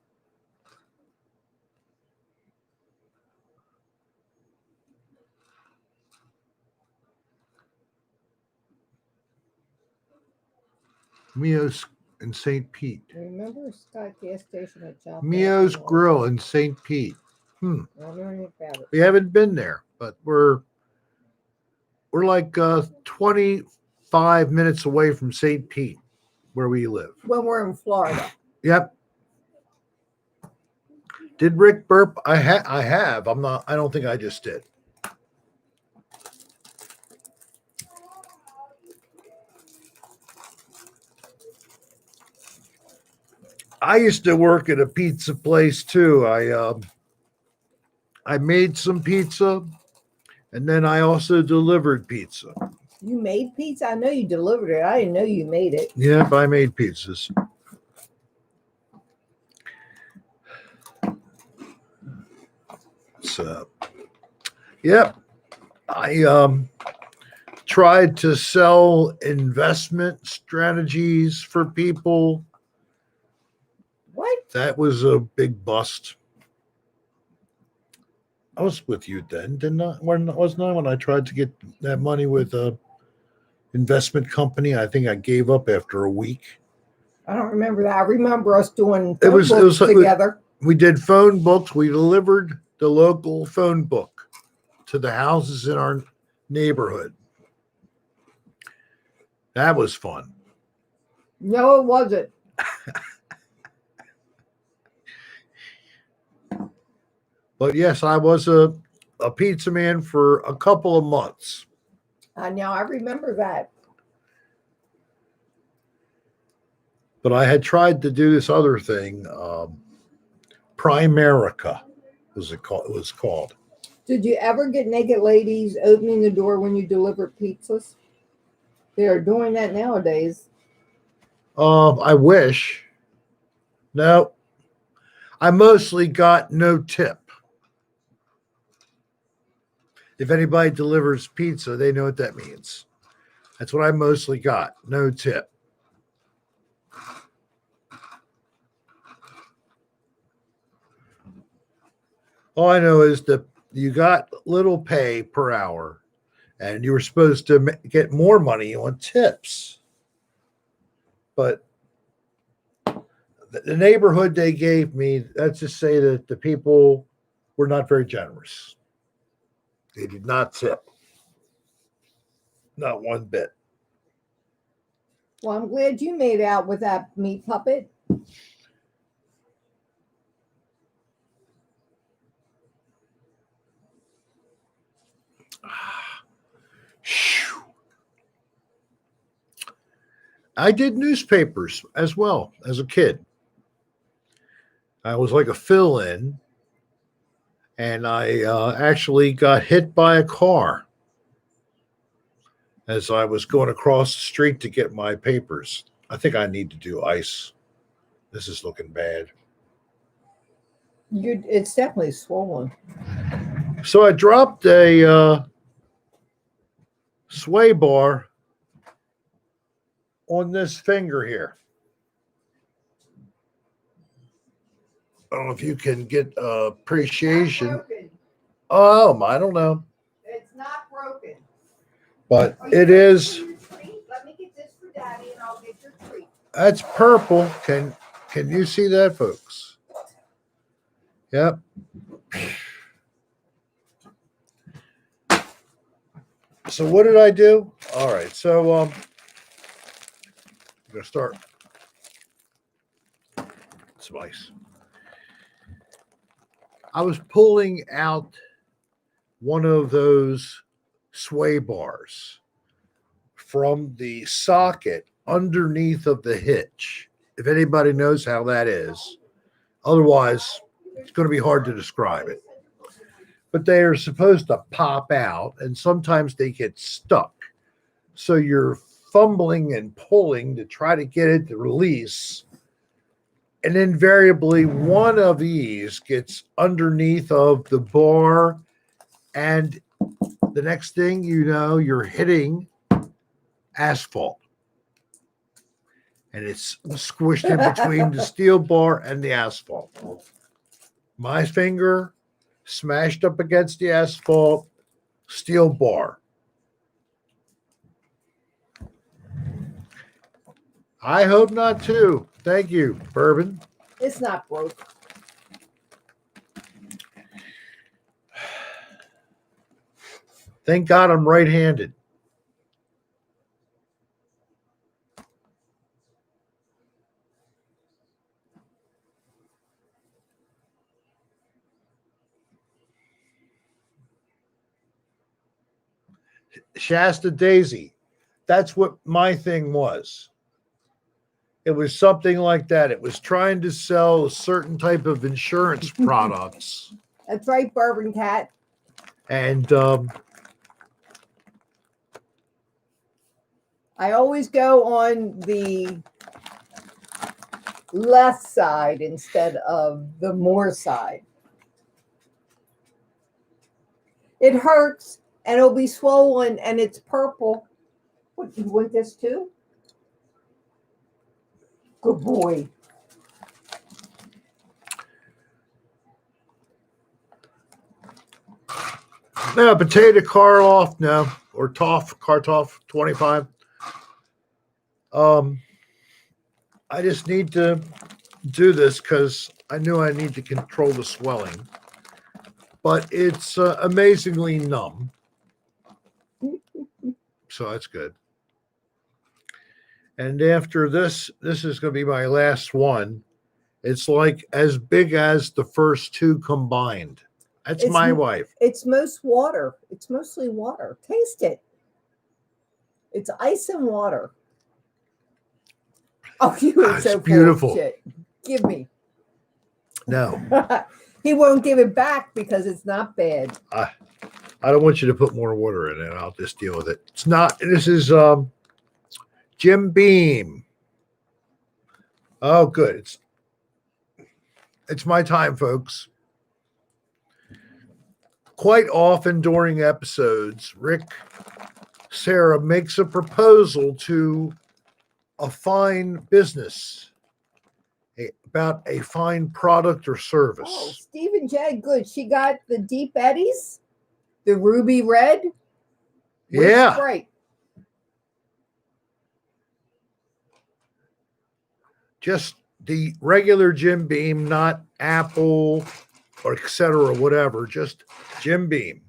Mio's in St. Pete. Remember Scott gas station at Job? Mio's Grill in St. Pete. I don't know anything about it. We haven't been there, but we're like 25 minutes away from St. Pete, where we live. When we're in Florida. Yep. Did Rick burp? I have. I'm not. I don't think I just did. I used to work at a pizza place too. I made some pizza, and then I also delivered pizza. You made pizza? I know you delivered it. I didn't know you made it. Yep, I made pizzas. So, yep, I tried to sell investment strategies for people. What? That was a big bust. I was with you then, didn't I? Wasn't I when I tried to get that money with a investment company? I think I gave up after a week. I don't remember that. I remember us doing It was together. We did phone books. We delivered the local phone book to the houses in our neighborhood. That was fun. No, it wasn't. But yes, I was a pizza man for a couple of months. Now I remember that. But I had tried to do this other thing. Primerica was called. Did you ever get naked ladies opening the door when you delivered pizzas? They are doing that nowadays. I wish. No. I mostly got no tip. If anybody delivers pizza, they know what that means. That's what I mostly got. No tip. All I know is that you got little pay per hour, and you were supposed to get more money on tips. But the neighborhood they gave me, let's just say that the people were not very generous. They did not tip. Not one bit. Well, I'm glad you made out with that meat puppet. I did newspapers as well as a kid. I was like a fill-in, and I actually got hit by a car as I was going across the street to get my papers. I think I need to do ice. This is looking bad. It's definitely swollen. So I dropped a sway bar on this finger here. I don't know if you can get appreciation. Broken. Oh, I don't know, It's not broken. but Are you it ready is. for your treat? Let me get this for Daddy, and I'll get your treat. That's purple. Can you see that, folks? Yep. So what did I do? All right. So I'm gonna start. Spice. I was pulling out one of those sway bars from the socket underneath of the hitch. If anybody knows how that is, otherwise it's going to be hard to describe it. But they are supposed to pop out, and sometimes they get stuck. So you're fumbling and pulling to try to get it to release. And invariably, one of these gets underneath of the bar, and the next thing you know, you're hitting asphalt. And it's squished in between the steel bar and the asphalt. My finger smashed up against the asphalt, steel bar. I hope not too. Thank you, Bourbon. It's not broke. Thank God I'm right-handed. Shasta Daisy. That's what my thing was. It was something like that. It was trying to sell a certain type of insurance products. That's right, Bourbon Cat. And I always go on the left side instead of the more side. It hurts and it'll be swollen and it's purple. What, you want this too? Good boy. no, potato Karloff, no, or Kartoff 25. I just need to do this because I knew I need to control the swelling, but it's amazingly numb. So that's good. And after this is going to be my last one. It's like as big as the first two combined. That's It's my m- wife. It's water. It's mostly water. Taste it. It's ice and water. Oh, you are It's so beautiful. full of shit. Give me. No, He won't give it back because it's not bad. I don't want you to put more water in it. I'll just deal with it. It's not. This is Jim Beam. Oh, good. It's my time, folks. Quite often during episodes, Sarah makes a proposal to a fine business about a fine product or Oh, service. Stephen J. Good. She got the Deep Eddies, the ruby red. with Yeah. Sprite. Just the regular Jim Beam, not Apple or et cetera, whatever, just Jim Beam.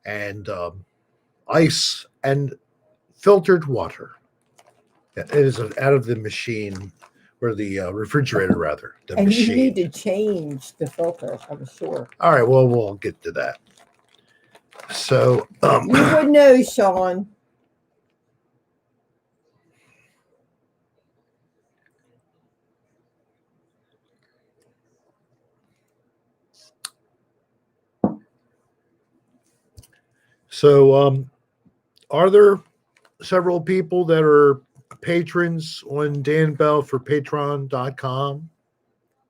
And ice and filtered water. It is out of the machine, or the refrigerator, rather. The And machine. you need to change the filter, I'm sure. All right, well, we'll get to that. So, You would know, Sean. so are there several people that are patrons on Dan Bell for patreon.com?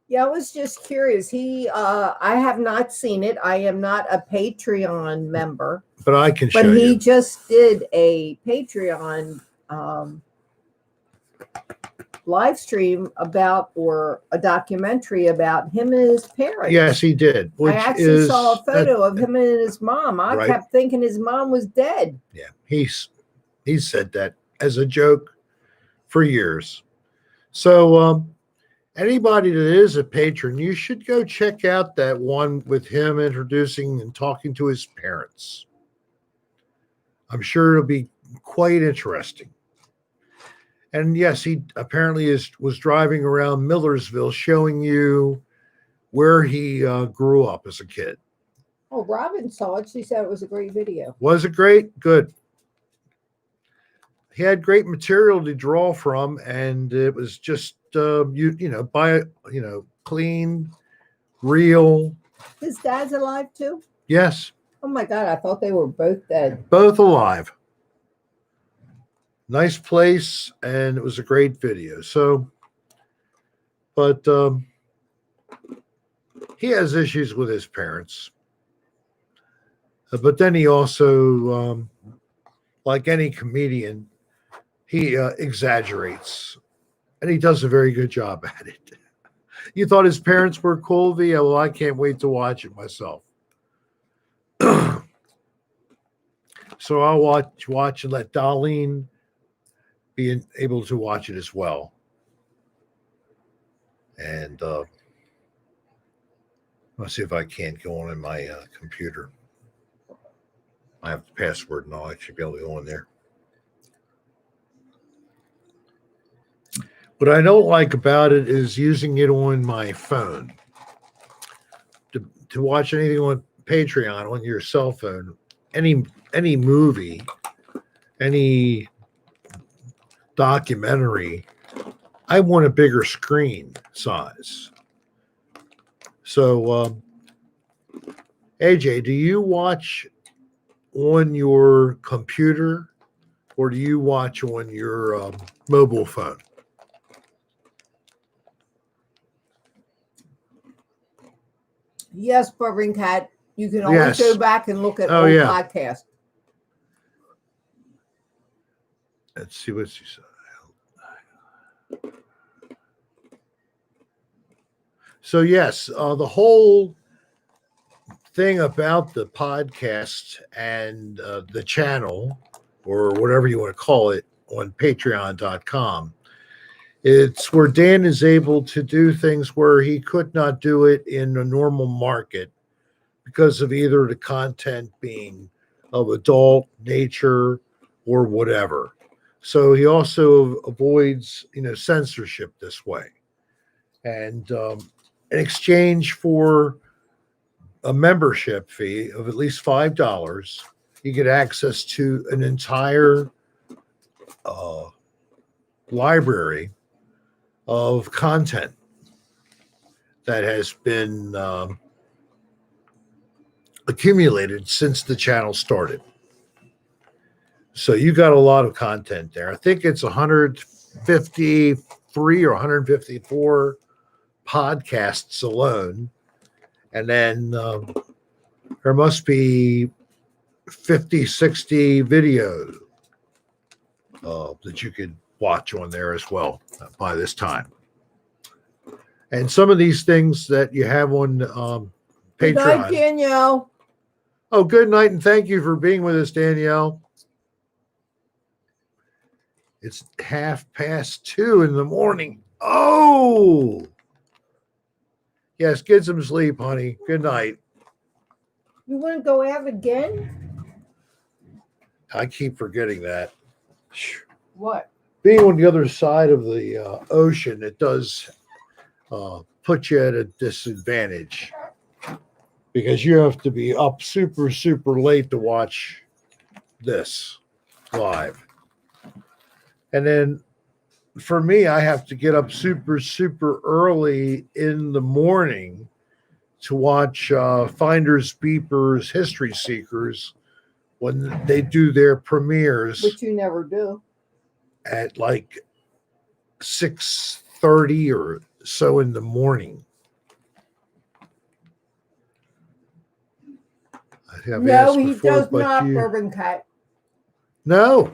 Yeah, I was just curious. I have not seen it. I am not a Patreon member, But I can but show he you. just did a Patreon live stream about, or a documentary about him and his parents. Yes, he did. Which I actually is saw a photo of him and his mom. I right. kept thinking his mom was dead. Yeah, he said that as a joke for years. So anybody that is a patron, you should go check out that one with him introducing and talking to his parents. I'm sure it'll be quite interesting. And yes, he apparently was driving around Millersville showing you where he grew up as a kid. Oh, Robin saw it. She said it was a great video. Was it great? Good. He had great material to draw from, and it was just clean, real. His dad's alive too? Yes, Oh my God, I thought they were both dead. both alive. Nice place, and it was a great video. So, but he has issues with his parents. But then he also, like any comedian, he exaggerates, and he does a very good job at it. You thought his parents were cool, Via? Well, I can't wait to watch it myself. So I'll watch and let Dolline be able to watch it as well. And let's see if I can't go on in my computer. I have the password and I should be able to go in there. What I don't like about it is using it on my phone. To watch anything on Patreon on your cell phone, any movie, any documentary, I want a bigger screen size. So, AJ, do you watch on your computer or do you watch on your mobile phone? Yes, Bubbling Cat. You can always go back and look at old podcasts. Let's see what she said. So yes, the whole thing about the podcast and the channel, or whatever you want to call it, on patreon.com, it's where Dan is able to do things where he could not do it in a normal market because of either the content being of adult nature or whatever. So he also avoids, censorship this way. And in exchange for a membership fee of at least $5, you get access to an entire library of content that has been accumulated since the channel started. So you got a lot of content there. I think it's 153 or 154 podcasts alone. And then there must be 50, 60 videos that you could watch on there as well by this time. And some of these things that you have on Patreon. Good night, Danielle. Oh, good night, and thank you for being with us, Danielle. It's 2:30 in the morning. Oh! Yes, get some sleep, honey. Good night. You want to go out again? I keep forgetting that. What? Being on the other side of the ocean, it does put you at a disadvantage because you have to be up super, super late to watch this live. And then for me, I have to get up super, super early in the morning to watch Finders, Beepers, History Seekers when they do their premieres. Which you never do. At like 6:30 or so in the morning. think I've No, asked he before, does but not, you Bourbon Cat. no.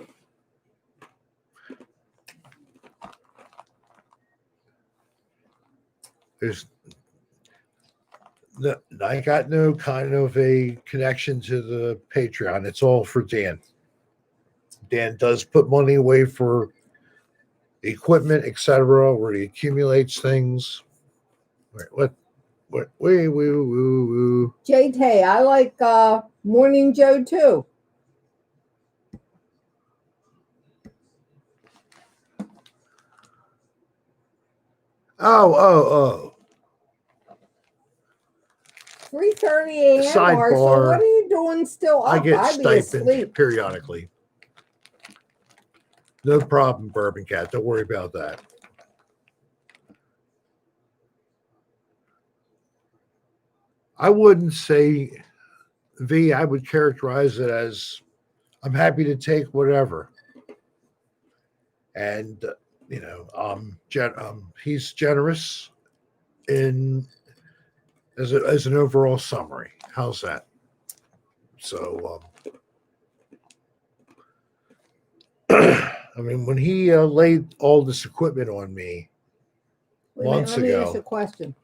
There's no, I got no kind of a connection to the Patreon. It's all for Dan. Dan does put money away for equipment, etc., where he accumulates things. What? Woo. Jay Tay, I like Morning Joe too. Oh. 3:30 a.m. Sidebar. Marshall, what are you doing still up? I get I'd be stipend asleep. periodically. No problem, Bourbon Cat. Don't worry about that. I wouldn't say V. I would characterize it as I'm happy to take whatever. And he's generous in as an overall summary. How's that? So, I mean, when he laid all this equipment on me Wait a minute, months let me ask you ago, a question.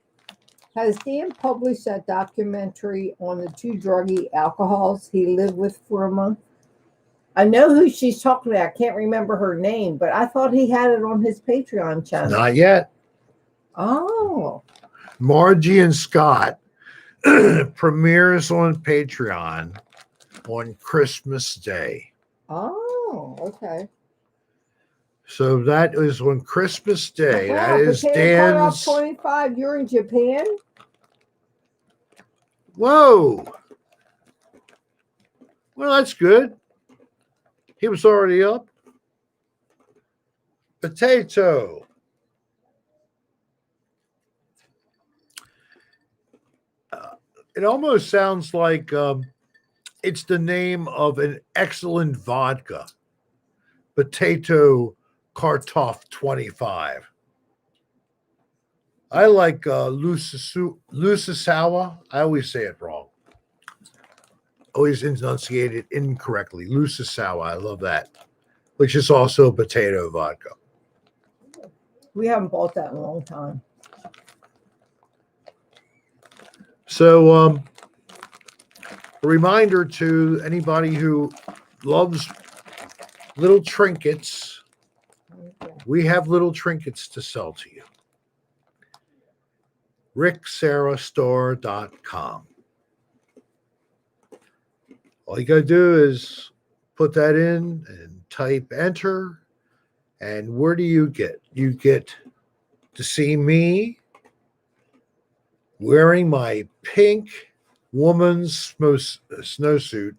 Has Dan published that documentary on the two druggy alcohols he lived with for a month? I know who she's talking about. I can't remember her name, but I thought he had it on his Patreon channel. not yet. Oh. Margie and Scott premieres on Patreon on Christmas Day. Oh, okay. So that is on Christmas Day. Wow, That is potato cart off Dan's. 25. You're in Japan? Whoa. Well, that's good. He was already up. Potato. It almost sounds like it's the name of an excellent vodka. Potato Kartoff 25. I like Lusasawa. I always say it wrong. Always enunciate it incorrectly. Lusasawa. I love that. Which is also potato vodka. We haven't bought that in a long time. So, a reminder to anybody who loves little trinkets, Okay. we have little trinkets to sell to you. ricksarahstore.com. All you got to do is put that in and type enter. And where do you get? You get to see me wearing my pink woman's snowsuit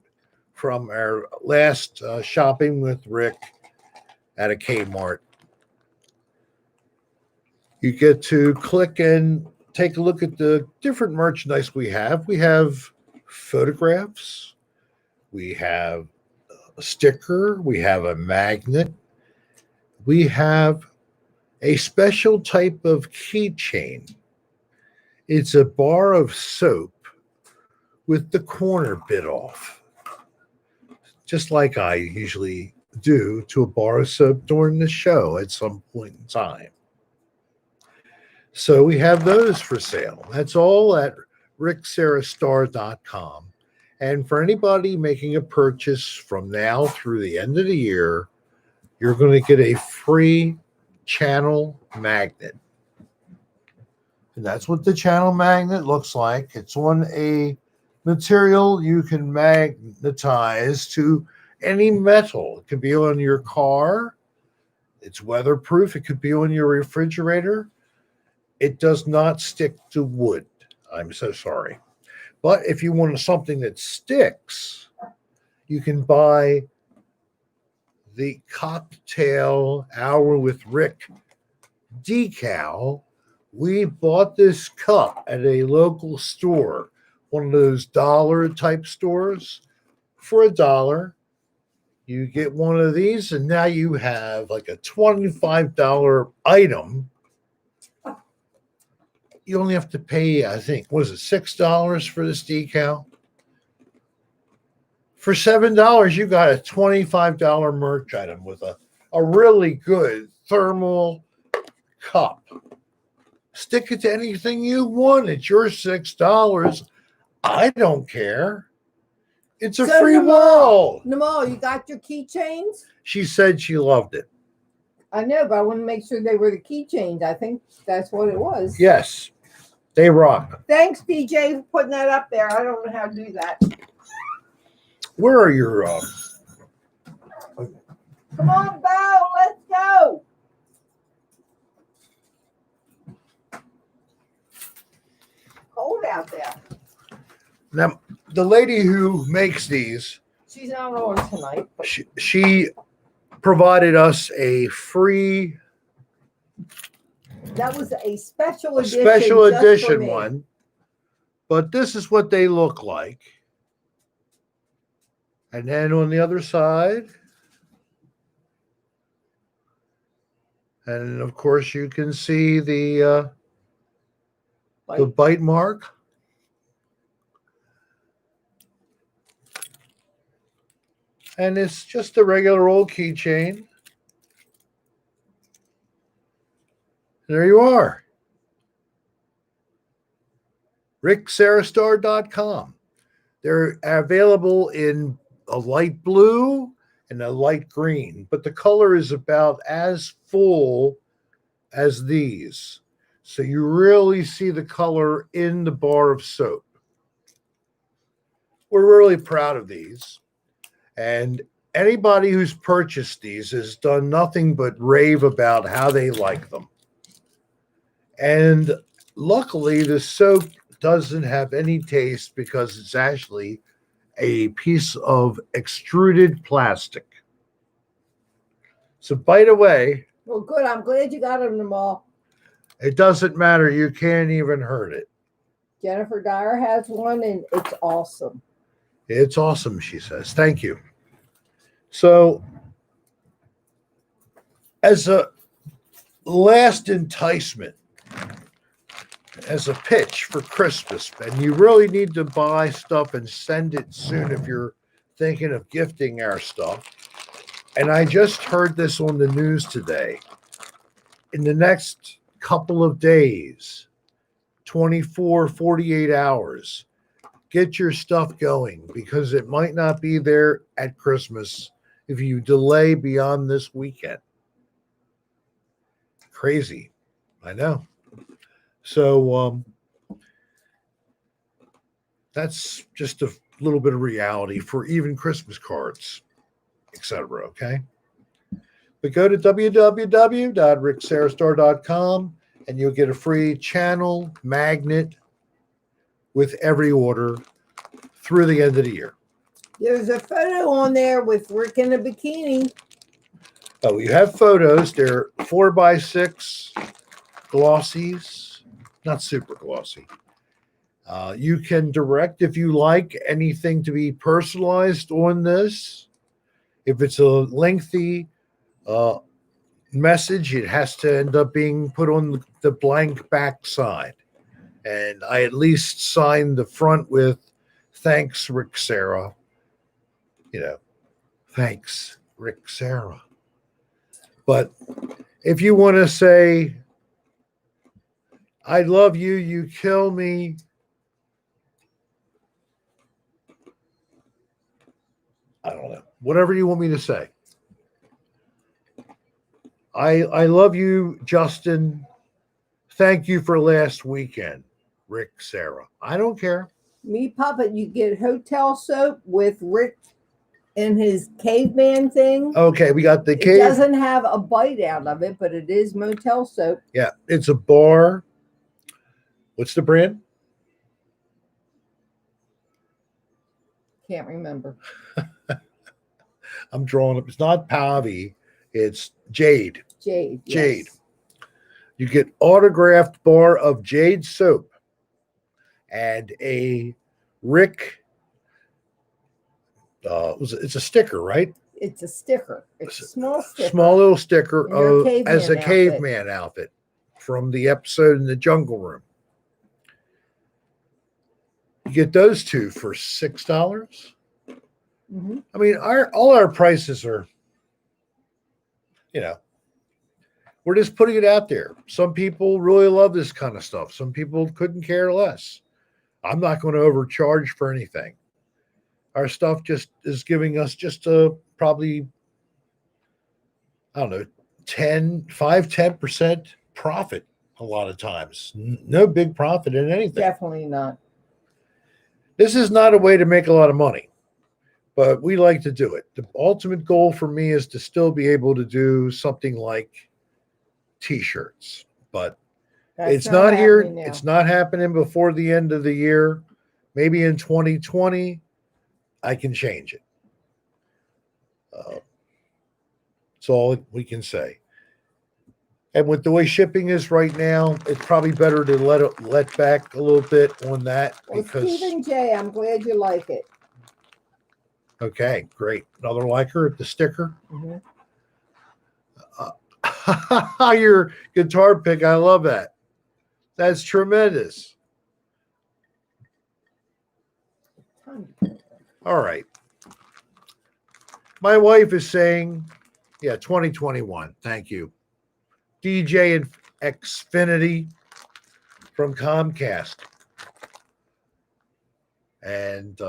from our last shopping with Rick at a Kmart. You get to click and take a look at the different merchandise we have. We have photographs. We have a sticker. We have a magnet. We have a special type of keychain. It's a bar of soap with the corner bit off, just like I usually do to a bar of soap during the show at some point in time. So we have those for sale. That's all at ricksarahstar.com. And for anybody making a purchase from now through the end of the year, you're going to get a free channel magnet. And that's what the channel magnet looks like. It's on a material you can magnetize to any metal. It could be on your car. It's weatherproof. It could be on your refrigerator. It does not stick to wood. I'm so sorry. But if you want something that sticks, you can buy the Cocktail Hour with Rick decal. We bought this cup at a local store, one of those dollar type stores, for $1. You get one of these, and now you have like a $25 item. You only have to pay, I think, was it $6 for this decal? For $7, you got a $25 merch item with a really good thermal cup. Stick it to anything you want. It's your $6. I don't care. It's a free world. Namal, you got your keychains? She said she loved it. I know, but I want to make sure they were the keychains. I think that's what it was. Yes, they rock. Thanks, PJ, for putting that up there. I don't know how to do that. Where are your Come on, Bo, let's go. Cold out there. now? The lady who makes these, She's not on tonight. But she provided us a free that was a special edition. special just for edition me. one. But this is what they look like. And then on the other side, and of course you can see the bite mark. And it's just a regular old keychain. There you are. ricksarastar.com. They're available in a light blue and a light green, but the color is about as full as these. So you really see the color in the bar of soap. We're really proud of these. And anybody who's purchased these has done nothing but rave about how they like them. And luckily, the soap doesn't have any taste because it's actually a piece of extruded plastic. So bite away. Well, good. I'm glad you got them all. It doesn't matter. You can't even hurt it. Jennifer Dyer has one, and it's awesome. It's awesome, she says. Thank you. So, as a last enticement, as a pitch for Christmas, and you really need to buy stuff and send it soon if you're thinking of gifting our stuff. And I just heard this on the news today. In the next couple of days, 24, 48 hours, get your stuff going because it might not be there at Christmas if you delay beyond this weekend. Crazy. I know. So that's just a little bit of reality for even Christmas cards, etc. Okay. But go to www.ricksarastar.com and you'll get a free channel magnet with every order through the end of the year. There's a photo on there with Rick in a bikini. Oh, you have photos. They're 4x6 glossies, not super glossy. You can direct, if you like, anything to be personalized on this. If it's a lengthy message, it has to end up being put on the blank back side. And I at least sign the front with, thanks, Rick Sarah. You know, thanks, Rick Sarah. But if you want to say, I love you, you kill me. I don't know. Whatever you want me to say. I love you, Justin. Thank you for last weekend, Rick Sarah. I don't care. Me Puppet, you get hotel soap with Rick and his caveman thing. Okay, we got the It cave. doesn't have a bite out of it, but it is motel soap. Yeah, it's a bar. What's the brand? Can't remember. I'm drawing up. It's not Pavi. It's Jade. Jade. Jade. Yes. You get autographed bar of Jade soap and a Rick. It's a sticker, right? It's a sticker. It's a small sticker. Small little sticker as a caveman caveman outfit from the episode in the Jungle Room. You get those two for $6. Mm-hmm. I mean, all our prices are, you know, we're just putting it out there. Some people really love this kind of stuff. Some people couldn't care less. I'm not going to overcharge for anything. Our stuff just is giving us just a probably, I don't know, 10% profit a lot of times. No big profit in anything. Definitely not. This is not a way to make a lot of money, but we like to do it. The ultimate goal for me is to still be able to do something like t-shirts, but That's it's not here. happening now. It's not happening before the end of the year. Maybe in 2020, I can change it. That's all we can say. And with the way shipping is right now, it's probably better to let back a little bit on that Well, because Stephen J., I'm glad you like it. okay, great. Another liker, the sticker. Mm-hmm. Your guitar pick, I love that. That's tremendous. All right. My wife is saying, yeah, 2021. Thank you. DJ and Xfinity from Comcast. And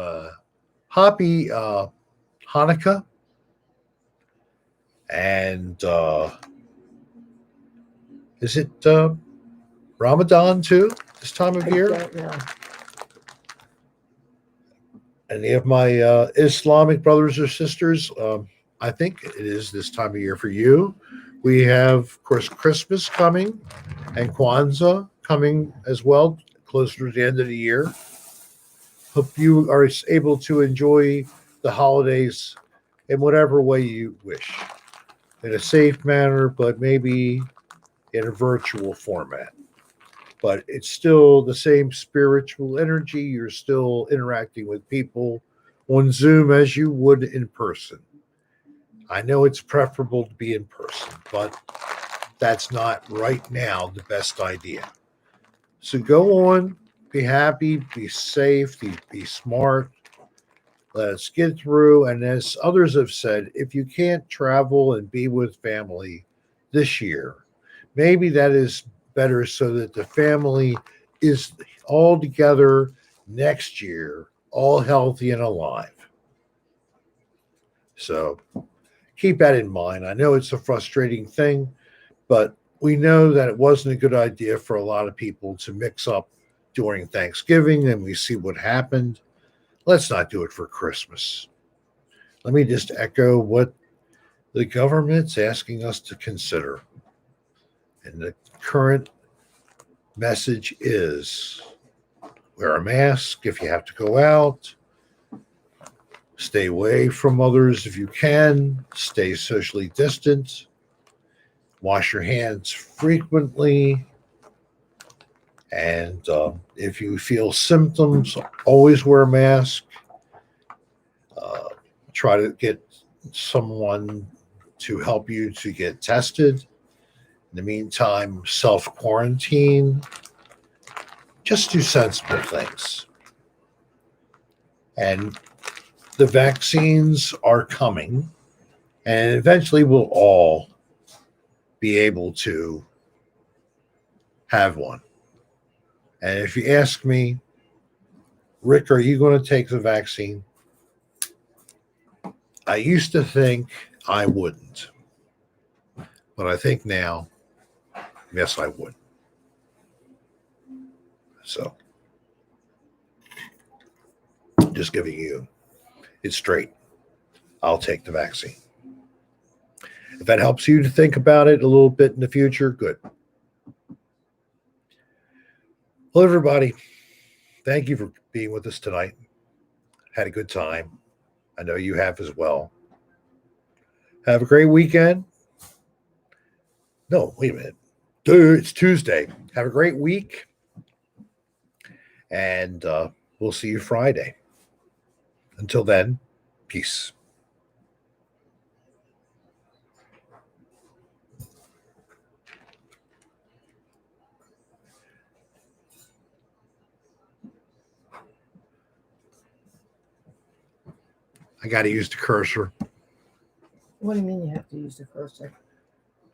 happy Hanukkah. And is it Ramadan too, this time of year? I don't know. Any of my Islamic brothers or sisters, I think it is this time of year for you. We have, of course, Christmas coming and Kwanzaa coming as well, closer to the end of the year. Hope you are able to enjoy the holidays in whatever way you wish, in a safe manner, but maybe in a virtual format. But it's still the same spiritual energy. You're still interacting with people on Zoom as you would in person. I know it's preferable to be in person, but that's not right now the best idea. So go on, be happy, be safe, be smart. Let's get through. And as others have said, if you can't travel and be with family this year, maybe that is better so that the family is all together next year, all healthy and alive. So keep that in mind. I know it's a frustrating thing, but we know that it wasn't a good idea for a lot of people to mix up during Thanksgiving, and we see what happened. Let's not do it for Christmas. Let me just echo what the government's asking us to consider. And the current message is wear a mask if you have to go out, stay away from others if you can, stay socially distant, wash your hands frequently, and if you feel symptoms, always wear a mask. Try to get someone to help you to get tested. In the meantime, self quarantine. Just do sensible things. And the vaccines are coming, and eventually we'll all be able to have one. And if you ask me, Rick, are you going to take the vaccine? I used to think I wouldn't, but I think now, yes, I would. So, just giving you it straight. I'll take the vaccine. If that helps you to think about it a little bit in the future, good. Well, everybody, thank you for being with us tonight. Had a good time. I know you have as well. Have a great weekend. No, wait a minute. Dude, it's Tuesday. Have a great week. And we'll see you Friday. Until then, peace. I got to use the cursor. What do you mean you have to use the cursor?